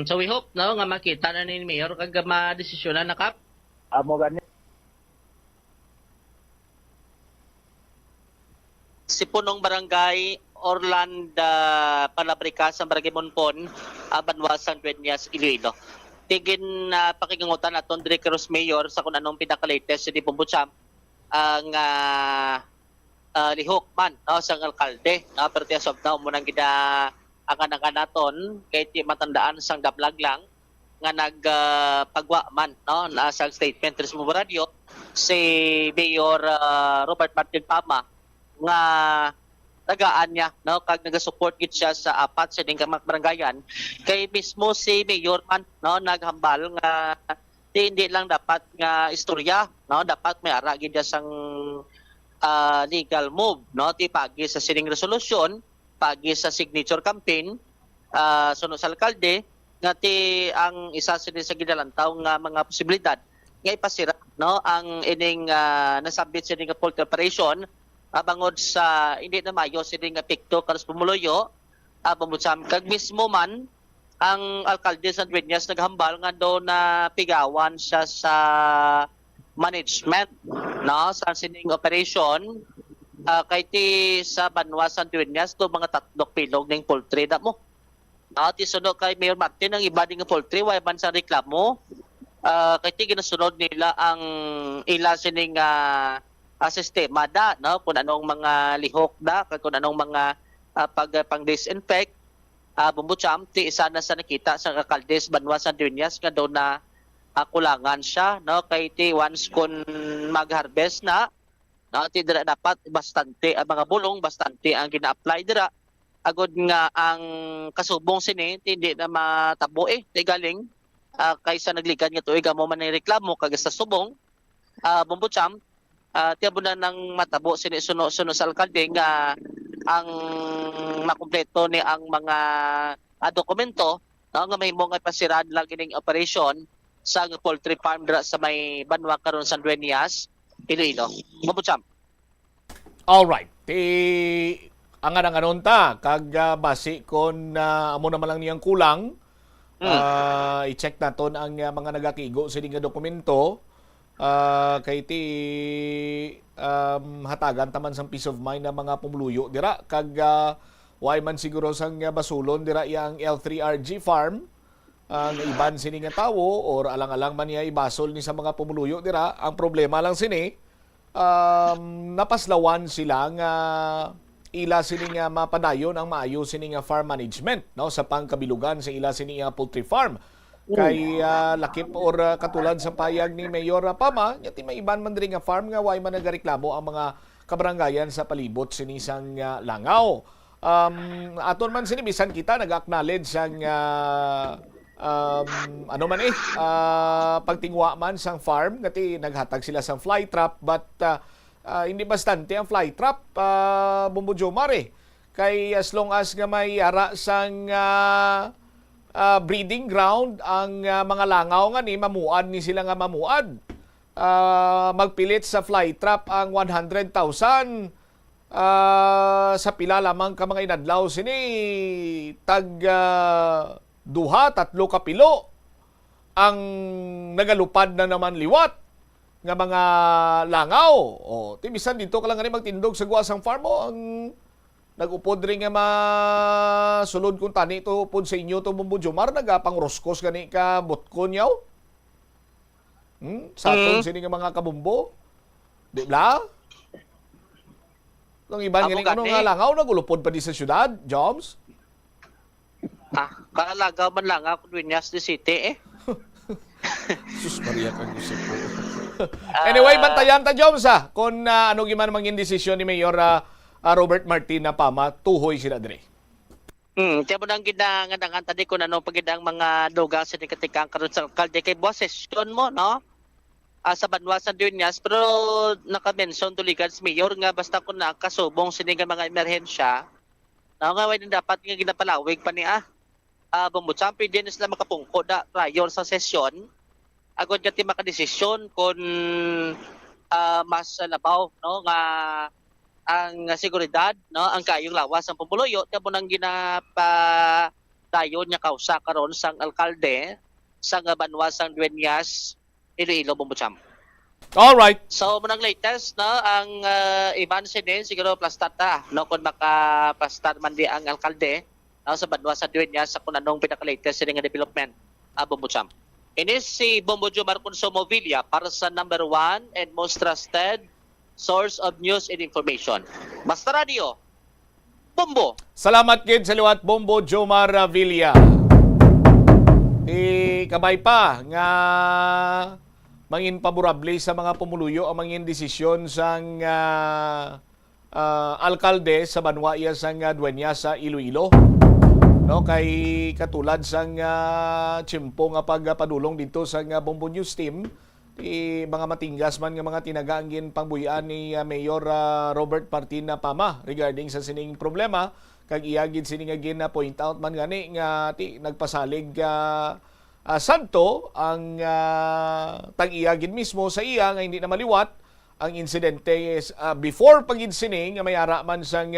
So we hope no nga makita na ni Mayor kag ma-desisyonan na kap. Amo gani. Si punong barangay Orlando Palabrica sa Barangay Munpon, Banwasan, Dueñas, Iloilo. Tigin pakigangutan aton Director's Mayor sa kung anong pinaka-latest si Pumbucham ang lihok man no, sa alkalde. No? Pero as of now, munang angan naton kay ti matandaan sang dablag lang nga nagpagwa man no, sa statement res mo radio si Mayor Robert Martin Pama nga tagaan niya no kag naga-support gid siya sa 4 sa ding barangayan kay mismo si Mayor man no naghambal nga hindi lang dapat nga istorya no dapat may ara gid sang legal move no ti pagi sa sining resolusyon pagi sa signature campaign sunod sa alkalde nga ti ang isa sa gidalantaw nga mga posibilidad nga ipasira no ang ining nasabit sa ining poultry operation bangod sa hindi na mayo sining epekto karos pumuluyo pamutsam kag mismo man ang alkalde sa Dueñas naghambal nga do na pigawan siya sa management no sa sining operation kay ti sa Banwasan Dueñas do mga 3 pilog ning poultry da mo ti sunod kay Mayor Martin ang iba ding poultry way man sa reklamo kay ti ginasunod nila ang ila sining sistema da no kung anong mga lihok da kung anong mga pang disinfect bumbucham ti isa na sa nakita sa alkaldes Banwasan Dueñas nga daw na kulangan siya no kay ti once kun mag-harvest na no ti dira dapat bastante ang mga bulong bastante ang gina-apply dira agod nga ang kasubong sini hindi na matabo ti galing kaysa naglikan nga tuig amo man ni reklamo kag sa subong bumbucham tiyabo na ng matabo suno sa alkalde nga ang makumpleto ni ang mga dokumento no, nga may mga pasirad lang ining operation sa poultry farm dra sa may Banwa karon sa Dueñas, Iloilo. Mabucham. All right. Angan ta kag basi kon amo naman lang niyang kulang. I-check naton ang mga nagakigo sa nga dokumento. Kay ti hatagan taman sang peace of mind na mga pumuluyo dira kag way man siguro sang basulon dira yang L3RG farm ang iban sini nga tawo or alang-alang man niya ibasol ni sa mga pumuluyo dira ang problema lang sini napaslawan sila nga ila sini nga mapadayon ang maayo sini nga farm management no sa pangkabilugan sa ila sini nga poultry farm kay lakip or katulad sa payag ni Mayor Pama, yati may iban man diri nga farm nga way man nagareklamo ang mga kabarangayan sa palibot sinisang langaw. Aton man sini bisan kita nag-acknowledge sang pagtingwa man sang farm ngati naghatag sila sang fly trap but Hindi bastante ang fly trap, Bombo Jomar eh. Kay as long as nga may ara sang breeding ground ang mga langaw nga ni mamuad ni sila nga mamuad. Magpilit sa fly trap ang 100,000 sa pila lamang ka mga inadlaw sini tag 2-3 kapilo ang nagalupad na naman liwat nga mga langaw. Tibisan dito ka lang nga magtindog sa guwasang farm mo ang nag-upod rin nga masulod kung tani to upod sa inyo to Bombo Jomar, nagapang roskos gani ka botkon yaw. Sa aton sini nga mga kabumbo. Di ba? Ang iban galing nga langaw, nagulupod pa di sa syudad, Joms? Kalagaw man lang ako Dueñas de City Sus Maria kang gusto ko. Anyway, bantayan ta Joms kung ano giman mangin desisyon ni Mayor Robert Martin na Pama, tuhoy sila dire. Tiyan mo nang ginangandangan tadi kung ano pagidang mga dugang sinikatikang karon sa alkalde kay buwas sesyon mo, no? Sa Banwasan Dueñas, pero naka-mention tuligan si Mayor nga basta kung nakasubong sini nga mga emerhensya, nga way dapat nga ginapalawig pa niya. Bumutsan, pwede na sila makapungko prior sa sesyon. Agad nga ti makadesisyon kung mas labaw, no, nga ang seguridad, no, ang kayong lawas ang pumuluyo, tiyan mo nang ginapadayon niya kausa karon sang alkalde sa Banwasang Dueñas, Iloilo, Bumbutsam. All right. So munang latest, no, ang Ivan Sinin siguro plastata, no, kung makaplastar man di ang alkalde, no, sa Banwasang Dueñas sa kung anong pinaka-latest nga development, Bumbutsam. Ini si Bombo Jomar Consumo Villa para sa number 1 and most trusted source of news and information. Basta Radio, Bombo. Salamat kid sa liwat Bombo Jomar Villa. Kabay pa nga mangin paborable sa mga pumuluyo ang mangin desisyon sang alkalde sa Banwaya sang Dueñas sa Iloilo. No, kay katulad sang tiyempo nga pagpadulong dito sa Bombo News Team, mga matinggas man nga mga tinagaangin pangbuyan ni Mayor Robert Martin Pama regarding sa sining problema kag iyagid sining again na point out man gani nga nagpasalig santo ang tag-iyagid mismo sa iya nga hindi na maliwat ang insidente before pagid sining nga may ara man sang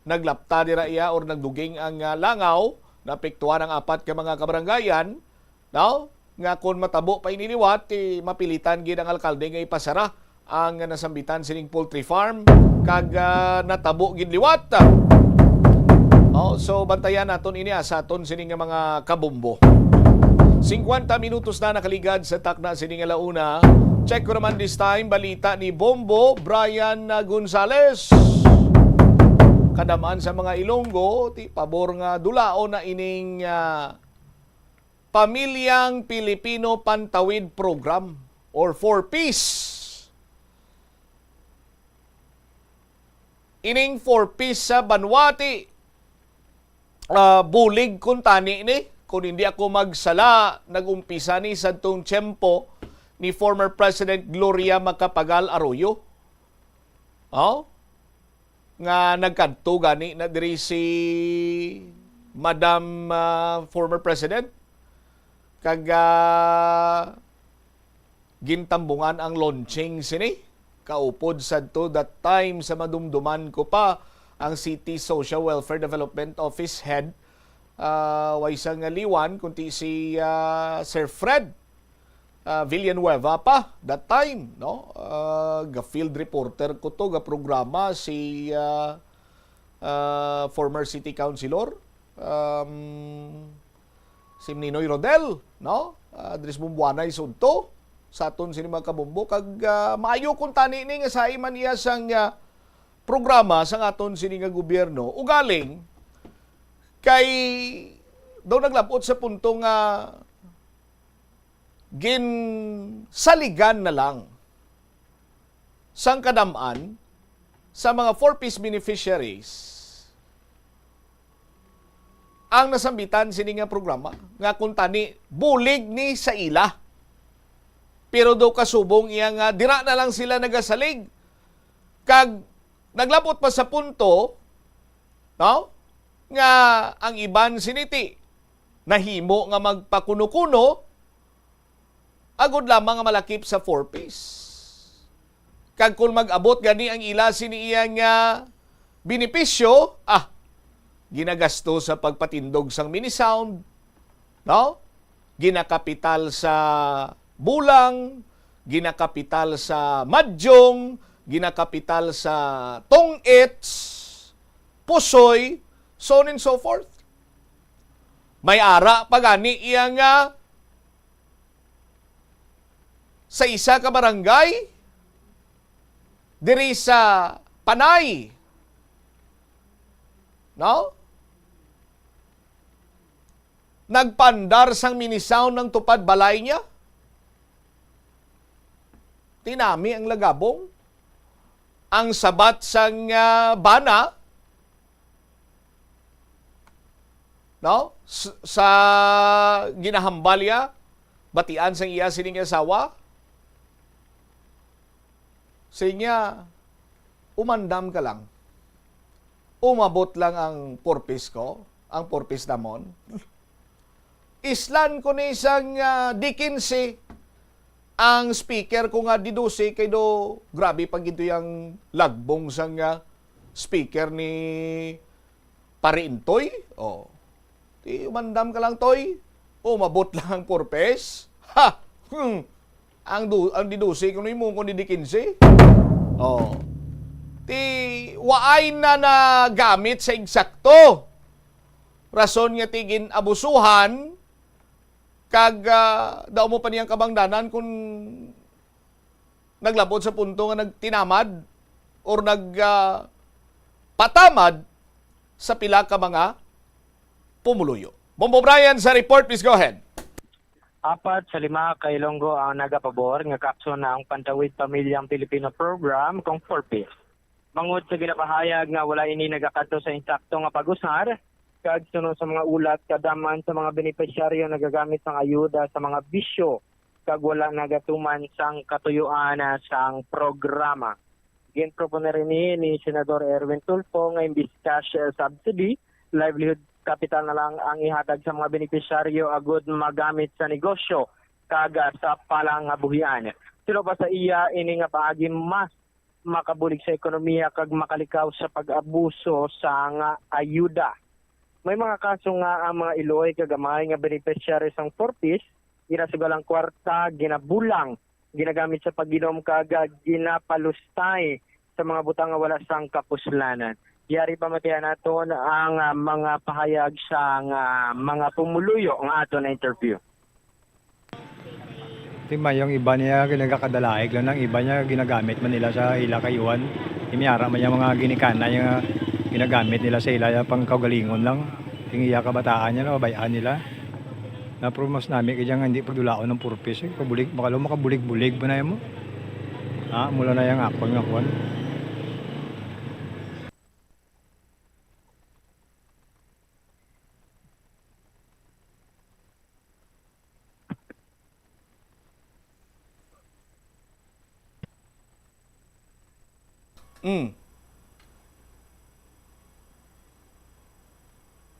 naglapta dira iya or nagduging ang langaw napektuhan ang 4 ka mga kabarangayan, no? Nga kung matabo pa iniliwat, mapilitan gid ang alkalde nga ipasara ang nasambitan sining poultry farm kag natabo gid liwat. So bantayan naton ini sa aton sining mga kabumbo. 50 minutos na nakaligad sa takna sining alauna. Check ko naman this time balita ni Bombo Brian Gonzales. Kadamaan sa mga Ilonggo, pabor nga dulao na ining Pamilyang Pilipino Pantawid Program or 4Ps. Ining 4Ps sa Banwati, bulig kung tani ni, kung hindi ako magsala, nag-umpisa ni sa itong tiyempo ni former President Gloria Macapagal Arroyo. Nga nagkanto gani na diri si Madam former President kag gintambungan ang launching sini kaupod sadto that time sa madumduman ko pa ang City Social Welfare Development Office Head waysang liwan kunti si Sir Fred Villanueva pa that time, no? Ga-field reporter ko to, ga-programa si former city councilor si Ninoy Rodel, no? Dres Bumbuanay sunto sa aton sini mga kabumbo kag maayo kung tani ni nga sa iman iya sang programa sa aton sini nga gobyerno ugaling kay daw naglabot sa punto nga saligan na lang sang kadamaan sa mga 4Ps beneficiaries ang nasambitan sini nga programa nga kung tani bulig ni sa ila pero daw kasubong iya nga dira na lang sila nagasalig Kag naglabot pa sa punto, no? Nga ang iban siniti nahimo nga magpakuno-kuno agud lamang nga malakip sa 4-piece. Kag kung mag-abot gani ang ila siniya nga benepisyo, ginagasto sa pagpatindog sang mini sound, no? Ginakapital sa bulang, ginakapital sa madyong, ginakapital sa tong-its, pusoy, so on and so forth. May ara pagani iya nga sa isa ka barangay diri sa Panay, no? Nagpandar sang mini sound ng tupad balay niya. Tinami ang lagabong. Ang sabat sang bana, no? Sa ginahambalya, batian sang iya sining asawa. Sinya, umandam ka lang. Umabot lang ang purpose ko, ang purpose namon. Islan ko ni isang D15 ang speaker ko nga didusi kay do grabe pag ito yung lagbong sang speaker ni Pariintoy. Ti umandam ka lang toy. Umabot lang ang purpose. Ha! Ang didusi ko ni mo ko ni D15. Ti waay na gamit sa eksakto. Rason nga tigin abusuhan kag daw mo pa niyang kabangdanan kung naglabot sa punto nga nagtinamad or patamad sa pila ka mga pumuluyo. Bombo Brian sa report, please go ahead. 4 sa 5 ka Ilonggo ang nagapabor nga kapso na ang Pantawid Pamilyang Pilipino Program kung 4-piece. Mangod sa ginapahayag nga wala ini nagakadto sa insakto nga pag-usar, kag sunod sa mga ulat kadaman sa mga benepisyaryo nagagamit ng ayuda sa mga bisyo kag wala nagatuman sang katuyuan sang programa. Ginproponer ni Senador Erwin Tulfo nga imbis cash subsidy, livelihood capital na lang ang ihatag sa mga benepisyaryo agud magamit sa negosyo kag sa palangabuhian. Sino pa sa iya ini nga paagi mas makabulig sa ekonomiya kag makalikaw sa pag-abuso sa nga ayuda. May mga kaso nga ang mga Iloy kagamay nga beneficiary sang 4-piece, ginasugalang kwarta, ginabulang, ginagamit sa pag-inom kag ginapalustay sa mga butang nga wala sang kapuslanan. Yari pamatihan naton ang mga pahayag sa mga pumuluyo nga ato na interview. Tima yung iba niya ginagakadalaig lang ng iba niya ginagamit man nila sa ila kayuan. Imiyara man yung mga ginikana yung ginagamit nila sa ila pang kaugalingon lang. Yung iya kabataan niya, no, bayaan nila. Na-promos namin kaya nga hindi pagdulaon ng purpose. Kabulig, baka lang makabulig-bulig ba na mo? Mula na yung akon nga kuwan.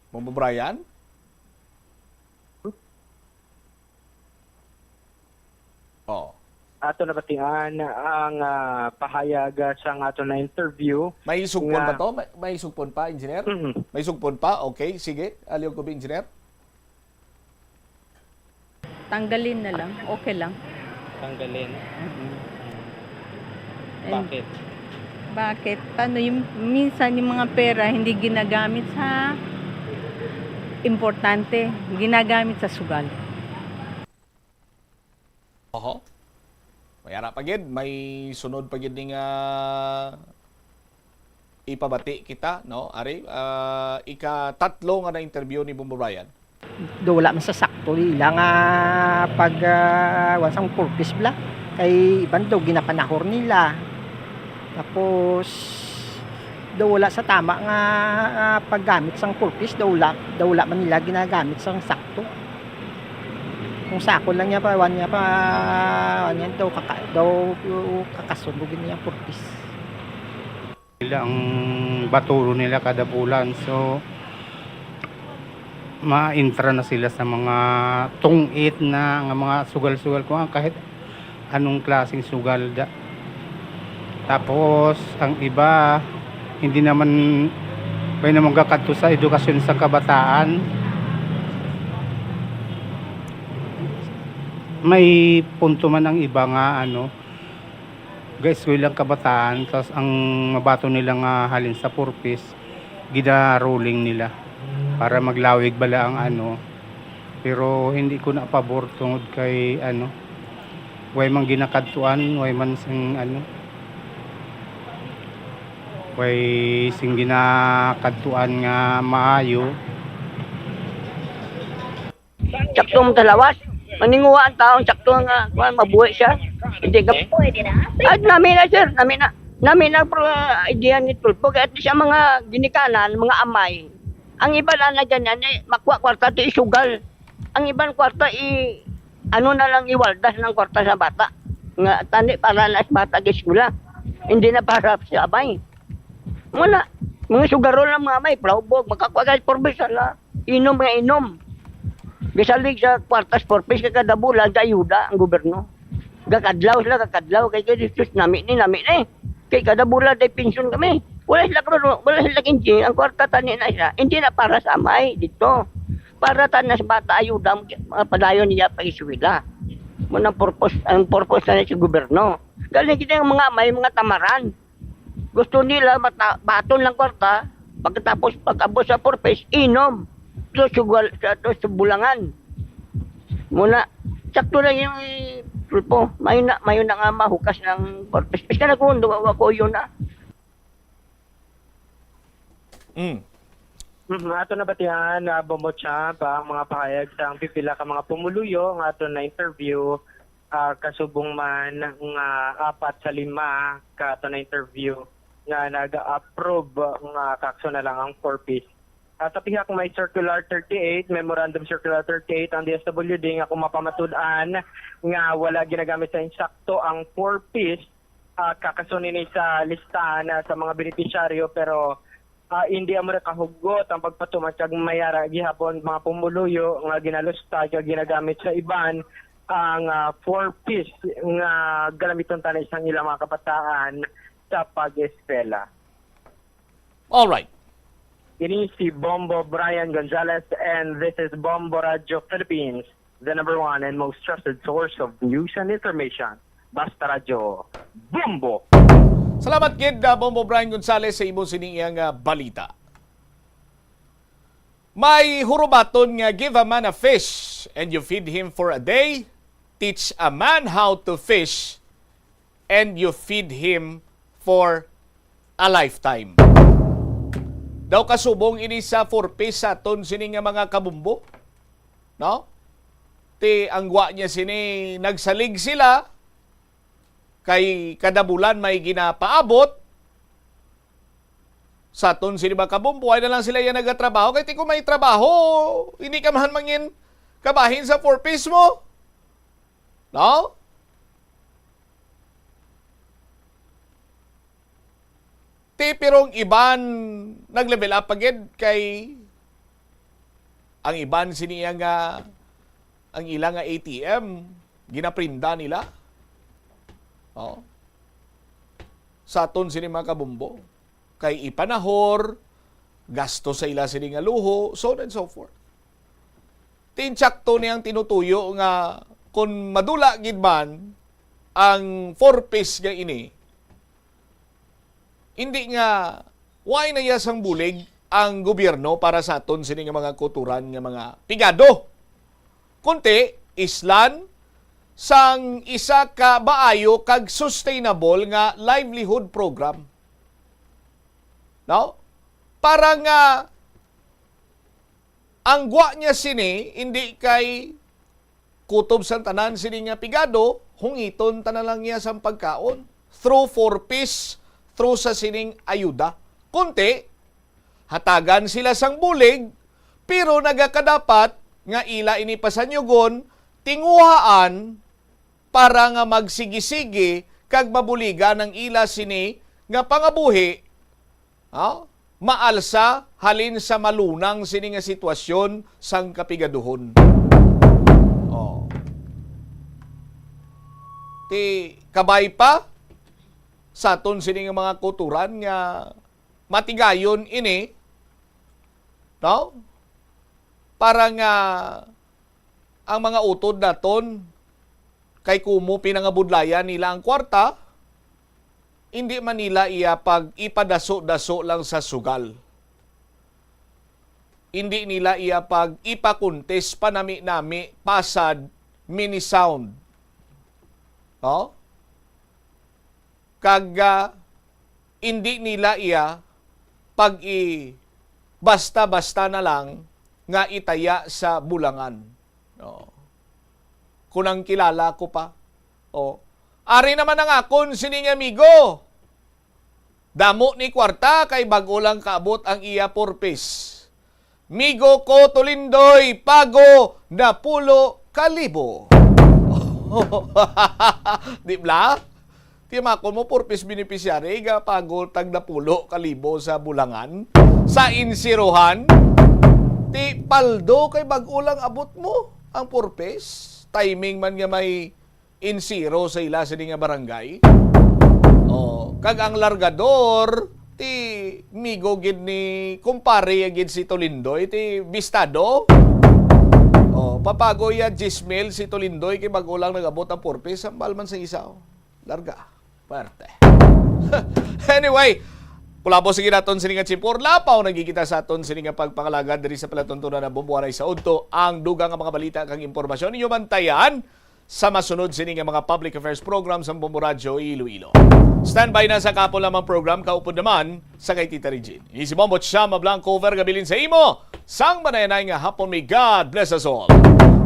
Bombo Brian? Ato nabatian ang pahayag sa ato na interview. May sugpon pa to? May sugpon pa, engineer? May sugpon pa? Okay, sige. Aliw ko ba, engineer? Tanggalin na lang. Okay lang. Tanggalin? Bakit? Bakit? Paano yung minsan yung mga pera hindi ginagamit sa importante, ginagamit sa sugal. Mayara pagid, may sunod pagid ning ipabati kita, no? Ari, ika-3 nga na interview ni Bombo Brian. Do wala man sa sakto ila nga pag wasang purpose bla kay iban do ginapanahor nila. Tapos daw wala sa tama nga paggamit sang purpose daw wala man nila ginagamit sang sakto. Kung sako lang niya pa daw kakasundugin niya purpose. ang baturo nila kada bulan. So ma-intra na sila sa mga tungit na nga mga sugal-sugal ko kahit anong klaseng sugal da. Tapos ang iba hindi naman may naman kakadto sa edukasyon sa kabataan. May punto man ang iba nga guys, lang kabataan, tapos ang mabato nila nga halin sa purpose, gina-rolling nila para maglawig bala ang pero hindi ko na pabor tungod kay way man ginakadtuan, way man sing way sing ginakadtuan nga maayo. Saktong talawas. Maninguha ang taong sakto nga mabuhay siya. Hindi ka pwede na. At namin na sir, namin na pro idea ni Tulpo at siya mga ginikanan, mga amay. Ang iba na ganyan makuha kwarta to isugal. Ang ibang kwarta na lang iwaldas ng kwarta sa bata. Nga tani para na sa bata gisula. Hindi na para sa amay. Muna mga sugaro lang mga amay, plaubog, makakuha ka porbisa la. Inom nga inom. Bisalig sa kwartas porpis kada bulan sa ayuda ang gobyerno. Gakadlaw kay Jesus nami ni. Kay kada bulan day pensyon kami. Wala sila kinji ang kwarta tani na siya. Hindi na para sa amay dito. Para tanas bata ayuda padayon niya pa iswila. Muna ang purpose na sa gobyerno. Galing kita yung mga amay, mga tamaran. Gusto nila baton lang kwarta pagkatapos pag-abos sa porpis inom. Sa bulangan. Muna, sakto lang yung Tulpo. Mayo na nga mahukas ng porpes. Ka na kung ako yun na. Ato na batihan na Bombo-chan pa ang mga pahayag sa ang pipila ka mga pumuluyo nga ato na interview kasubong man nga 4 sa 5 ka ato na interview nga nag-approve nga kakso na lang ang 4-piece. Sa pihak may Circular 38, Memorandum Circular 38 ang DSWD nga kung mapamatud-an nga wala ginagamit sa insakto ang 4-piece kakasunin sa listahan sa mga benepisyaryo pero hindi mo nakahugot ang pagpatumatsyag mayara gihapon mga pumuluyo nga ginalusta nga ginagamit sa iban ang 4-piece nga galamiton tanay isang ilang mga kabataan sa pag-eskwela. All right. Ini si Bombo Brian Gonzalez and this is Bombo Radio Philippines, the #1 and most trusted source of news and information. Basta Radio Bombo! Salamat kid Bombo Brian Gonzalez sa imong siniyang balita. May hurubaton nga give a man a fish and you feed him for a day, teach a man how to fish and you feed him for a lifetime. Daw kasubong ini sa 4-piece sa ton sini nga mga kabumbo. No? Ti angwa niya sini nagsalig sila kay kada bulan may ginapaabot sa ton sini mga kabumbo ay na lang sila yan nagatrabaho kay ti kung may trabaho hindi ka man mangin kabahin sa 4-piece mo. No? Pirong iban nag-level up agad kay ang iban siniya nga ang ilang nga ATM ginaprinda nila. Oh. Sa aton sini mga kabumbo kay ipanahor gasto sa ila sini nga luho, so on and so forth. Tintsakto niyang tinutuyo nga kung madula gid man ang 4-piece nga ini hindi nga why na yasang bulig ang gobyerno para sa aton sini nga mga kuturan nga mga pigado. Kunti islan sang isa ka maayo kag sustainable nga livelihood program. No? Para nga ang gwa niya sini hindi kay kutob sa tanan sini nga pigado, hungiton tanan lang niya sang pagkaon through 4-piece through sa sining ayuda. Kunti, hatagan sila sang bulig, pero nagakadapat nga ila ini pasanyugon, tinguhaan para nga magsigi-sigi kag mabuligan ng ila sini nga pangabuhi maalsa halin sa malunang sini nga sitwasyon sang kapigaduhon. Ti kabay pa sa aton sini nga mga kulturan nga matigayon ini, no? Para nga ang mga utod naton kay kumo pinangabudlayan nila ang kwarta, hindi man nila pag ipadaso-daso lang sa sugal. Hindi nila pag ipakuntes panami-nami pasad mini sound. Hindi nila pag basta-basta na lang nga itaya sa bulangan. Kunang kilala ko pa. Ari naman ang akon sining amigo. Damo ni kwarta kay bago lang kaabot ang iya purpose. Migo ko tulindoy pago na 10,000. Di ba? Timakon mo purpose beneficiary ga pago tag 10,000 sa bulangan sa insirohan. Ti paldo kay bago lang abot mo ang purpose. Timing man nga may insiro sa ila sa nga barangay. Kag ang largador ti migo gid ni kumpare gid si Tolindoy ti bistado. Papago ya Gismel si Tolindoy kay bago lang nagabot ang purpose ang balman sa isa. Larga. Parte. Anyway, kulabo sige naton sininga Chipor Lapaw nagikita sa aton sininga pagpangalagad diri sa palatuntunan na bumbuanay sa udto ang dugang nga mga balita kang impormasyon ninyo bantayan sa masunod sininga mga public affairs programs sa Bombo Radio Iloilo. Standby na sa kapon lamang program kaupod naman sa kay Tita Regine. Si Bombo Chama Blanco gabilin sa imo sang manayanay nga hapon may God bless us all.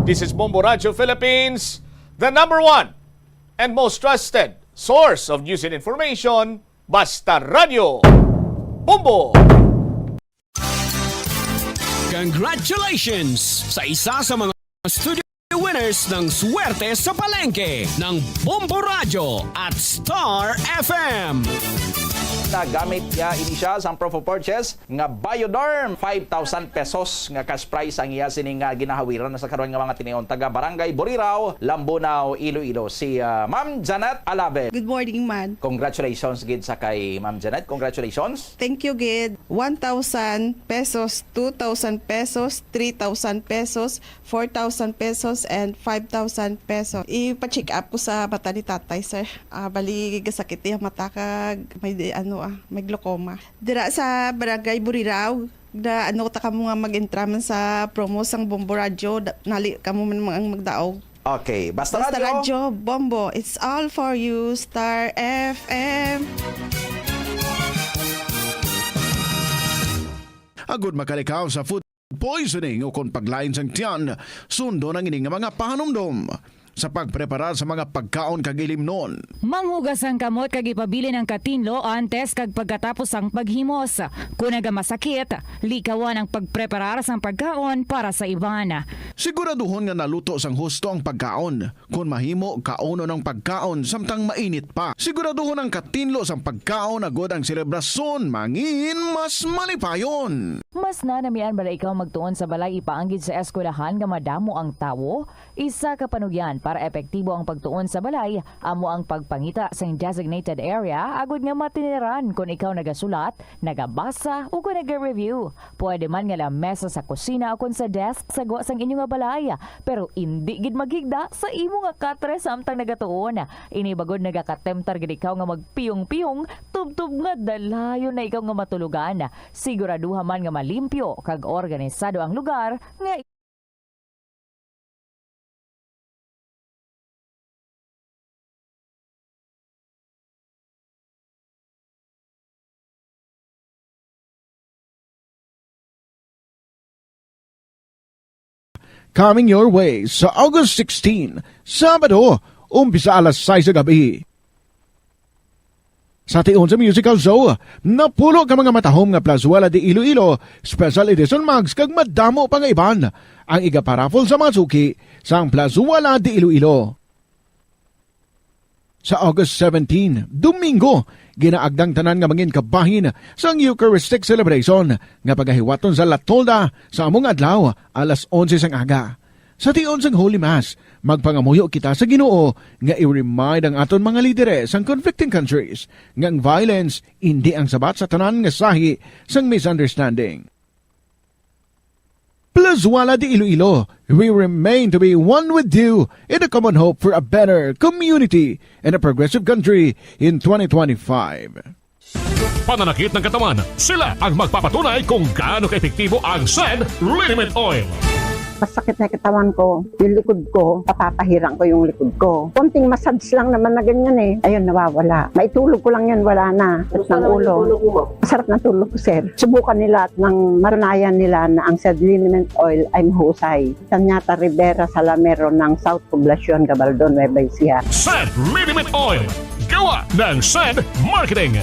This is Bombo Radio Philippines, the number one and most trusted source of news and information, Basta Radio. Bombo! Congratulations sa isa sa mga studio winners ng Swerte sa Palengke ng Bombo Radio at Star FM. Gamit niya ini siya sa proof of purchase nga Bioderm 5,000 pesos nga cash prize ang iya sining ginahawiran sa karon nga mga tinion taga Barangay Borirao, Lambunaw, Iloilo si Ma'am Janet Alave. Good morning, man. Congratulations gid sa kay Ma'am Janet. Congratulations. Thank you, gid. 1,000 pesos, 2,000 pesos, 3,000 pesos, 4,000 pesos, and 5,000 pesos. Ipa-check up ko sa mata ni tatay, sir. Bali, gasakit yung mata kag may glaucoma. Dira sa Barangay Burirao, da ta ka mo nga mag-entraman sa promo sang Bombo Radio, nali ka mo man ang magdaog. Okay, Basta Radio Bombo. It's all for you, Star FM. Agud makalikaw sa food poisoning o kung paglain sang tiyan, sundo ng ining mga panumdom sa pagpreparar sa mga pagkaon kag ilimnon. Manghugas ang kamot kag ipabili ng katinlo antes kag pagkatapos ang paghimos. Kung nagamasakit, likawan ang pagpreparar sang pagkaon para sa iban. Siguraduhon nga naluto sang husto ang pagkaon. Kung mahimo, kauno ng pagkaon samtang mainit pa. Siguraduhon ang katinlo sang pagkaon agod ang selebrasyon mangin mas malipayon. Mas nanamian bala ikaw magtuon sa balay ipaanggid sa eskwelahan nga madamo ang tawo? Isa ka panugyan para epektibo ang pagtuon sa balay, amo ang pagpangita sa designated area agud nga matiniran kung ikaw nagasulat, nagabasa o kung nag-review. Pwede man nga lamesa sa kusina o kung sa desk sa gwa sang inyo nga balay, pero hindi gid maghigda sa imo nga katre samtang nagatuon. Ini bagod nagakatemptar gid ikaw nga magpiyong-piyong, tubtub nga dalayon na ikaw nga matulugan. Siguraduha man nga malimpyo kag organisado ang lugar nga Coming your way sa August 16, Sabado, umpisa alas 6 sa gabi. Sa tion sa musical show, napulo ka mga matahom nga Plazuela de Iloilo, special edition mags kag madamo pa nga iban. Ang igaparafol sa Matsuki sa Plazuela de Iloilo. Sa August 17, Domingo, ginaagdang tanan nga mangin kabahin sa Eucharistic celebration nga pagahiwaton sa Latolda sa among adlaw alas 11 sang aga. Sa tion sang Holy Mass, magpangamuyo kita sa Ginoo nga i-remind ang aton mga lidere sang conflicting countries nga ang violence hindi ang sabat sa tanan nga sahi sang misunderstanding. Plazuela de Iloilo, we remain to be one with you in a common hope for a better community and a progressive country in 2025. Pananakit ng katawan, sila ang magpapatunay kung gaano kaepektibo ang SED Liniment Oil. Masakit na katawan ko, yung likod ko, papapahirang ko yung likod ko. Konting massage lang naman na ganyan eh. Ayun, nawawala. Maitulog ko lang yan, wala na. At ng ulo. Masarap na tulog ko, sir. Subukan nila at nang maranayan nila na ang SED Liniment Oil ay mahusay. Tanyata Rivera Salamero ng South Poblacion, Gabaldon, Nueva Ecija. SED Liniment Oil, gawa ng SED Marketing.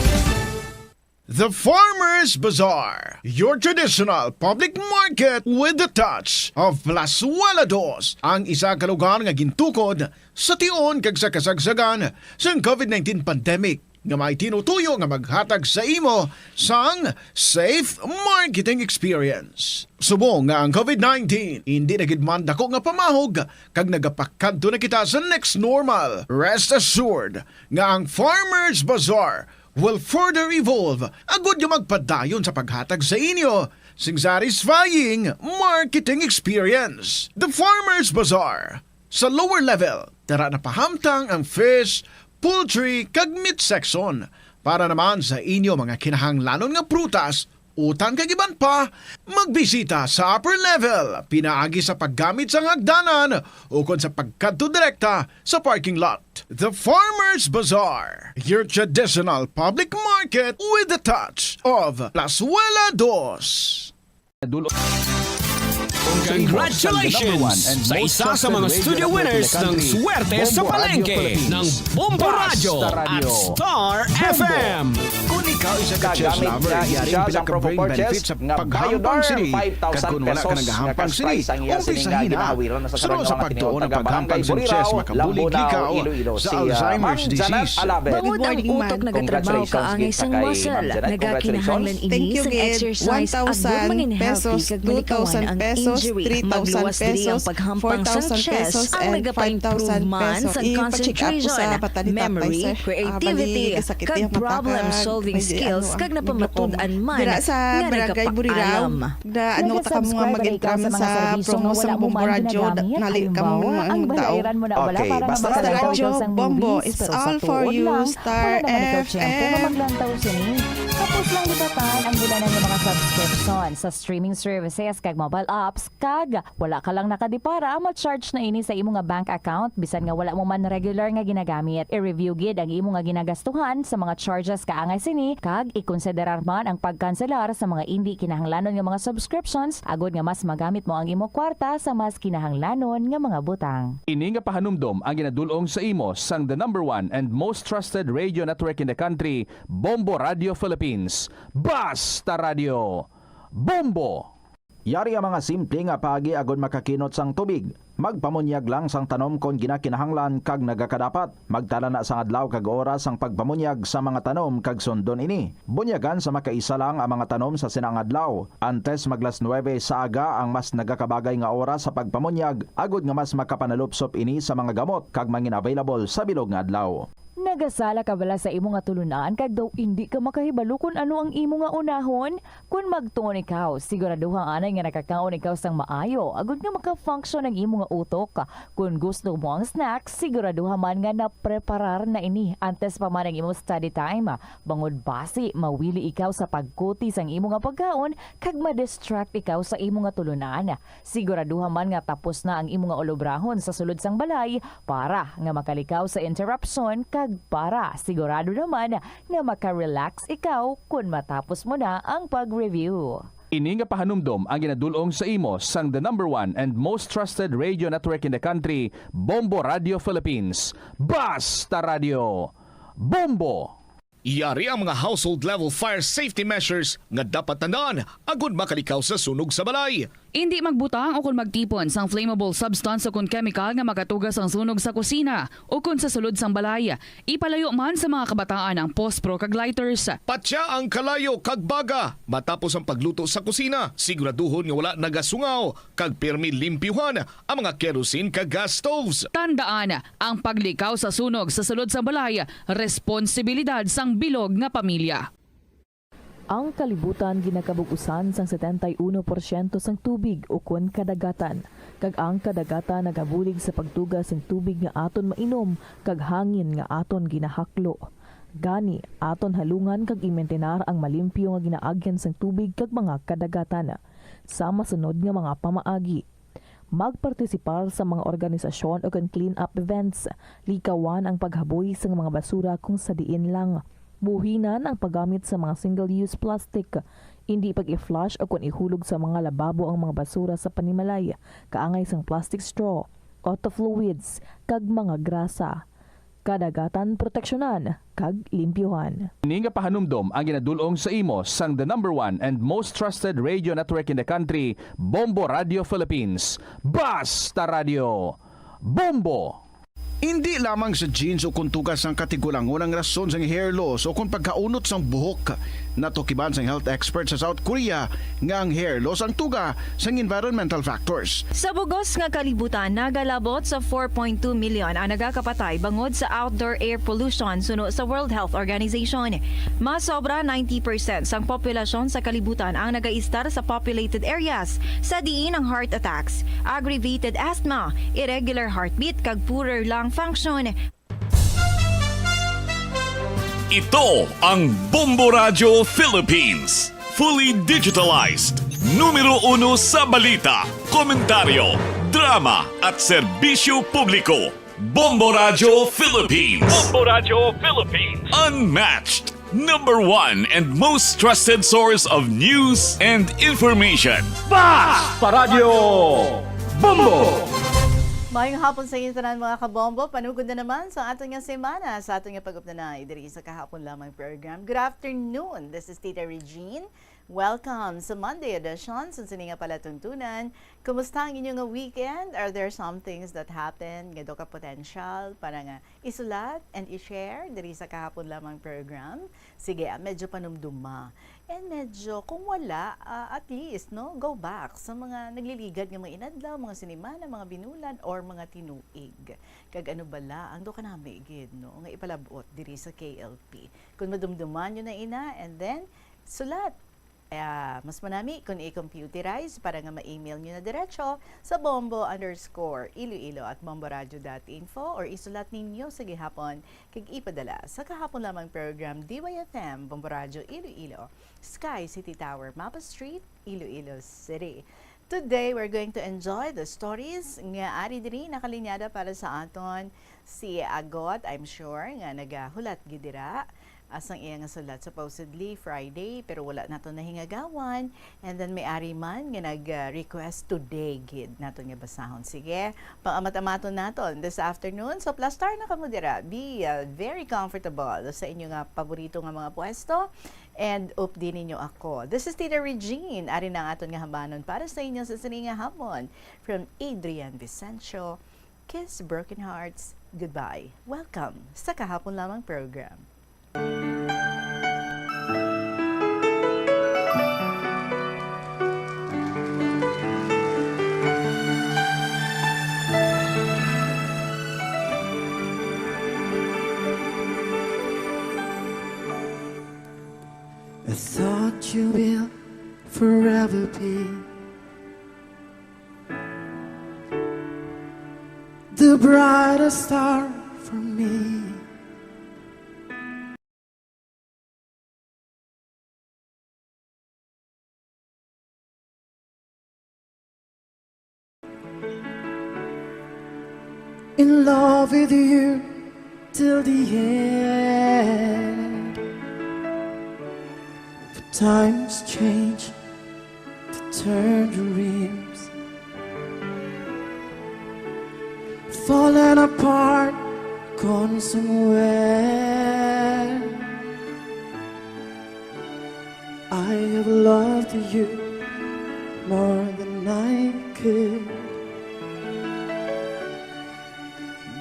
The Farmers Bazaar, your traditional public market with the touch of Plazuela Dos, ang isa ka lugar nga gintukod sa tion kag sa kasagsagan sa COVID-19 pandemic nga may tinutuyo nga maghatag sa imo sang safe marketing experience. Subong nga ang COVID-19 hindi nagidman dako nga pamahog kag nagapakadto na kita sa next normal. Rest assured nga ang Farmers Bazaar will further evolve agud yung magpadayon sa paghatag sa inyo sing satisfying marketing experience. The Farmers Bazaar. Sa lower level, tara na pahamtang ang fish, poultry, kag meat section para naman sa inyo mga kinahanglanon nga prutas, utan kag iban pa, magbisita sa upper level, pinaagi sa paggamit sa hagdanan o kon sa pagkadto direkta sa parking lot. The Farmers Bazaar, your traditional public market with the touch of Plazuela Dos. Congratulations sa isa sa mga studio winners ng Swerte sa Palengke ng Bombo Radio at Star FM. Kung ikaw isa ka chess lover, yaring pinaka-bring benefit sa paghampang sini. Kung wala ka naghahampang sini, umpisahin na. Sunod sa pagtuon ng paghampang sa chess, makabulig likaw sa Alzheimer's disease. Bangod ang utok nagatrabaho ka ang isang muscle. Nagakinahanglan ini sa exercise at good mangin healthy kag malikawan ang injury. Magluwas diri ang paghampang sa chest ang nagapa-improveman sa concentration, memory, creativity, kag problem-solving skills kag napamatud-an man nga nagapaalam. Da ano ta kamo nga mag-intram sa promo sa Bombo Radio, nali kamo ang tao. Okay, basta radyo Bombo, it's all for you, Star FM. Maglantaw sini. Tapos lang libatan ang bulanan ng mga subscription sa streaming services kag mobile apps kag wala ka lang nakadipara ma-charge na ini sa imo nga bank account bisan nga wala mo man regular nga ginagamit. I-review gid ang imo nga ginagastuhan sa mga charges kaangay sini kag ikonsiderar man ang pagkanselar sa mga hindi kinahanglanon nga mga subscriptions agod nga mas magamit mo ang imo kwarta sa mas kinahanglanon nga mga butang. Ini nga pahanumdom ang ginadulong sa imo sang the #1 and most trusted radio network in the country, Bombo Radio Philippines. Basta Radio Bombo. Yari ang mga simple nga pagi agod makakinot sang tubig. Magpamunyag lang sang tanom kon ginakinahanglan kag nagakadapat. Magtala na sang adlaw kag oras ang pagpamunyag sa mga tanom kag sundon ini. Bunyagan sa makaisa lang ang mga tanom sa sinang adlaw. Antes maglas 9 sa aga ang mas nagakabagay nga oras sa pagpamunyag agod nga mas makapanalupsop ini sa mga gamot kag mangin available sa bilog nga adlaw. Nagasala ka bala sa imo nga tulunan kag daw hindi ka makahibalo kung ano ang imo nga unahon? Kung magtuon ikaw, siguraduhang anay nga nakakaon ikaw sang maayo agud nga maka-function ang imo nga utok. Kung gusto mo ang snacks, siguraduhan man nga napreparar na ini antes pa man ang imo study time. Bangod basi, mawili ikaw sa pagkuti sang imo nga pagkaon kag ma-distract ikaw sa imo nga tulunan. Siguraduhan man nga tapos na ang imo nga olobrahon sa sulod sang balay para nga makalikaw sa interruption kag para sigurado naman nga maka-relax ikaw kung matapos mo na ang pag-review. Ini nga pahanumdom ang ginadulong sa imo sang the #1 and most trusted radio network in the country, Bombo Radio Philippines. Basta Radio Bombo. Yari ang mga household level fire safety measures nga dapat tandaan agud makalikaw sa sunog sa balay. Hindi magbutang o kung magtipon sang flammable substance o kung chemical nga makatugas ang sunog sa kusina o kung sa sulod sang balay. Ipalayo man sa mga kabataan ang pospro kag lighters. Patya ang kalayo kag baga matapos ang pagluto sa kusina. Siguraduhon nga wala nagasungaw kag pirmi limpyuhan ang mga kerosene kag gas stoves. Tandaan, ang paglikaw sa sunog sa sulod sa balay, responsibilidad sang bilog nga pamilya. Ang kalibutan ginakabugusan sang 71% sang tubig o kun kadagatan. Kag ang kadagatan nagabulig sa pagtugas sang tubig nga aton mainom kag hangin nga aton ginahaklo. Gani aton halungan kag imentenar ang malimpyo nga ginaagyan sang tubig kag mga kadagatan. Sa masunod nga mga pamaagi, magpartisipar sa mga organisasyon o clean up events. Likawan ang paghaboy sa mga basura kung sa diin lang. Buhinan ang paggamit sa mga single-use plastic. Hindi pag-i-flush o kung ihulog sa mga lababo ang mga basura sa panimalay. Kaangay sang plastic straw, auto fluids, kag mga grasa. Kadagatan proteksyonan kag limpyuhan. Ini nga pahanumdom ang ginadulong sa imo sang the #1 and most trusted radio network in the country, Bombo Radio Philippines. Basta Radio Bombo! Hindi lamang sa jeans o kung tugas ng katigulangon ang rason sa hair loss o kung pagkaunot sang buhok. Natukiban sang health expert sa South Korea nga ang hair loss ang tuga sang environmental factors. Sa bugos nga kalibutan, nagalabot sa 4.2 million ang nagakapatay bangod sa outdoor air pollution suno sa World Health Organization. Mas sobra 90% sang populasyon sa kalibutan ang nagaistar sa populated areas sa diin ang heart attacks, aggravated asthma, irregular heartbeat kag poorer lung function. Ito ang Bombo Radio Philippines. Fully digitalized. Numero 1 sa balita, komentaryo, drama at serbisyo publiko. Bombo Radio Philippines. Bombo Radio Philippines. Unmatched. #1 and most trusted source of news and information. Basta Radio Bombo! Mayong hapon sa inyo tanan mga kabombo. Panugod na naman sa ating nga semana sa ating nga pag-upnanay diri sa kahapon lamang program. Good afternoon. This is Tita Regine. Welcome sa Monday edition. Sa sini nga pala tuntunan. Kumusta ang inyong nga weekend? Are there some things that happen nga do ka potential para nga isulat and i-share diri sa kahapon lamang program? Sige, medyo panumduma. And medyo, kung wala, at least, no, go back sa mga nagliligad ng mga inadlaw, mga sinimana, mga binulan, or mga tinuig. Kag ano bala, ang do ka na maigid, no, nga ipalabot diri sa KLP. Kung madumduman nyo na ina, and then, sulat. Mas manami kung i-computerize para nga ma-email nyo na diretso sa bombo_iloilo at bomboradio.info or isulat ninyo sa gihapon kag ipadala sa kahapon lamang program DYFM Bombo Radio Iloilo, Sky City Tower, Mapa Street, Iloilo City. Today, we're going to enjoy the stories nga ari diri nakalinyada para sa aton si Agot, I'm sure, nga nagahulat gidira. Asang iya nga sulat supposedly Friday pero wala nato nahingagawan, and then may ari man nga nag-request today gid nato nga basahon. Sige, pang-amat-amaton naton this afternoon. So plus star na kamo dira, be very comfortable sa inyo nga paborito nga mga pwesto and din ninyo ako. This is Tita Regine, ari na aton nga habanon para sa inyo sa sininga hapon from Adrian Vicencio. Kiss Broken Hearts, goodbye. Welcome sa kahapon lamang program. I thought you will forever be the brightest star for me. In love with you till the end. But times change to turn dreams, falling apart, gone somewhere. I have loved you more than when I could.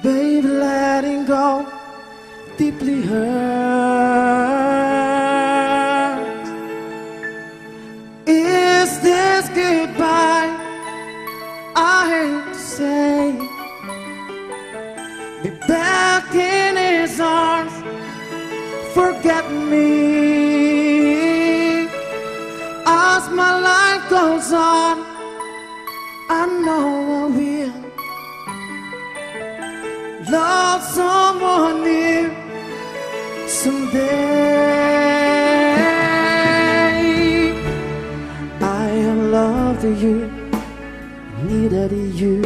Baby, letting go deeply hurts. Is this goodbye? I hate to say. Be back in his arms. Forget me. As my life goes on, I know I will love someone new someday. I have loved you, needed you,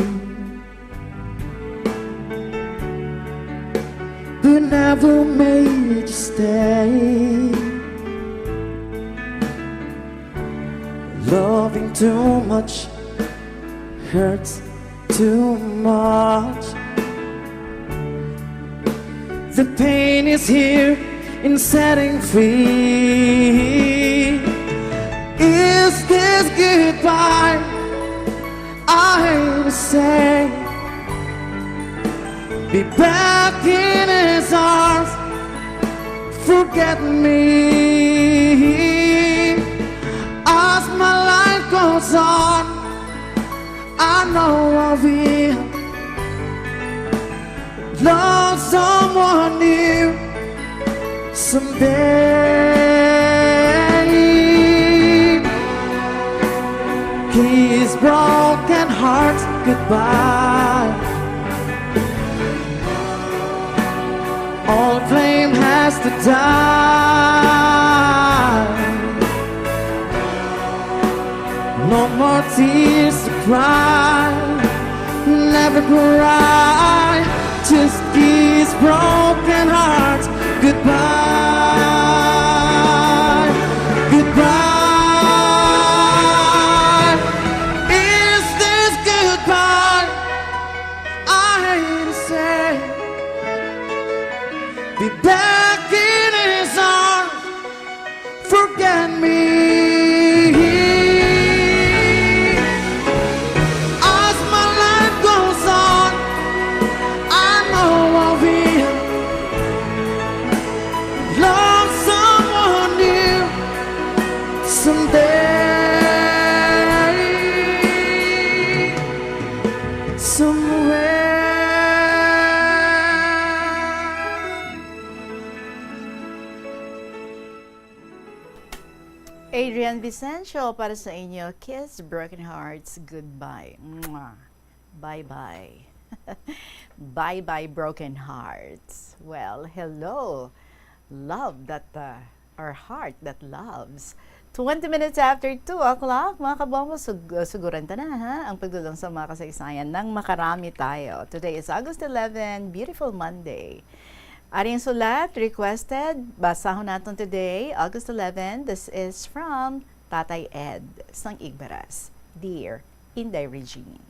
but never made you stay. Loving too much hurts too much. The pain is here in setting free. Is this goodbye? I hate to say. Be back in his arms. Forget me. As my life goes on, I know I will love someone new someday. His broken heart goodbye. All flame has to die. No more tears to cry. Never cry. Just kiss broken hearts goodbye. Goodbye. Is this goodbye? I hate to say. Be back in his arms. Forget me. As my life goes on, I know I will love someone new someday, somewhere. Adrian Vicencio para sa inyo, Kiss Broken Hearts Goodbye. Mwah. Bye-bye. Bye-bye Broken Hearts. Well, hello. Love that, our heart that loves. 20 minutes after 2 o'clock, mga kabombo, suguranta na ha, ang pagdulong sa mga kasaysayan ng makarami tayo. Today is August 11, beautiful Monday. Aring sulat, requested, basahon natin today, August 11, this is from Tatay Ed, sang Igbaras. Dear Inday Regine.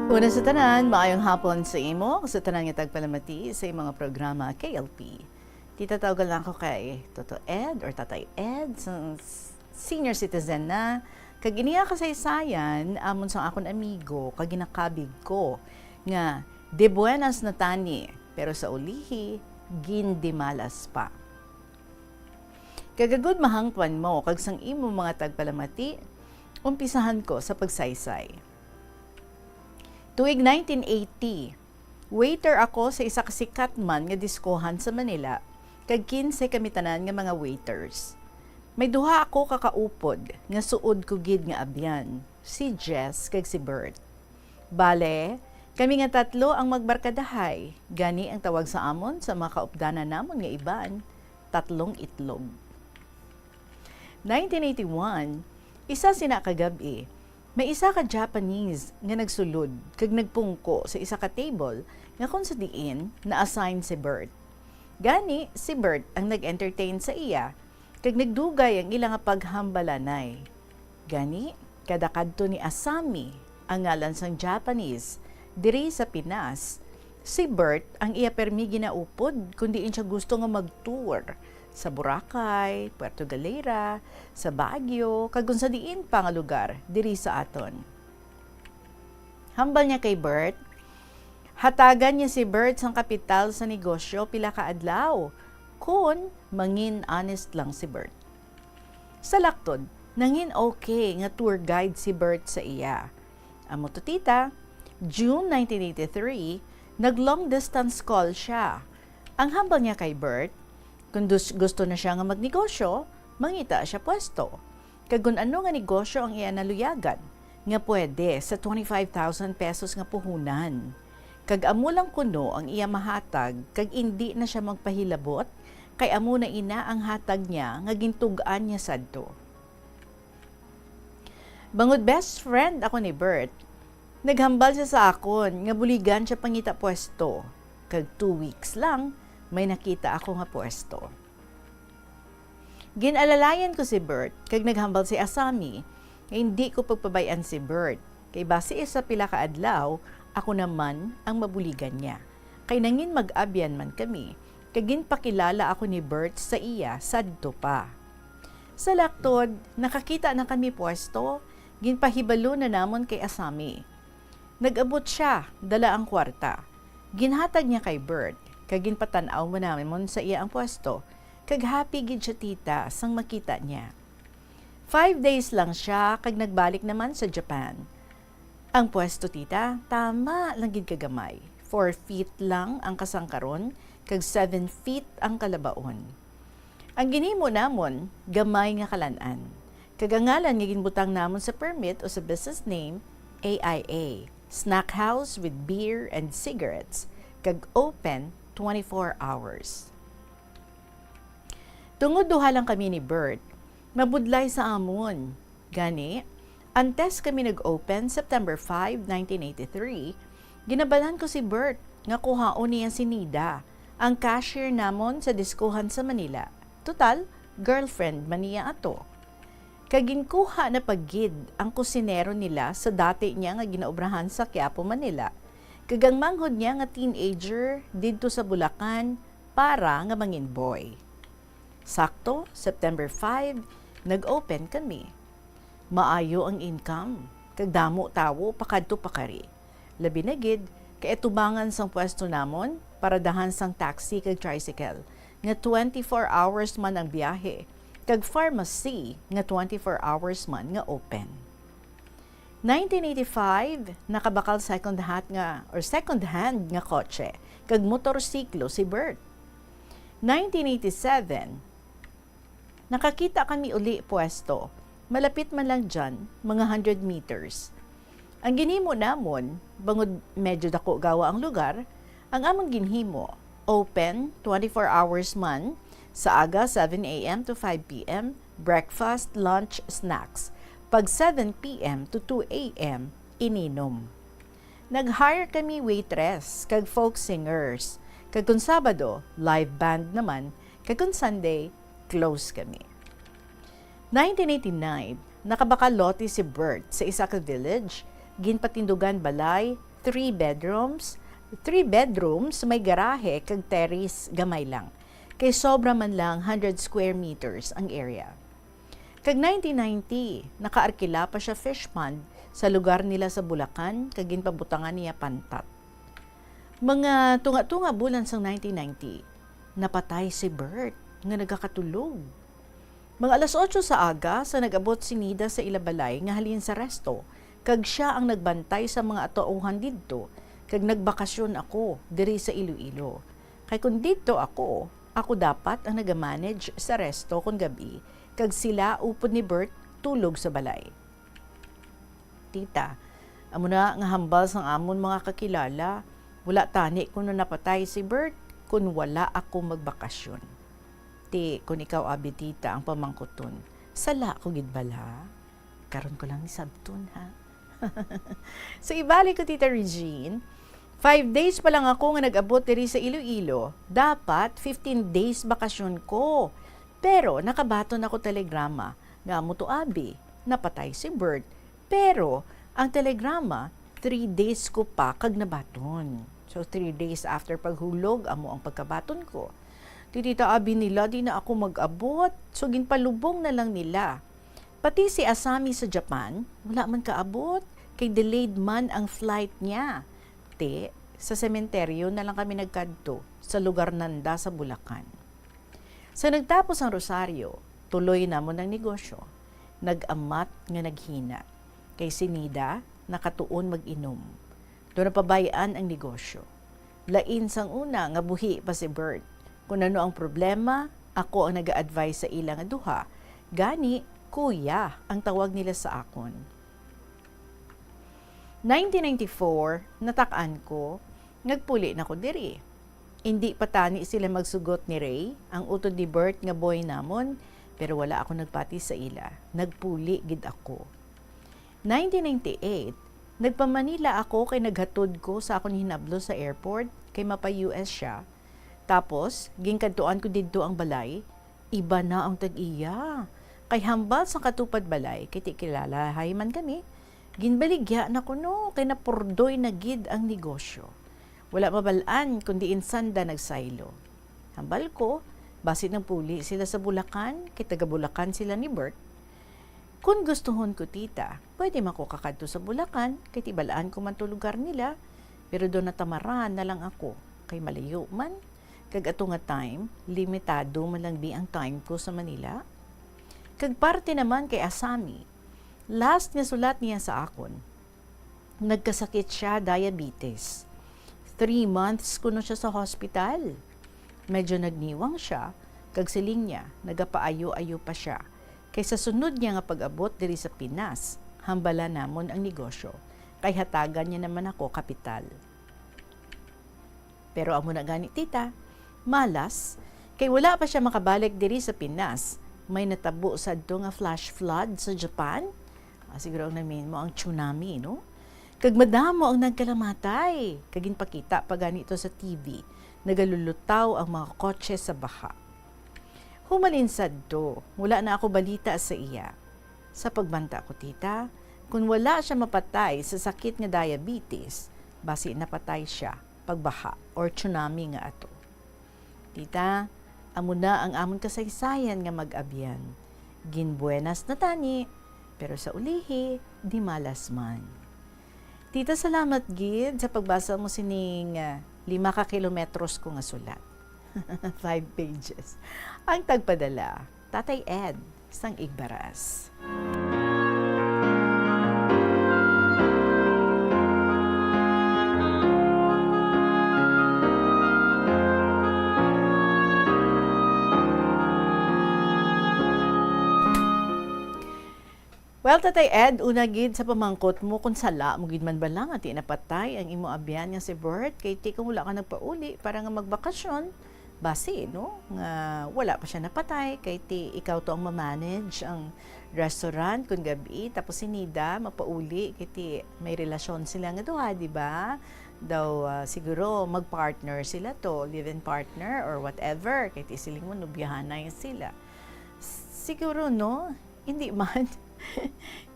Una sa tanan, maayong hapon sa imo, sa tanan nga tagpalamati sa imong mga programa KLP. Titatawagan lang ko kay Toto Ed or Tatay Ed, senior citizen na, kag iniya kasaysayan, amon sa akon amigo, kag ginakabig ko, nga, de buenas na tani, pero sa ulihi, gindimalas pa. Kagagod mahangtuan mo, kag sang imo mga tagpalamati, umpisahan ko sa pagsaysay. Tuig 1980, waiter ako sa isa kasikat man nga diskohan sa Manila, kag 15 kami tanan nga mga waiters. May duha ako kakaupod, nga suod ko gid nga abyan, si Jess kag si Bert. Bale, kami nga tatlo ang magbarkadahay, gani ang tawag sa amon sa mga kaupdanan namon nga iban, tatlong itlog. 1981, isa sina kagabi, May isa ka Japanese nga nagsulod kag nagpungko sa isa ka table nga kung sa diin na-assign si Bert. Gani, si Bert ang nag-entertain sa iya kag nagdugay ang ilang paghambalanay. Gani, kada kadto ni Asami, ang ngalan sang Japanese, diri sa Pinas, si Bert ang iya permi ginaupod kundi siya gusto nga mag-tour sa Boracay, Puerto Galera, sa Baguio, kag sa diin pa nga lugar diri sa aton. Hambal niya kay Bert, hatagan niya si Bert sang kapital sa negosyo pila ka adlaw, kun mangin honest lang si Bert. Sa laktod, nangin okay nga tour guide si Bert sa iya. Amo to tita, June 1983, nag-long distance call siya. Ang hambal niya kay Bert, kung gusto na siya nga magnegosyo, mangita siya pwesto. Kag kung ano nga negosyo ang iya naluyagan, nga pwede sa 25,000 pesos nga puhunan. Kag amo lang kuno ang iya mahatag, kag hindi na siya magpahilabot, kay amo na ina ang hatag niya nga gintugaan niya sadto. Bangod best friend ako ni Bert, naghambal siya sa akon nga buligan siya pangita pwesto. Kag 2 weeks lang, may nakita ako nga pwesto. Ginalalayan ko si Bert, kag naghambal si Asami, nga hindi ko pagpabayan si Bert, kay base isa pila ka adlaw, ako naman ang mabuligan niya. Kay nangin mag-abyan man kami, kag ginpakilala ako ni Bert sa iya sadto pa. Sa laktod, nakakita na kami pwesto, ginpahibalo na namon kay Asami. Nag-abot siya, dala ang kwarta. Ginhatag niya kay Bert, kag ginpatanaw mo namin sa iya ang pwesto, kag happy gid siya tita sang makita niya. 5 days lang siya, kag nagbalik naman sa Japan. Ang pwesto tita, tama lang gid kagamay. 4 feet lang ang kasangkaron, kag 7 feet ang kalabaon. Ang ginhimo namon, gamay nga kalan-an. Kag ang ngalan nga ginbutang namon sa permit o sa business name, AIA, Snack House with Beer and Cigarettes, kag open 24 hours. Tungod duha lang kami ni Bert, mabudlay sa amon. Gani, antes kami nag-open September 5, 1983, ginabalan ko si Bert nga kuhaon niya si Nida, ang cashier namon sa diskuhan sa Manila. Total, girlfriend man niya ato. Kaginkuha na paggid ang kusinero nila sa dati niya nga ginaobrahan sa Quiapo, Manila. Kagang manghod niya nga teenager didto sa Bulacan para nga mangin boy. Sakto, September 5, nag-open kami. Maayo ang income, kag damo tawo pakadto pakari. Labi na gid, kay tubangan sang pwesto namon para dahan sang taxi kag tricycle, nga 24 hours man ang biyahe, kag pharmacy nga 24 hours man nga open. 1985, nakabakal second hand nga kotse, kag motorsiklo si Bert. 1987, nakakita kami uli pwesto, malapit man lang dyan, mga 100 meters. Ang ginhimo namon, bangod medyo dako gawa ang lugar, ang among ginhimo, open 24 hours man, sa aga 7 a.m. to 5 p.m., breakfast, lunch, snacks. Pag 7 p.m. to 2 a.m., ininom. Nag-hire kami waitress, kag folk singers. Kag kung Sabado, live band naman. Kag kung Sunday, close kami. 1989, nakabakal lote si Bert sa isa ka village. Ginpatindugan balay, 3 bedrooms. 3 bedrooms, may garahe, kag terrace, gamay lang. Kay sobra man lang 100 square meters ang area. Kag 1990, nakaarkila pa siya fish pond sa lugar nila sa Bulacan, kag ginpabutangan niya pantat. Mga tunga-tunga bulan sang 1990, napatay si Bert nga nagakatulog. Mga alas 8 sa aga sa nag-abot si Nida sa Ilabalay nga halin sa resto, kag siya ang nagbantay sa mga atuuhan didto, kag nagbakasyon ako diri sa Iloilo. Kay kung didto ako dapat ang nag-manage sa resto kung gabi, kag sila upod ni Bert tulog sa balay. Tita, amo na nga hambal sang amon mga kakilala, wala tani kung napatay si Bert kung wala ako magbakasyon. Ti, kung ikaw abi tita ang pamangkuton, sala ko gid bala? karon ko lang ni sabton ha. So ibalik ko Tita Regine, 5 days pa lang ako nga nag-abot diri sa Iloilo. Dapat 15 days bakasyon ko. Pero nakabaton ako telegrama nga mo to abi, napatay si Bert. Pero ang telegrama 3 days ko pa kag nabaton. So 3 days after paghulog amo ang pagkabaton ko. Tita abi nila di na ako mag-abot. So ginpalubong na lang nila. Pati si Asami sa Japan, wala man kaabot. Kay delayed man ang flight niya. Sa sementeryo na lang kami nagkadto sa lugar nanda sa Bulacan. Sa nagtapos ang Rosario, tuloy na mo ng negosyo. Nag-amat nga naghina. Kay si Nida, nakatuon mag-inom. Doon napabayaan ang negosyo. Lain sang una nga buhi pa si Bert. Kung ano ang problema, ako ang nag-a-advise sa ilang duha. Gani, kuya ang tawag nila sa akon. 1994, natakaan ko, nagpuli na ko diri. Hindi patani sila magsugot ni Ray, ang utod ni Bert nga boy namon, pero wala ako nagpati sa ila. Nagpuli gid ako. 1998, nagpa-Manila ako kay naghatod ko sa akong hinablo sa airport kay mapa-US siya. Tapos, gingkadtuan ko didto ang balay, iba na ang tag-iya. Kay hambal sa katupad balay, kay ti kilala hay man kami, ginbaligya na kuno, kay napurdoy na gid ang negosyo. Wala mabalaan, kundi insanda nagsaylo. Hambal ko, basit ng puli sila sa Bulacan, kay taga Bulacan sila ni Bert. Kung gustuhon ko tita, pwede makukakadto sa Bulacan, kay tibalaan ko man to lugar nila, pero doon natamaran na lang ako, kay malayo man. Kag ato nga time, limitado man lang di ang time ko sa Manila. Kag parte naman kay Asami, last nga sulat niya sa akon, nagkasakit siya, diabetes. 3 months kuno siya sa hospital. Medyo nagniwang siya, kag siling niya, nagapaayo-ayo pa siya. Kaysa sunod niya nga pag-abot diri sa Pinas, hambala namon ang negosyo, kay hatagan niya naman ako kapital. Pero amo na gani tita, malas, kay wala pa siya makabalik diri sa Pinas, may natabo sadto nga flash flood sa Japan. Siguro ang namin mo ang tsunami, no? Kag madamo ang nagkalamatay. Kagin pakita pa ganito sa TV. Nagalulutaw ang mga kotse sa baha. Humalin sadto, wala na ako balita sa iya. Sa pagbanta ko tita, kung wala siya mapatay sa sakit nga diabetes, basi napatay siya pagbaha or tsunami nga ato. Tita, amo na ang amon kasaysayan nga mag-abyan. Ginbuenas na tani, pero sa ulihi, di malas man. Tita, salamat gid sa pagbasa mo sining 5 kilometros ko nga sulat. 5 pages. Ang tagpadala, Tatay Ed, sang Igbaras. Well, Tatay Ed, una gid sa pamangkot mo kung sala mo gid man ba lang at napatay ang imo abyan nga si Bert kay ti kung wala ka nagpauli para nga magbakasyon basi no nga wala pa siya napatay kay ti ikaw to ang ma-manage ang restaurant kun gabi tapos si Nida mapauli kay ti may relasyon sila nga duha, di ba? Daw siguro magpartner sila to, live-in partner or whatever kay ti siling mo nubyahan na yun sila. Siguro no, hindi man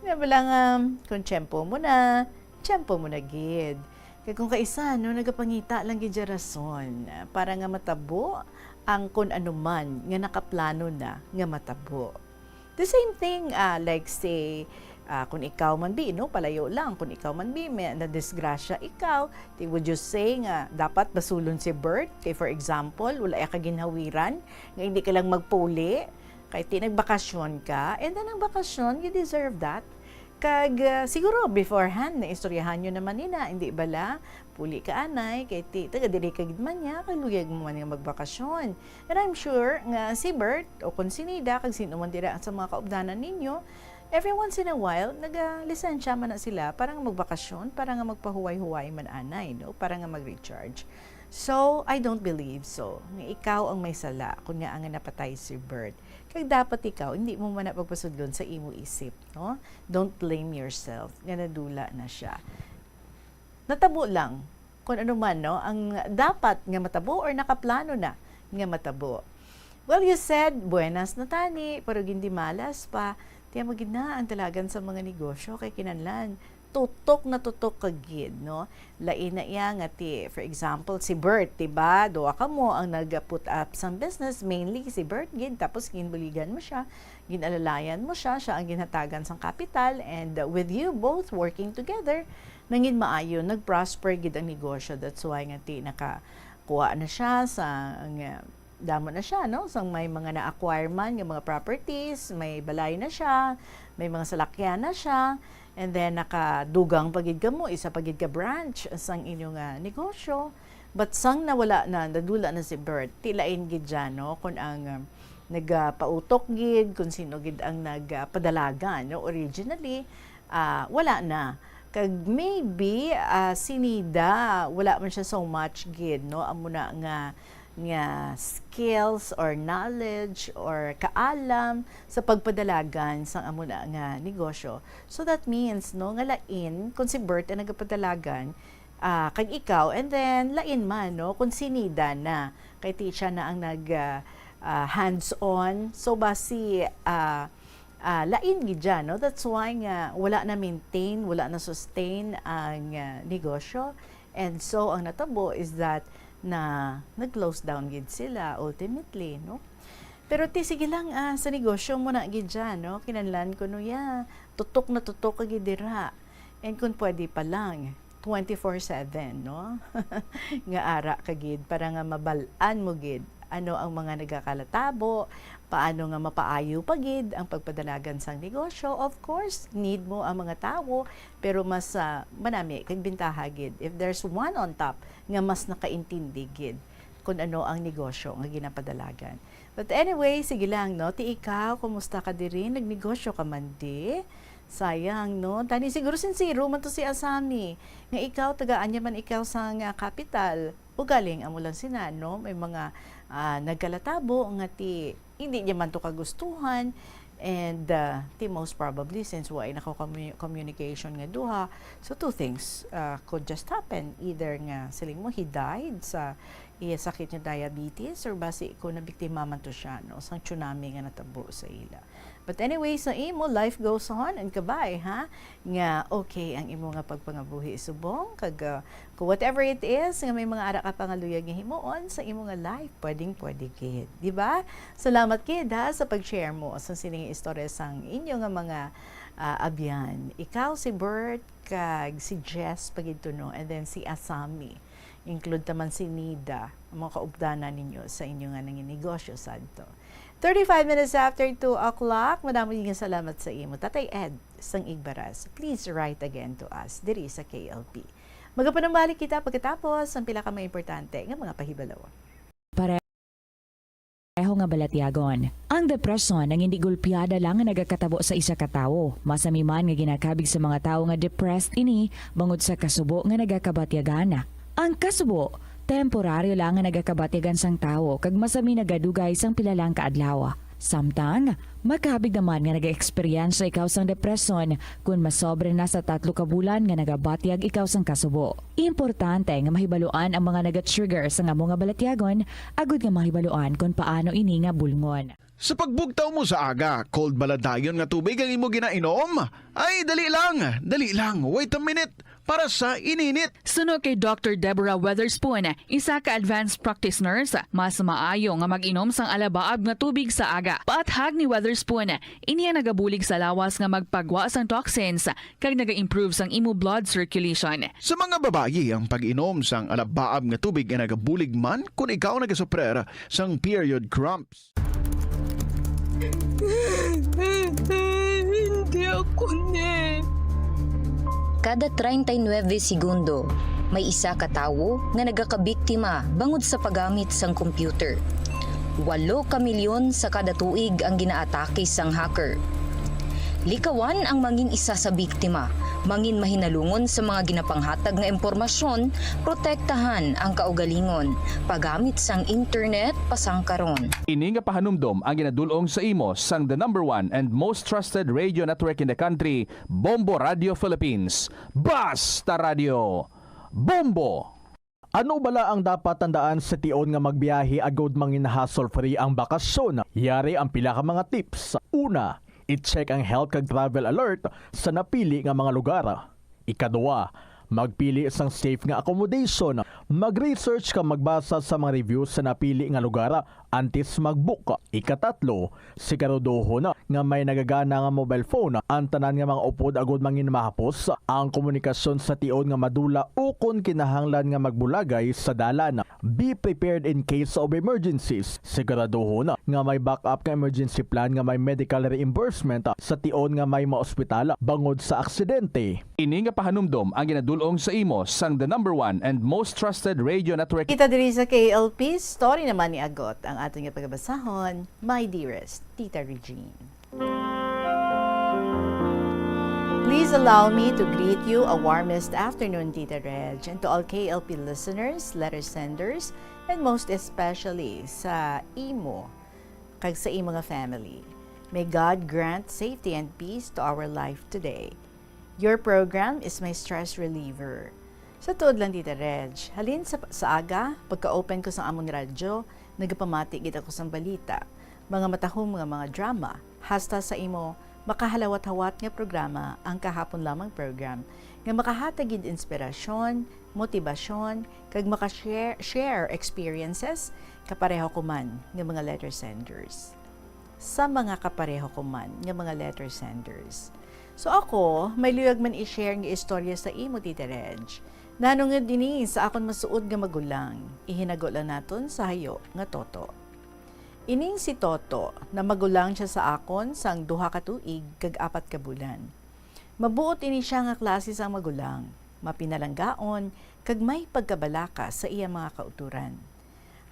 na lang kung tiyempo mo na gid. Kaya kung kaisa, no, nagapangita lang gid rason para nga matabo ang kung ano man nga nakaplano na nga matabo. The same thing, like say, kung ikaw man bi, no, palayo lang, kung ikaw man bi, may na-disgrasya ikaw, they would just say nga, dapat basulon si Bert, kay for example, wala ka ginhawiran, nga hindi ka lang magpuli, kahit nagbakasyon ka, and then ang bakasyon, you deserve that. Kag siguro beforehand, na istoryahan nyo naman nila, hindi bala, puli ka anay, kahit taga-dili ka gidman niya, kaluyag mo man nga magbakasyon. And I'm sure nga si Bert, o kung si Nida, kag sino man dira sa mga kaubdanan ninyo, every once in a while, nag-lisensya man na sila para nga magbakasyon, para nga magpahuway-huway man anay, no? Para nga mag-recharge. So, I don't believe so. Nga ikaw ang may sala kung nga ang napatay si Bert. Kaya dapat ikaw, hindi mo man pagpasudlon sa imo isip, no? Don't blame yourself, nga nadula na siya. Natabo lang, kung ano man, no? Ang dapat nga matabo or nakaplano na nga matabo. Well, you said, buenas na tani, pero hindi malas pa. Tiya magid na ang talagan sa mga negosyo kay kinanlan. Tutok na tutok kagid, no? Lain na iya nga ti, for example, si Bert, diba? Doa ka mo ang nag-put up sa business, mainly si Bert gid, tapos ginbuligan mo siya, ginalalayan mo siya, siya ang ginhatagan sang capital, and with you both working together, nangin maayo, nag-prosper gid ang negosyo. That's why nga ti nakakuha na siya sa damo na siya, no? Sang may mga na-acquire man ng mga properties, may balay na siya, may mga salakyan na siya, and then nakadugang pagid ka mo, isa pagid ka branch sang inyong negosyo. But sang nawala na, nadula na si Bert, tilain gid dyan, no? Kung ang nagpautok gid, kung sino gid ang nagpadalagan, no? Originally, wala na. Kag maybe si Nida, wala man siya so much gid, no? Amo na nga skills or knowledge or kaalam sa pagpadalagan sa amo na nga negosyo. So that means, no, nga lain, kung si Bert ang nagpadalagan, kag ikaw, and then lain man, no, kung si Nida na, kay teacher na ang hands-on, so basi lain gid dyan, no? That's why nga wala na maintain, wala na sustain ang negosyo. And so ang natabo is that na nag-close down gid sila ultimately, no? Pero sige lang sa negosyo mo na gid dyan, no? Kinanlan ko no tutok na tutok ka gid dira. And kung pwede pa lang 24/7, no? Nga ara ka gid para nga mabalaan mo gid ano ang mga nagkakalatabo, paano nga mapaayo pagid ang pagpadalagan sang negosyo. Of course, need mo ang mga tao, pero mas manami kag bintaha gid if there's one on top nga mas nakaintindi gid kung ano ang negosyo nga ginapadalagan. But anyway, sige lang, no? Ti ikaw, kumusta ka diri? Nagnegosyo ka man di? Sayang, no? Tani siguro sincero man to si Asami. Nga ikaw, tagaan niya man ikaw sa capital. O galing, amo lang sina, no? May mga nagkalatabo nga ti hindi niya man to kagustuhan, and ti most probably since why nako-communication nga duha, so two things could just happen. Either nga siling mo he died sa sakit niya diabetes, or basi ko na biktima man to siya, no? Sang tsunami nga natabo sa ila. But anyway, sa imo, life goes on, and kabay, ha? Nga, okay, ang imo nga pagpangabuhi subong, kag whatever it is, nga may mga ara ka pangaluyag nga himuon sa imo nga life, pwede kid. Diba? Salamat kid, ha, sa pag-share mo sa sining istorya sang inyo nga mga abyan. Ikaw, si Bert, kag si Jess, pagito, no? And then si Asami. Include taman si Nida, ang mga kaupdanan ninyo sa inyo nga nanging negosyo sadto. 35 minutes after 2 o'clock, madami nga salamat sa imo. Tatay Ed, sang Igbaras, please write again to us diri sa KLP. Magapanambalik kita pagkatapos ang pila ka mga importante nga mga pahibalaw. Pareho nga balatyagon. Ang depresyon ang hindi gulpiyada lang nga nagakatabo sa isa ka tawo. Masami man nga ginakabig sa mga tawo nga depressed ini bangod sa kasubo nga nagakabatyagan. Ang kasubo, temporaryo lang nga nagakabatyagan sang tawo kag masami nagadugay sang pilalang kaadlaw. Samtang, makabig naman nga nag-experience ikaw sang depresyon kung masobre na sa 3 ka bulan nga nagabatyag ikaw sang kasubo. Importante nga mahibaluan ang mga naga-trigger sa nga mga balatyagon, agud nga mahibaluan kung paano ini nga bulngon. Sa pagbugtaw mo sa aga, cold baladayon nga tubig ang imo ginainom? Ay, dali lang, wait a minute, para sa ininit. Suno kay Dr. Deborah Weatherspoon, isa ka advanced practice nurse, mas maayo nga mag-inom sang alabaab nga tubig sa aga. Paathag ni Weatherspoon, iniya nagabulig sa lawas nga magpagwa sang toxins, kag naga-improve sang imo blood circulation. Sa mga babayi, ang pag-inom sang alabaab nga tubig ay nagabulig man kung ikaw nagasuprer sang period cramps. Hindi ako Kada 39 segundo, may isa ka tawo nga nagakabiktima bangod sa paggamit sang computer. 8 ka milyon sa kada tuig ang ginaatake sang hacker. Likawan ang mangin isa sa biktima Mangin mahinalungon sa mga ginapanghatag nga impormasyon, protektahan ang kaugalingon. Paggamit sang internet pasangkaron. Ini nga pahanumdom ang ginadulong sa imo sang the number 1 and most trusted radio network in the country, Bombo Radio Philippines. Basta Radio Bombo! Ano bala ang dapat tandaan sa tion nga magbiyahe agod mangin hassle-free ang bakasyon? Yari ang pila ka mga tips. Una, i-check ang health kag travel alert sa napili nga mga lugar. Ikaduwa, magpili isang safe nga accommodation. Mag-research ka magbasa sa mga reviews sa napili nga lugar antes mag-book. Ikatatlo, siguraduhon nga may nagagana nga mobile phone. Ang tanan nga mga upod agod mangin mahapos ang komunikasyon sa tion nga madula o kung kinahanglan nga magbulagay sa dalan. Be prepared in case of emergencies. Siguraduhon nga may backup nga emergency plan nga may medical reimbursement sa tion nga may maospital bangod sa aksidente. Ini nga pahanumdom ang ginadulong sa imo sang the number 1 and most trusted radio network. Kita diri sa KLP, story naman ni Agot ang ating pagbasahon, My Dearest, Tita Regine. Please allow me to greet you a warmest afternoon, Tita Reg, and to all KLP listeners, letter senders, and most especially sa imo, kag sa imo nga family. May God grant safety and peace to our life today. Your program is my stress reliever. Sa tuod lang, Tita Reg, halin sa aga, pagka-open ko sa among radyo, nagapamati gid ako sang balita, mga matahong mga drama, hasta sa imo makahalawat-hawat nga programa ang kahapon lamang program nga makahatag gid inspirasyon, motibasyon, kag maka-share experiences kapareho ko man nga mga letter senders. Sa mga kapareho ko man nga mga letter senders. So ako, may luyag man i-share nga istorya sa imo, Tita Reg. Nanong nga dini sa akon masuod nga magulang, ihinago lang naton sa hayo nga Toto. Ining si Toto, na magulang siya sa akon sang 2 ka tuig kag 4 ka bulan. Mabuot ini siya nga klase sang magulang, mapinalanggaon, kag may pagkabalaka sa iya mga kauturan.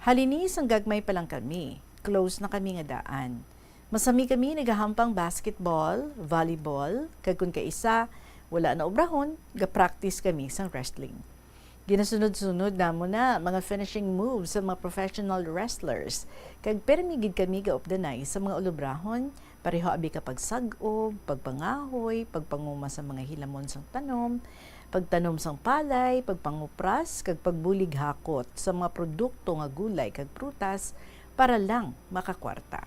Halini sang gagmay pa lang kami, close na kami nga daan. Masami kami nagahampang basketball, volleyball, kag kun kaisa, wala na obrahon, ga-practice kami sang wrestling. Ginasunod-sunod namo na mga finishing moves sa mga professional wrestlers. Kag permigid kami ga-updanay sa mga ulubrahon, pareho abi ka pagsag-ob, pagpangahoy, pagpanguma sa mga hilamon sang tanom, pagtanom sang palay, pagpangupras, kag pagbulig hakot sa mga produkto nga gulay kag prutas para lang makakwarta.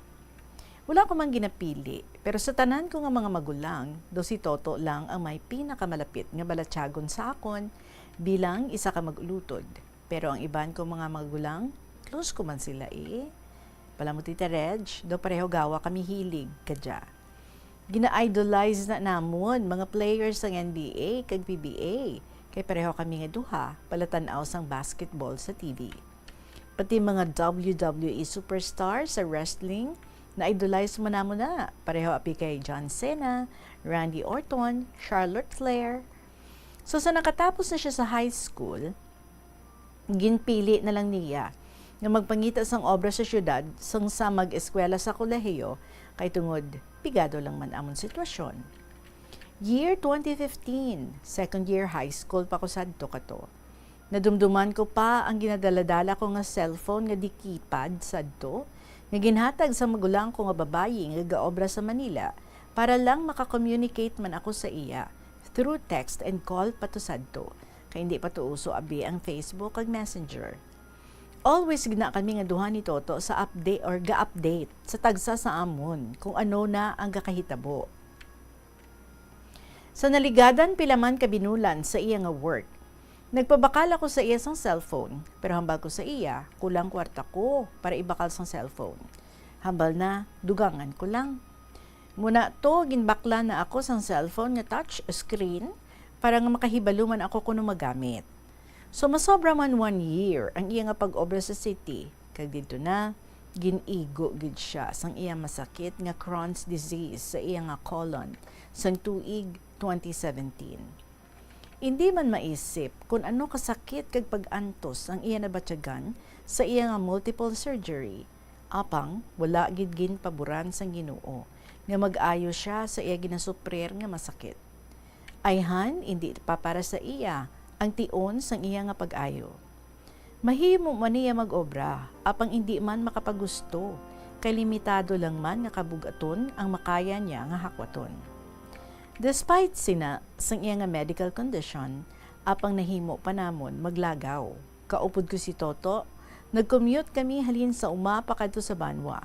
Wala ko man ginapili, pero sa tanan ko nga mga magulang, do si Toto lang ang may pinakamalapit nga balatyagon sa akon bilang isa ka mag-ulutod. Pero ang iban ko mga magulang, close ko man sila Pala mo, Tita Reg, do pareho gawa kami hilig, kadya. Gina-idolize na namon mga players ng NBA kag PBA, kay pareho kami nga duha, palatanaw sang basketball sa TV. Pati mga WWE superstars sa wrestling, na-idolize mo na, pareho api kay John Cena, Randy Orton, Charlotte Flair. So sa nakatapos na siya sa high school, ginpili na lang niya nga magpangita sang obra sa syudad sang sa mag-eskwela sa kolehiyo kay tungod pigado lang man amon sitwasyon. Year 2015, second year high school pa ko sadto kato. Nadumduman ko pa ang ginadaladala ko nga cellphone nga di keypad sadto, nga ginhatag sa magulang ko nga babayi nga gaobra sa Manila para lang makakommunicate man ako sa iya through text and call patusad to, kay hindi pa to uso abi ang Facebook ag Messenger. Always gina kami nga duha ni Toto sa update or ga-update sa tagsa sa amon kung ano na ang gakahitabo. Sa naligadan pilaman kabinulan sa iya nga work, nagpabakal ako sa iya sang cellphone, pero hambal ko sa iya, kulang kwarta ko para ibakal sang cellphone. Hambal na, dugangan ko lang. Muna to, ginbakla na ako sang cellphone nga touch screen para nga makahibaluman ako kuno magamit. So masobra man 1 year ang iya nga pag-obra sa city, kag dito na, ginigo gid siya sang iya masakit nga Crohn's disease sa iya nga colon sang tuig 2017. Hindi man maisip kung ano kasakit kag pag-antos ang iya nabatyagan sa iya nga multiple surgery. Apang wala gid paboran sang Ginoo nga mag-ayo siya sa iya ginasuprer nga masakit. Ayhan, hindi pa para sa iya ang tion sang iya nga pag-ayo. Mahimo man niya mag-obra, apang hindi man makapagusto, kay limitado lang man nga kabugaton ang makaya niya nga hakwaton. Despite sina sang iya nga medical condition, apang nahimo pa namon maglagaw. Kaupod ko si Toto, nag-commute kami halin sa umapa kadto sa Banwa.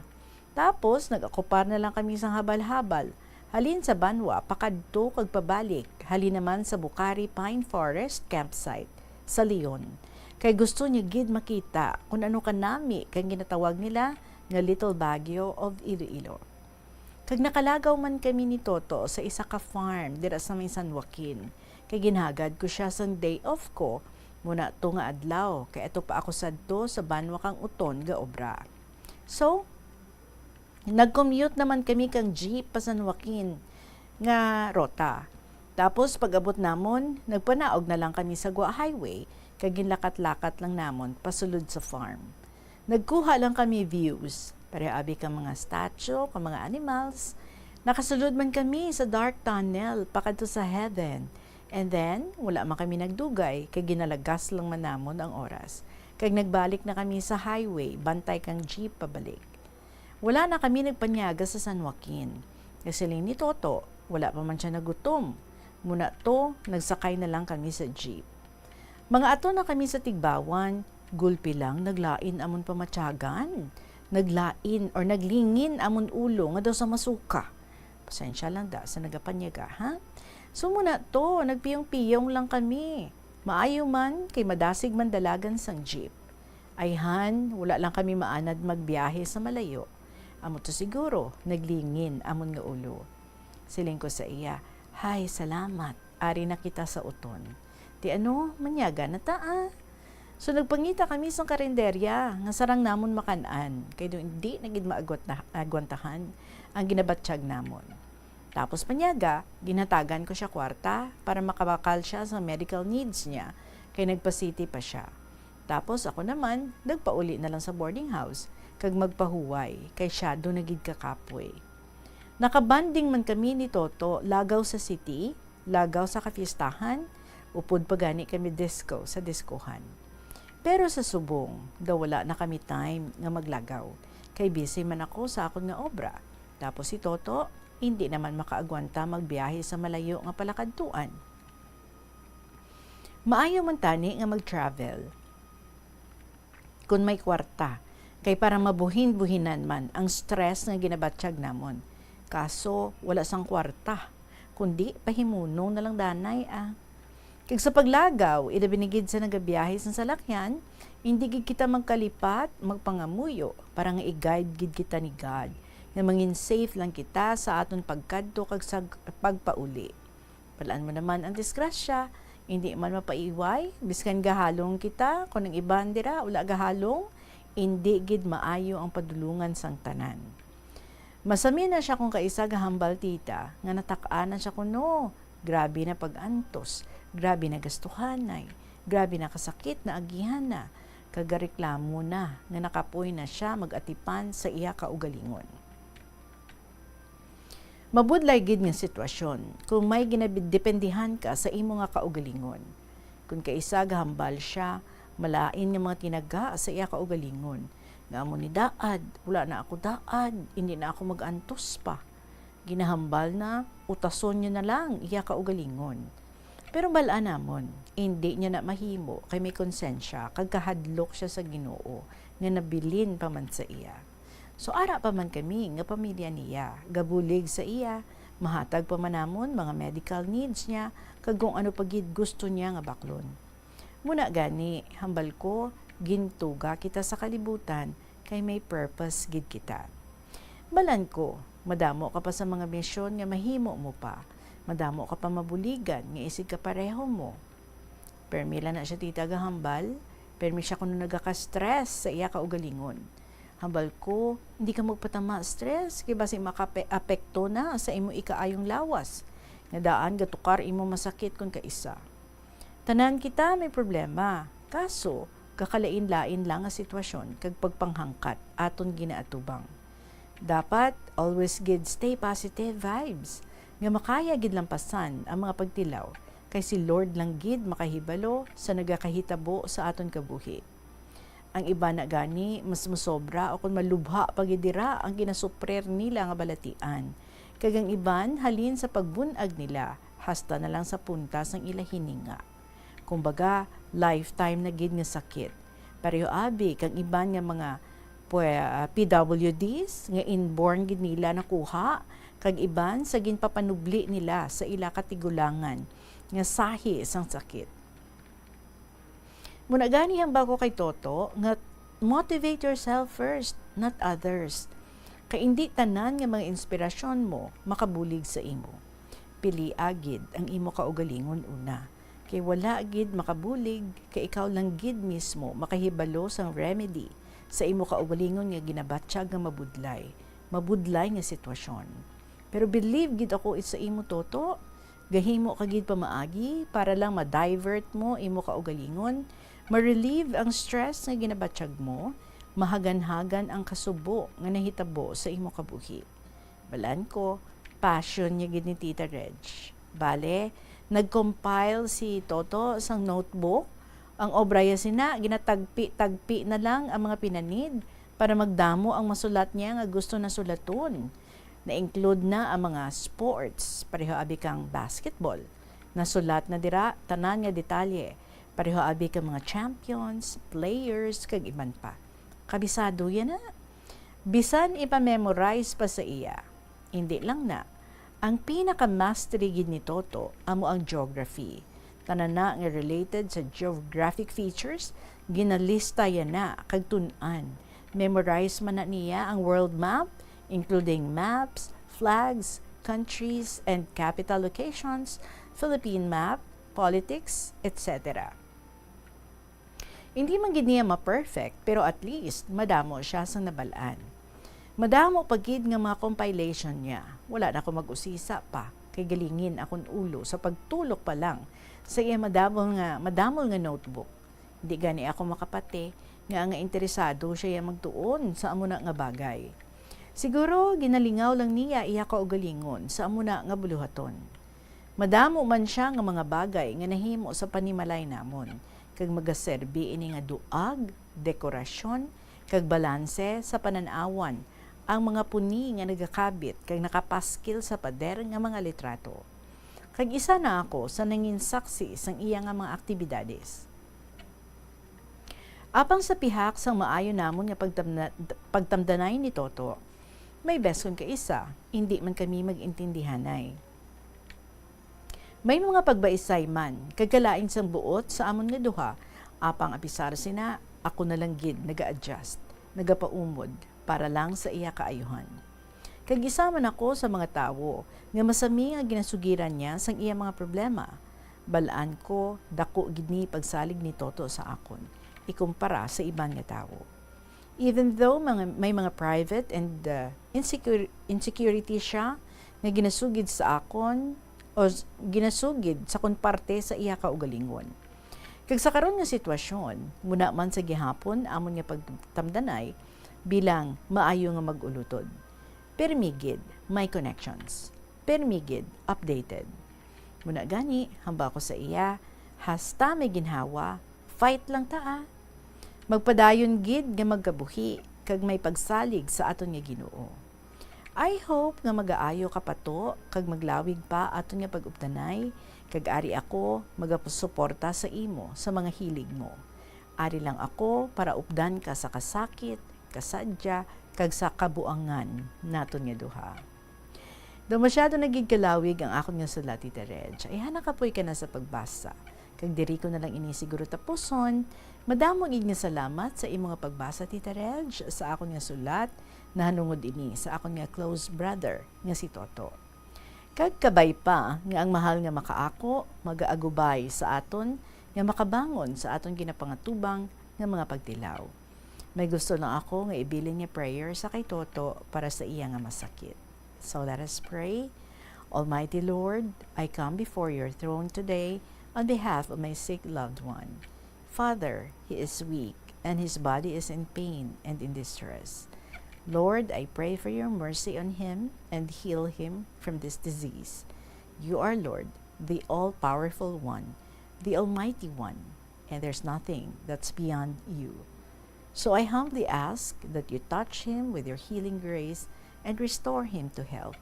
Tapos nag-akopar na lang kami sa habal-habal. Halin sa Banwa, pakadto kag pabalik, halin naman sa Bucari Pine Forest Campsite sa Leon. Kay gusto niya gid makita kung ano kanami kang ginatawag nila nga Little Baguio of Iloilo. Kag nakalagaw man kami ni Toto sa isa ka farm dira sa may San Joaquin. Kay ginhagad ko siya sa day off ko muna to nga adlaw. Kay eto pa ako sadto sa Banwa kang uton ga obra. So, nag-commute naman kami kang jeep pa San Joaquin nga rota. Tapos pag-abot namon, nagpanaog na lang kami sa Gua Highway kag ginlakat-lakat lang namon pasulod sa farm. Nagkuha lang kami views, para abi ka mga statue, ka mga animals. Nakasulod man kami sa dark tunnel pakadto sa heaven. And then, wala man kami nagdugay kay ginalagas lang man namon ang oras. Kag nagbalik na kami sa highway, bantay kang jeep pabalik. Wala na kami nagpanyaga sa San Joaquin. Kasi lang ni Toto, wala pa man siya nagutom. Muna to, nagsakay na lang kami sa jeep. Mga ato na kami sa Tigbawan, gulpi lang naglain amon pamatyagan. Naglain or naglingin amon ulo nga daw sa masuka. Pasensya lang da sa nagapanyaga, ha? So muna to, nagpiyong-piyong lang kami. Maayo man, kay madasig man dalagan sang jeep. Ayhan, wala lang kami maanad magbiyahe sa malayo. Amo to siguro, naglingin amon nga ulo. Siling ko sa iya, hay, salamat, ari na kita sa uton. Ti ano, manyaga na taa. So nagpangita kami sa karinderya, nga sarang namon makanaan, kay do hindi nagid maagwantahan ang ginabatsyag namon. Tapos panyaga, ginatagan ko siya kwarta para makabakal siya sa medical needs niya, kay nagpa-city pa siya. Tapos ako naman, nagpauli na lang sa boarding house, kag magpahuway, kay siya do nagid kakapway. Nakabanding man kami ni Toto, lagaw sa city, lagaw sa kafiestahan, upod pagani kami disco sa diskohan. Pero sa subong, daw wala na kami time nga maglagaw, kay busy man ako sa akon nga obra. Tapos si Toto, hindi naman makaagwanta magbiyahe sa malayo nga palakadtuan. Maayo man tani nga mag-travel kung may kwarta, kay para mabuhin-buhinan man ang stress nga ginabatsyag namon. Kaso, wala sang kwarta, kundi pahimuno na lang danay Kag sa paglagaw, idabinigid sa nagabiyahe sa salakyan, hindi gid kita magkalipat, magpangamuyo, para nga i-guide gid kita ni God, na mangin safe lang kita sa aton pagkadto kag sa pagpauli. Palaan mo naman ang disgrasya, hindi man mapaiway, biskan gahalong kita, kung ang iban dira, wala gahalong, hindi gid maayo ang padulungan sang tanan. Masami na siya kung kaisa gahambal tita, nga natak-anan siya kuno, grabe na pag-antos, grabe na gastuhanay, grabe na kasakit na agihan na, kagareklamo na, nga nakapoy na siya mag-atipan sa iya kaugalingon. Mabudlay gid nga sitwasyon, kung may ginadependihan ka sa imo nga kaugalingon. Kung kaisa gahambal siya, malain nga mga tinaga sa iya kaugalingon, nga amo ni daad, wala na ako daad, hindi na ako mag-antos pa. Ginahambal na, utason niya na lang iya kaugalingon. Pero balaan namon, hindi niya na mahimo kay may konsensya kag kahadlok siya sa Ginoo nga nabilin pa man sa iya. So ara pa man kami nga pamilya niya, gabulig sa iya, mahatag pa man namon mga medical needs niya kag kung ano pagid gusto niya nga baklon. Muna gani, hambal ko, gintuga kita sa kalibutan kay may purpose gid kita. Balan ko, madamo ka pa sa mga misyon nga mahimo mo pa. Madamo ka pa mabuligan, nga isig ka pareho mo. Permila na siya tita gahambal, permi siya kuno nagaka-stress sa iya kaugalingon. Hambal ko, hindi ka magpatama stress, kay basi maka-apekto na sa imo ikaayong lawas. Nga daan gatukar imo masakit kung kaisa. Tanan kita may problema, kaso kakalain-lain lang ang sitwasyon kag pagpanghangkat aton ginaatubang. Dapat always stay positive vibes. nga makaya gid lampasan ang mga pagtilaw kay si Lord lang gid makahibalo sa nagakahitabo sa aton kabuhi. Ang iba na gani mas mosobra o kung malubha pagidira ang ginasuprer nila nga balatian. Kag ang iban halin sa pagbunag nila hasta na lang sa puntas ng ila hininga. Kumbaga, lifetime na gid nga sakit. Pareho abi kang iban nga mga PWDs nga inborn gid nila nakuha kag iban sa ginpapanubli nila sa ila katigulangan nga sahi sang sakit. Muna gani ang bago kay Toto nga motivate yourself first, not others. Kay hindi tanan nga mga inspirasyon mo makabulig sa imo. Pili agid ang imo kaugalingon una. Kay wala gid makabulig, kay ikaw lang gid mismo makahibalo sang remedy sa imo kaugalingon nga ginabatsyag nga mabudlay nga sitwasyon. Pero believe gid ako sa imo Toto, gahimo ka gid pamaagi para lang ma-divert mo imo kaugalingon, ma-relieve ang stress nga ginabatsyag mo, mahagan-hagan ang kasubo nga nahitabo sa imo kabuhi. Balaan ko, passion niya gid ni Tita Reg. Bale, nag-compile si Toto sang notebook. Ang obra ya sina, ginatagpi-tagpi na lang ang mga pinanid para magdamo ang masulat niya nga gusto na sulaton. Na-include na ang mga sports, pareho abi kang basketball. Nasulat na dira, tanan nga detalye. Pareho abi kang mga champions, players, kag iban pa. Kabisado yan na. Bisan ipa-memorize pa sa iya. Hindi lang na. Ang pinaka-mastery gid ni Toto amo ang geography. Tanan na nga related sa geographic features, ginalista yan na kag tun-an. Memorize man na niya ang world map, including maps, flags, countries, and capital locations, Philippine map, politics, etc. Hindi man gid niya ma-perfect, pero at least madamo siya sa nabalaan. Madamo pagid nga mga compilation niya. Wala na ako mag-usisa pa, kay galingin akong ulo sa pagtulok pa lang sa iya madamol nga notebook. Hindi gani ako makapate nga interesado siya magtuon sa amuna nga bagay. Siguro ginalingaw lang niya iya kaugalingon sa amuna nga buluhaton. Madamo man siya nga mga bagay nga nahimo sa panimalay namon, kag magaserbi ini nga duag, dekorasyon, kag balanse sa pananawan ang mga puni nga nagakabit kag nakapaskil sa pader nga mga litrato. Kag isa na ako sa nangin saksi sang iya nga mga aktibidades. Apang sa pihak sang maayo namon nga pagtamdanay ni Toto, may beson ka isa, hindi man kami magintindihanay. May mga pagbaisay man, kagkalain sang buot sa amon nga duha, apang apisar sina, ako na lang gid naga-adjust, nagapaumod, para lang sa iya kaayuhan. Kagisama ako sa mga tawo, nga masami nga ginasugiran niya sang iya mga problema. Balaan ko, dako gid ni pagsalig ni Toto sa akon, ikumpara sa ibang nga tawo. Even though may mga private and insecurity siya, nga ginasugid sa akon, o ginasugid sa kon parte sa iya kaugalingon. Kag sa karon nga sitwasyon, muna man sa gihapon amon nga pagtamdanay bilang maayo nga mag-ulutod. Permigid, may connections. Permigid, updated. Muna gani, hamba ko sa iya, hasta may ginhawa, fight lang taa. Magpadayon gid nga magkabuhi, kag may pagsalig sa aton nga Ginoo. I hope nga mag-aayo ka pato, kag maglawig pa aton nga pag-uptanay, kag ari ako magasuporta sa imo sa mga hilig mo. Ari lang ako para updan ka sa kasakit, kasadya, kag sa kabuangan naton nga duha. Do masyado naging kalawig ang akon nga sulat, Tita Reg, ay hanakapoy ka na sa pagbasa. Kag diri ko na lang ini siguro tapuson, madamo gid nga salamat sa imong pagbasa, Tita Reg, sa akon nga sulat, nahanungod ini sa akon nga close brother nga si Toto. Kag kabay pa nga ang mahal nga makaako, magaagubay sa aton, nga makabangon sa aton ginapangatubang nga mga pagtilaw. May gusto lang ako nga ibilin niya prayer sa kay Toto para sa iya nga masakit. So let us pray. Almighty Lord, I come before your throne today on behalf of my sick loved one. Father, he is weak and his body is in pain and in distress. Lord, I pray for your mercy on him and heal him from this disease. You are Lord, the all-powerful one, the Almighty One, and there's nothing that's beyond you. So I humbly ask that you touch him with your healing grace and restore him to health.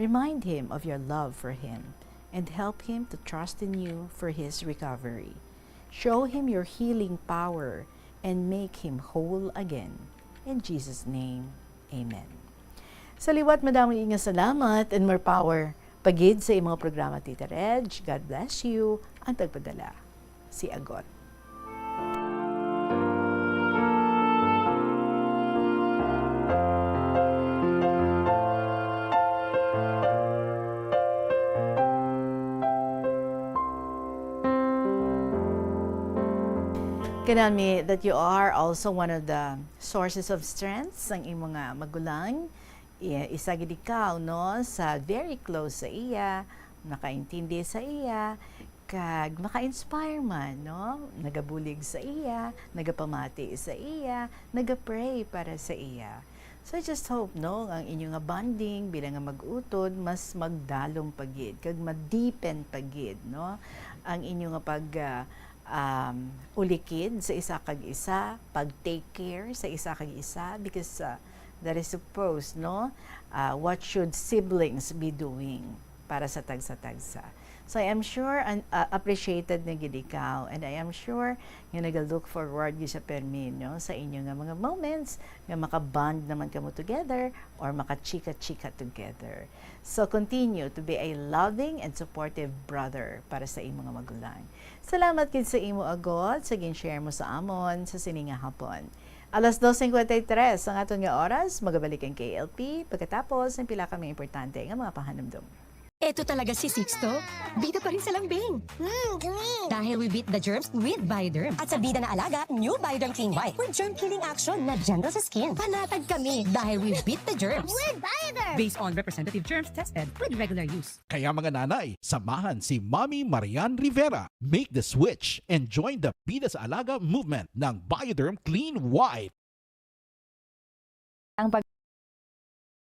Remind him of your love for him and help him to trust in you for his recovery. Show him your healing power and make him whole again. In Jesus' name, Amen. Sa liwat, madaming inga salamat and more power. Pagid sa imong programa, Tita Reg. God bless you. Ang tagpadala, si Agot. Kanami that you are also one of the sources of strength ang imong mga magulang. Isa gid ikaw no sa very close sa iya, nakaintindi sa iya, kag maka-inspire man no, nagabulig sa iya, nagapamati sa iya, nagapray para sa iya. So I just hope no ang inyong nga bonding bilang nga mag-utod mas magdalong pagid kag ma-deepen pagid no ang inyong nga pag ulikid sa isa kag isa, pag-take care sa isa kag isa, because that is supposed, no? What should siblings be doing para sa tagsa-tagsa? So I am sure appreciated na gid ikaw, and I am sure nga naga-look forward gyud sa permi, no? Sa inyo nga mga moments nga maka-bond naman kamo together or maka-chika-chika together. So continue to be a loving and supportive brother para sa imong mga magulang. Salamat gid sa imo Agot sa gin-share mo sa amon sa sininga hapon. Alas 2:53 ang aton nga oras, magabalik ang KLP pagkatapos ng pila kami importante nga mga pahanumdum. Ito talaga si Sixto. Bida pa rin sa lambing. Clean! Dahil we beat the germs with Bioderm. At sa bida na alaga, new Bioderm Clean White. With germ-killing action na gentle sa skin. Panatag kami dahil we beat the germs. With Bioderm! Based on representative germs tested with regular use. Kaya mga nanay, samahan si Mommy Marian Rivera. Make the switch and join the Bida sa Alaga movement ng Bioderm Clean White. Ang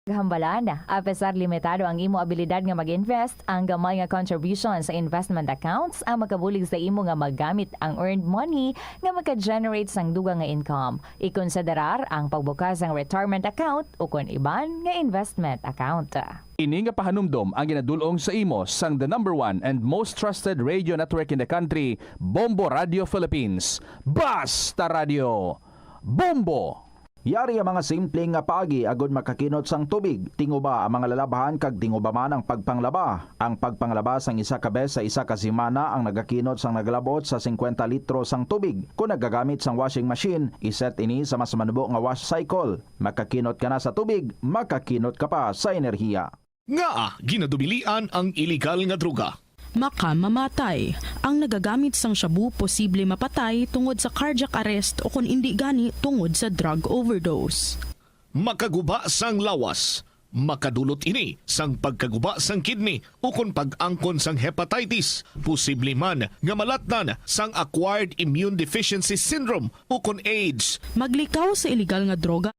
paghambalan, apesar limitado ang imo abilidad nga mag-invest, ang gamay nga contribution sa investment accounts ang makabulig sa imo nga maggamit ang earned money nga maka-generate sang dugang nga income. Ikonsiderar ang pagbukas ng retirement account o kon iban nga investment account. Ini nga pahanumdom ang ginadulong sa imo sang the #1 and most trusted radio network in the country, Bombo Radio Philippines. Basta Radio Bombo! Yari ang mga simpleng nga paagi agud makakinot sang tubig. Tinguba ang mga lalabahan kag tinguba man ang pagpanglaba. Ang pagpanglaba sang isa ka bes sa isa ka semana ang nagakinot sang naglabot sa 50 litro sang tubig. Kung nagagamit sang washing machine, iset ini sa mas manubo nga wash cycle. Makakinot ka na sa tubig, makakinot ka pa sa enerhiya. Nga, ginadubilian ang illegal nga droga. Makamamatay. Ang nagagamit sang shabu posible mapatay tungod sa cardiac arrest o kung hindi gani tungod sa drug overdose. Makaguba sang lawas. Makadulot ini sang pagkaguba sang kidney o kung pag-angkon sang hepatitis. Posible man nga malatnan sang acquired immune deficiency syndrome o kung AIDS. Maglikaw sa illegal nga droga.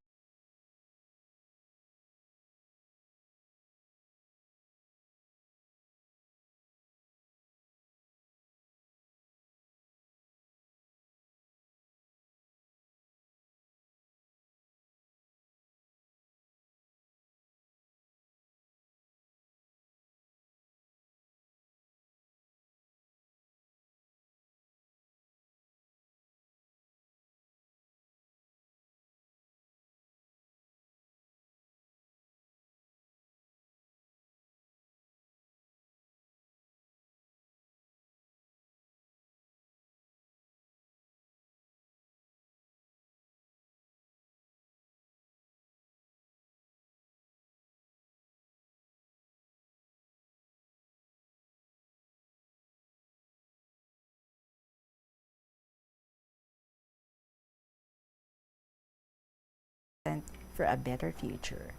For a better future.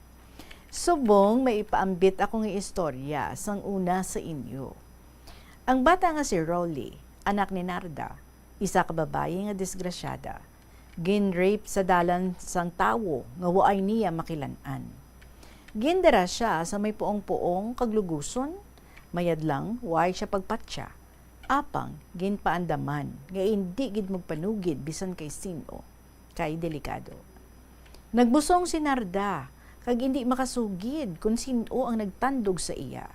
Subong, may ipaambit akong istorya sang una sa inyo. Ang bata nga si Rolly, anak ni Narda, isa ka babae nga disgrasyada. Gin-rape sa dalan sang tawo nga waay niya makilan-an. Gindera siya sa may puong-puong kagluguson, mayad lang waay siya pagpatya. Apang ginpaandaman nga hindi gid magpanugid bisan kay sino, kay delikado. Nagbusong si Narda kag hindi makasugid kung sino ang nagtandog sa iya.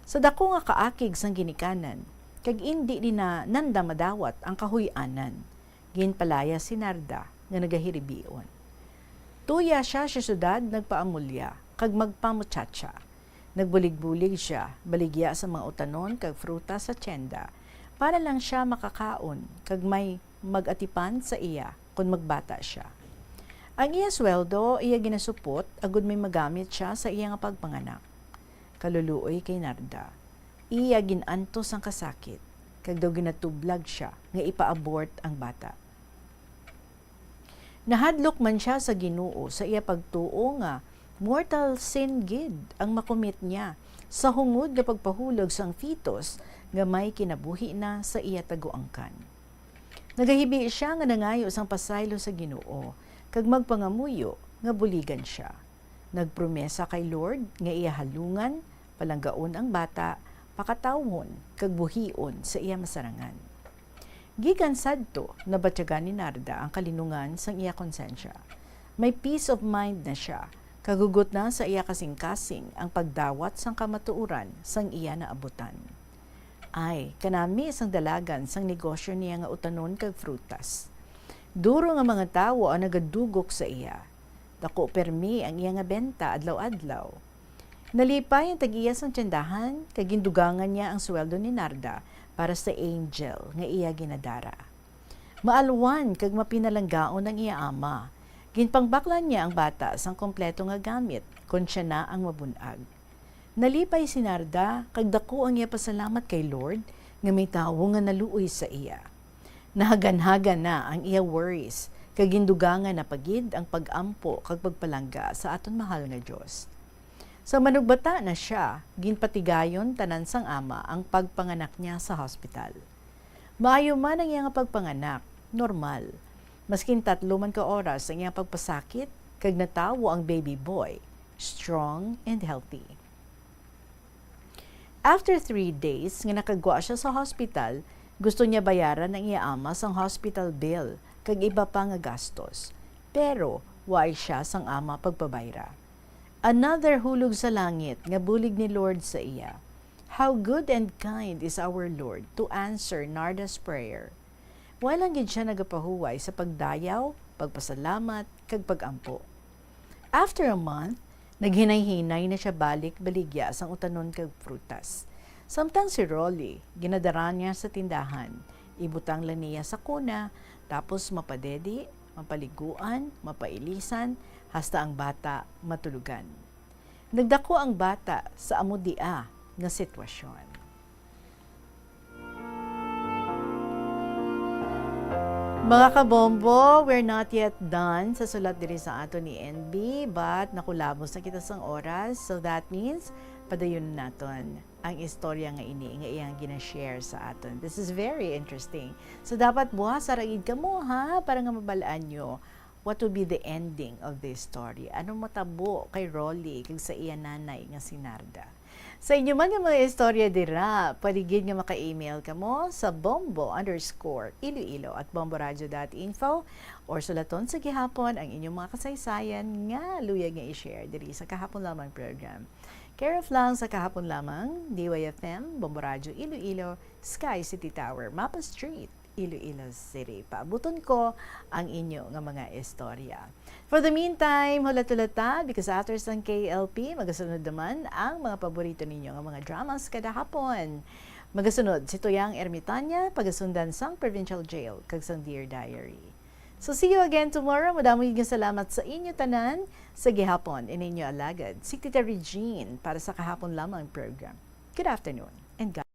Sa dako nga kaakig sang ginikanan, kag hindi din na nanda madawat ang kahuy-anan. Ginpalaya si Narda nga nagahiribion. Tuya siya sa syudad nagpaamulya kag magpamuchacha. Nagbulig-bulig siya, baligya sa mga utanon kag fruta sa tienda para lang siya makakaon kag may magatipan sa iya kung magbata siya. Ang iya sweldo, iya ginasupot agud may magamit siya sa iya nga pagpanganak. Kaluluoy kay Narda. Iya ginantos ang kasakit kag daw ginatublag siya nga ipa-abort ang bata. Nahadlok man siya sa Ginoo sa iya pagtuo nga mortal sin gid ang makumit niya sa hungod nga pagpahulog sang fetus nga may kinabuhi na sa iya taguangkan. Nagahibi siya nga nangayo sang pasaylo sa Ginoo kag magpangamuyo nga buligan siya. Nagpromesa kay Lord nga iya halungan, palanggaon ang bata, pakatawon kag buhion sa iya masarangan. Gikan sadto nabatyagan ni Narda ang kalinungan sang iya konsensya. May peace of mind na siya. Kagugot na sa iya kasing-kasing ang pagdawat sang kamatuuran sang iya na abutan. Ay, kanami sang dalagan sang negosyo niya nga utanon kag frutas. Duro nga mga tawo ang nagadugok sa iya. Dako permi ang iya nga benta adlaw-adlaw. Nalipay ang tag-iya sang tyendahan, kag gindugangan niya ang sweldo ni Narda para sa angel nga iya ginadara. Maalwan kag mapinalanggaon ang iya ama. Ginpangbaklan niya ang bata sang kompleto nga gamit kun siya na ang mabunag. Nalipay si Narda kag dako ang iya pasalamat kay Lord nga may tawo nga naluoy sa iya. Nahagan-hagan na ang iya worries kag gindugangan na pagid ang pag-ampo kag pagpalangga sa aton mahal nga Dios. Sa manugbata na siya, ginpatigayon tanan sang ama ang pagpanganak niya sa hospital. Maayo man ang iya nga pagpanganak, normal. Maskin 3 man ka oras ang iyang pagpasakit, kag natawo ang baby boy, strong and healthy. After 3 days nga nakagwa siya sa hospital, gusto niya bayaran ng iya ama sang hospital bill, kag iba pa nga gastos. Pero, why siya sang ama pagpabayra. Another hulog sa langit nga bulig ni Lord sa iya. How good and kind is our Lord to answer Narda's prayer. Walang gid siya nagapahuway sa pagdayaw, pagpasalamat, kag pagampo. After a month, naghinay-hinay na siya balik-baligya sang utanon kag prutas. Samtang si Rolly, ginadara niya sa tindahan, ibutang lang niya sa kuna, tapos mapadedi, mapaliguan, mapailisan, hasta ang bata matulugan. Nagdako ang bata sa amudia nga sitwasyon. Mga kabombo, we're not yet done sa sulat diri sa ato ni NB, but nakulabos na kita sang oras, so that means padayon naton ang istorya nga ini nga iyang gina-share sa aton. This is very interesting. So dapat buhas aragid kamo ha para nga mabalaan nyo what will be the ending of this story. Anong matabo kay Rolly kag sa iya nanay nga si Narda. Sa inyo man nga mga istorya dira, paligid nga maka-email kamo sa bombo_iloilo@bomboradio.info or sulaton sa gihapon ang inyong mga kasaysayan nga luyag nga i-share diri sa Kahapon Lamang program. Care of lang sa Kahapon Lamang, DYFM, Bombo Radio Iloilo, Sky City Tower, Mapa Street, Iloilo City. Paabuton ko ang inyo nga mga istorya. For the meantime, hulat-hulata, because after sang KLP, magasunod naman ang mga paborito ninyo nga mga dramas kada hapon. Magasunod si Tuyang Ermitanya, pagasundan sang Provincial Jail, kag sang Dear Diary. So see you again tomorrow. Madaming salamat sa inyo tanan sa gihapon in inyo alagad. Si Tita Regine para sa Kahapon Lamang program. Good afternoon and God